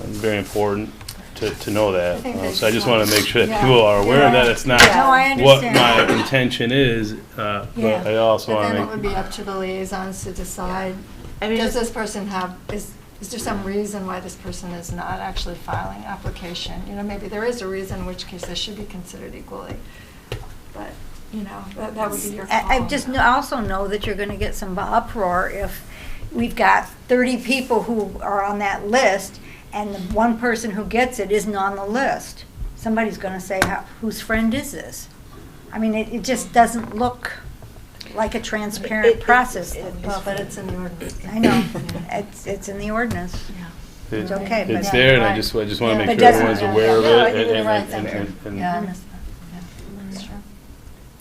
very important to know that. think So I just that's- want to make sure that yeah. people are aware Yeah. that it's not No, I what understand. my intention is, but Yeah. I also But want then to it would make. be up to the liaisons to decide, I mean, does this person have, is there some reason why this person is not actually filing application? Maybe there is a reason, in which case they should be considered equally. But, that would be your call. I just also know that you're going to get some uproar if we've got 30 people who are on that list and the one person who gets it isn't on the list. Somebody's going to say, whose friend is this? I mean, it just doesn't look like a transparent process. Well, but it's in the ordinance. I know, it's in the ordinance. It's okay, but. It's there, and I just want to Yeah. make But sure doesn't- everyone's aware of No, it. you're and- right, and- Sarah. and- Yeah. That's true.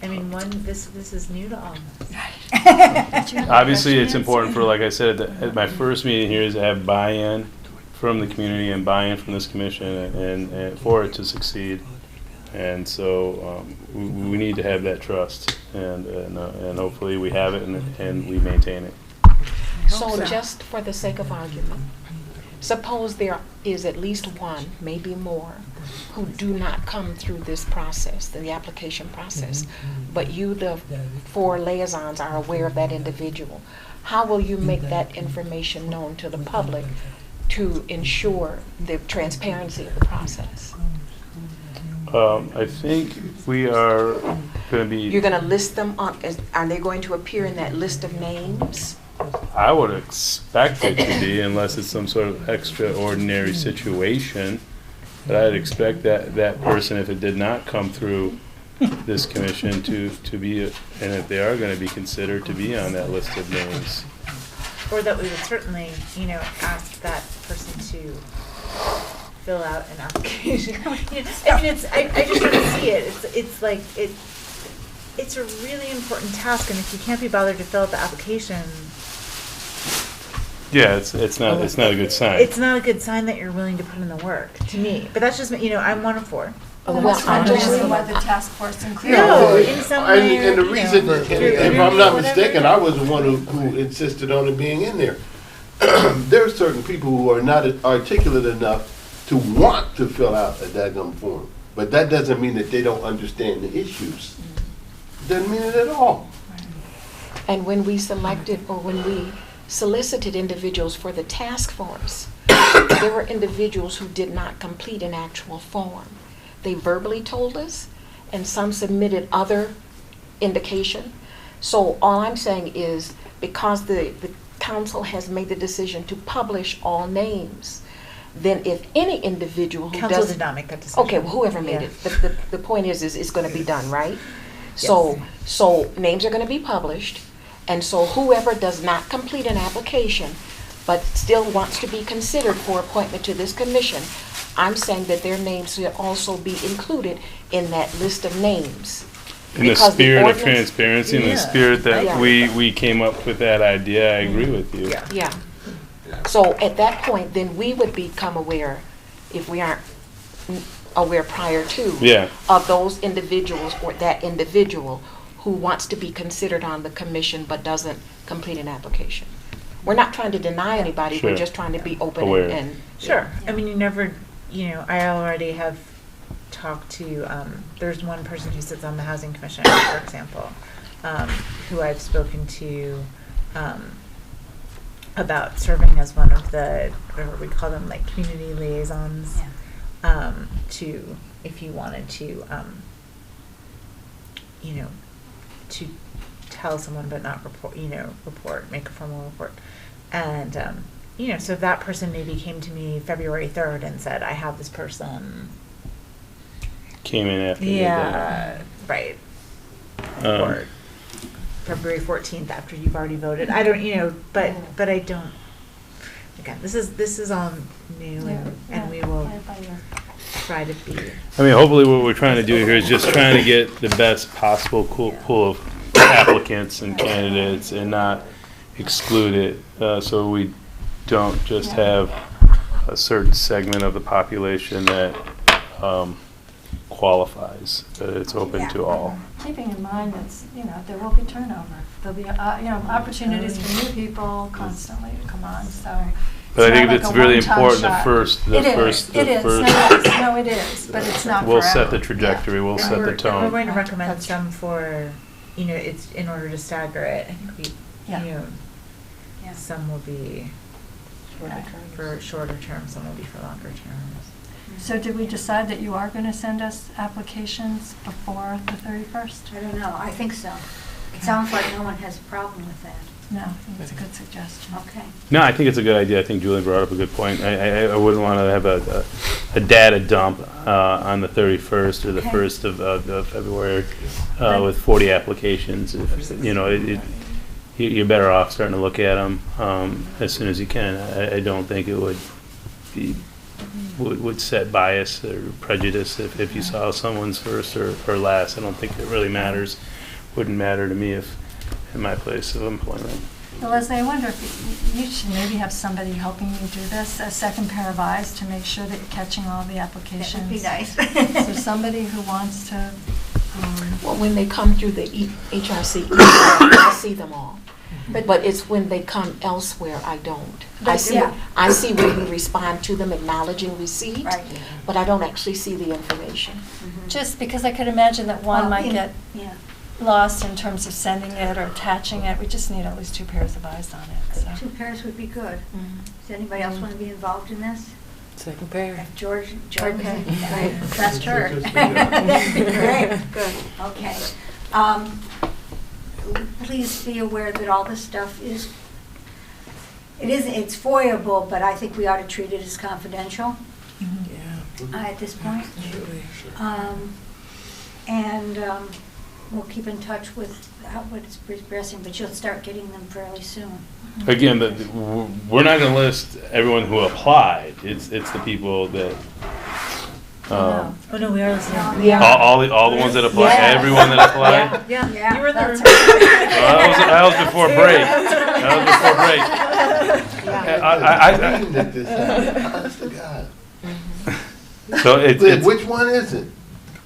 I mean, this is new to all of us. Obviously, it's important for, like I said, at my first meeting here is to have buy-in from the community and buy-in from this commission and for it to succeed. And so we need to have that trust, and hopefully we have it and we maintain it. So just for the sake of argument, Suppose there is at least one, maybe more, who do not come through this process, the application process, but you, the 4 liaisons, are aware of that individual. How will you make that information known to the public to ensure the transparency of the process? I think we are going to be. You're going to list them on, are they going to appear in that list of names? I would expect it to be, unless it's some sort of extraordinary situation. But I'd expect that person, if it did not come through this commission, to be, and if they are going to be considered, to be on that list of names. Or that we would certainly, ask that person to fill out an application. I mean, I just sort of see it. It's a really important task, and if you can't be bothered to fill out the application, yeah, it's not a good sign. It's not a good sign that you're willing to put in the work, to me. But that's just I'm 1 of 4. Well, that's not the reason why the task force included. No, in some way. And the reason, if I'm not mistaken, I was the one who insisted on it being in there. There are certain people who are not articulate enough to want to fill out a daggum form. But that doesn't mean that they don't understand the issues. Doesn't mean it at all. And when we selected, or when we solicited individuals for the task force, there were individuals who did not complete an actual form. They verbally told us, and some submitted other indication. So all I'm saying is, because the council has made the decision to publish all names, then if any individual who Council does did not make that decision. Okay, well, whoever made it, the point is it's going to be done, right? So names are going to be published, and so whoever does not complete an application but still wants to be considered for appointment to this commission, I'm saying that their names should also be included in that list of names. In the spirit of transparency, in the spirit that we came up with that idea, I agree with you. Yeah. So at that point, then we would become aware, if we aren't aware prior to, of those individuals or that individual who wants to be considered on the commission but doesn't complete an application. We're not trying to deny anybody, we're just trying to be open and Sure. I mean, I already have talked to, there's one person who sits on the Housing Commission, for example, who I've spoken to about serving as one of the, whatever we call them, like community liaisons, to, if you wanted to, to tell someone but not report, make a formal report. And, so that person maybe came to me February 3rd and said, I have this person. Came in after. Yeah, right. Or February 14th after you've already voted. I don't, but I don't. Again, this is all new, and we will try to be. I mean, hopefully what we're trying to do here is just trying to get the best possible pool of applicants and candidates and not exclude it, so we don't just have a certain segment of the population that qualifies, that it's open to all. Keeping in mind that there will be turnover. There'll be opportunities for new people constantly to come on. So. But I think it's really important the first. It is. No, it is. But it's not. We'll forever. set the trajectory. We'll set the tone. We're going to recommend some for, it's in order to stagger it. I think some will be for shorter terms, some will be for longer terms. So did we decide that you are going to send us applications before the 31st? I don't know. I think so. It sounds like no one has a problem with that. No, I think it's a good suggestion. Okay. No, I think it's a good idea. I think Julian brought up a good point. I wouldn't want to have a data dump on the 31st or the 1st of February with 40 applications. You're better off starting to look at them as soon as you can. I don't think it would set bias or prejudice if you saw someone's first or last. I don't think it really matters. Wouldn't matter to me if in my place of employment. Well, Leslie, I wonder if you should maybe have somebody helping you do this, a second pair of eyes to make sure that you're catching all the applications. That would be nice. So somebody who wants to. Well, when they come through the HRC, I'll see them all. But it's when they come elsewhere, I don't. Yeah. I see when we respond to them acknowledging receipt, Right. but I don't actually see the information. Just because I could imagine that one Well, might get Yeah. lost in terms of sending it or attaching it. We just need at least 2 pairs of eyes on it, so. 2 pairs would be good. Does anybody else want to be involved in this? Second pair. If George, Okay. trust her. Just figure it out. Great, good, okay. Please be aware that all this stuff it's FOIA-able, but I think we ought to treat it as confidential Yeah. at this point. We'll keep in touch with how what it's progressing, but you'll start getting them fairly soon. Again, we're not gonna list everyone who applied. It's the people that, Oh, no, we are listening. Yeah. all the ones that applied, Yes. everyone that applied. Yeah, Yeah, you were in the that's room. That was before break. That was before break. I- Meeting that this happened. Honest to God. So it's Which one is it?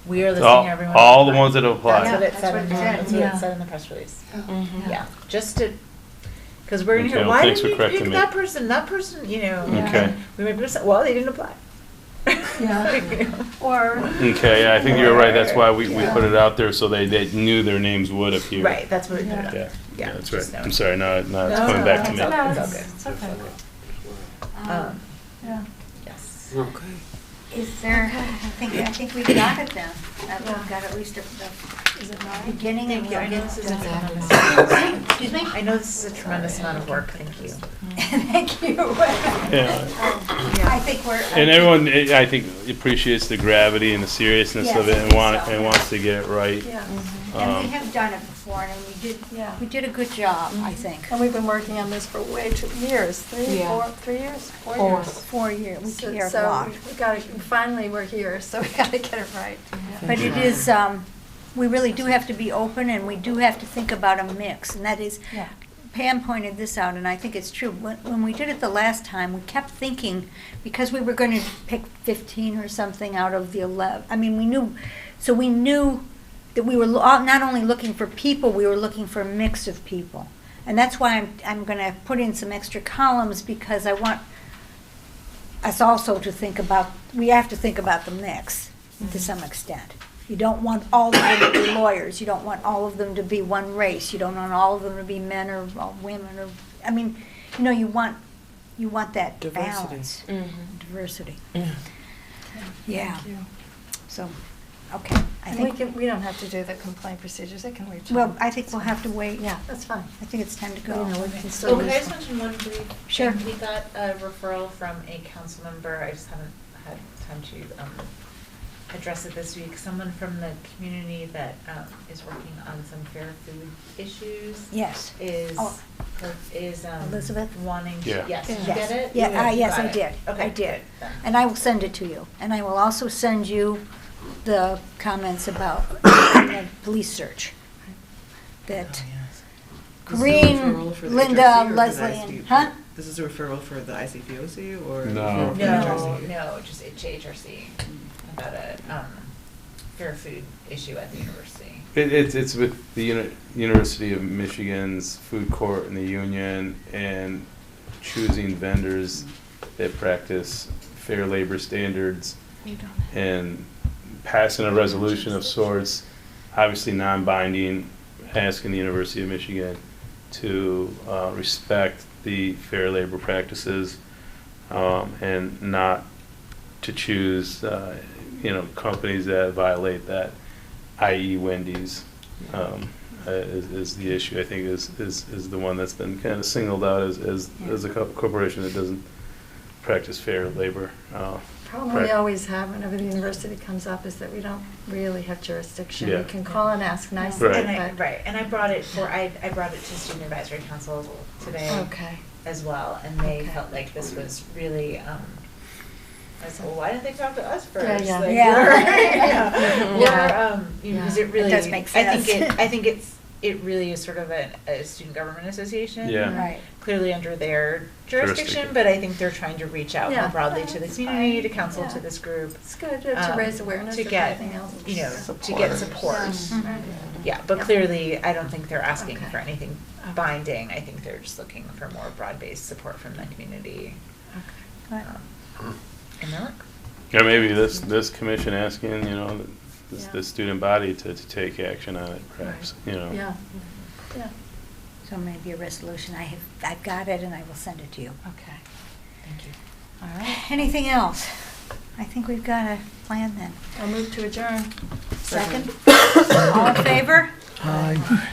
We are all, listening, everyone. all the ones that That's applied. what it That's said what in it said. that's what Yeah. it said in the press release. Mm-hmm. Yeah, just to, because we're gonna Okay, hear, well, why thanks didn't for you pick correcting me. that person, you know? Okay. We may be, well, they didn't apply. Yeah. Or, Okay, yeah, I think you're right. That's why we put it out there so they knew their names would appear. Right, that's what we put it on. Yeah, Yeah, that's just right. know. I'm sorry, now it's No, coming no, back to it's me. all- no, it's all it's good. it's okay. Um, Yeah. yes. Is there, I think we got it then. We've got at least the beginning and Thank you. I know we'll this is get a tremendous. Excuse me? I know this is a tremendous amount of work. Thank you. Thank you. Yeah. I think we're. And everyone, I think, appreciates the gravity and the seriousness of it and wants to get it right. Yeah. And we have done it before, and we did a good job, I think. And we've been working on this for way too years, 3 years, 4 Four. years. 4 years, we So- care a so lot. we gotta, finally we're here, so we gotta get it right. But it is, we really do have to be open, and we do have to think about a mix, and that is, Yeah. Pam pointed this out, and I think it's true. When we did it the last time, we kept thinking, because we were going to pick 15 or something out of the 11, I mean, we knew that we were not only looking for people, we were looking for a mix of people. And that's why I'm going to put in some extra columns, because I want us also to think about, we have to think about the mix to some extent. You don't want all of them to be lawyers. You don't want all of them to be one race. You don't want all of them to be men or women or, I mean, you want that Diversity. balance. Diversity. Yeah. Yeah. Thank you. So, okay. I And think, we don't have to do the complaint procedures, they can wait. till- well, I think we'll have to wait. Yeah, that's fine. I think it's time to You go. know, we can So still can I use just them. mention one brief? Sure. We got a referral from a council member, I just haven't had time to address it this week. Someone from the community that is working on some fair food issues. Yes. Is, Oh. is Elizabeth? wanting to, Yeah. yes, did you Yes. get it? Yeah, You yes, got I it. did. Okay, I did. good, then. And I will send it to you. And I will also send you the comments about the police search. That Green, referral for the Linda, HRC or for the Leslie, ICP? and, huh? This is a referral for the ICPOC or? No. for No, HRC? no, just HRC about a fair food issue at the university. It's with the University of Michigan's food court and the union, and choosing vendors that practice fair labor standards and passing a resolution of sorts, obviously non-binding, asking the University of Michigan to respect the fair labor practices and not to choose companies that violate that, i.e. Wendy's is the issue. I think is the one that's been kind of singled out as a corporation that doesn't practice fair labor. Problem we always have whenever the university comes up is that we don't really have jurisdiction. Yeah. We can call and ask nicely, Right. And I brought it I brought it to Student Advisory Council today. Okay. As well, and they Okay. felt like this was really, I said, well, why didn't they talk to us first? Yeah, yeah. Like, Yeah. we're, because it really, It does make I sense. think it really is sort of a student government association. Yeah. Right. Clearly under their jurisdiction, Jurisdiction. but I think they're trying to reach out Yeah. more broadly to the That's community, fine. to council, Yeah. to this group. It's good to raise awareness to of get, everything else. to get support. Yeah. Yeah, but Yeah. clearly, I don't think they're asking Okay. for anything binding. I think they're just looking for more broad-based support from the community Good. in their work. Or maybe this commission asking, Yeah. the student body to take action on it, perhaps, Yeah, yeah. So maybe a resolution, I've got it and I will send it to you. Okay, thank you. All right. Anything else? I think we've got a plan then. I'll move to adjourn. Second? All in favor? Aye.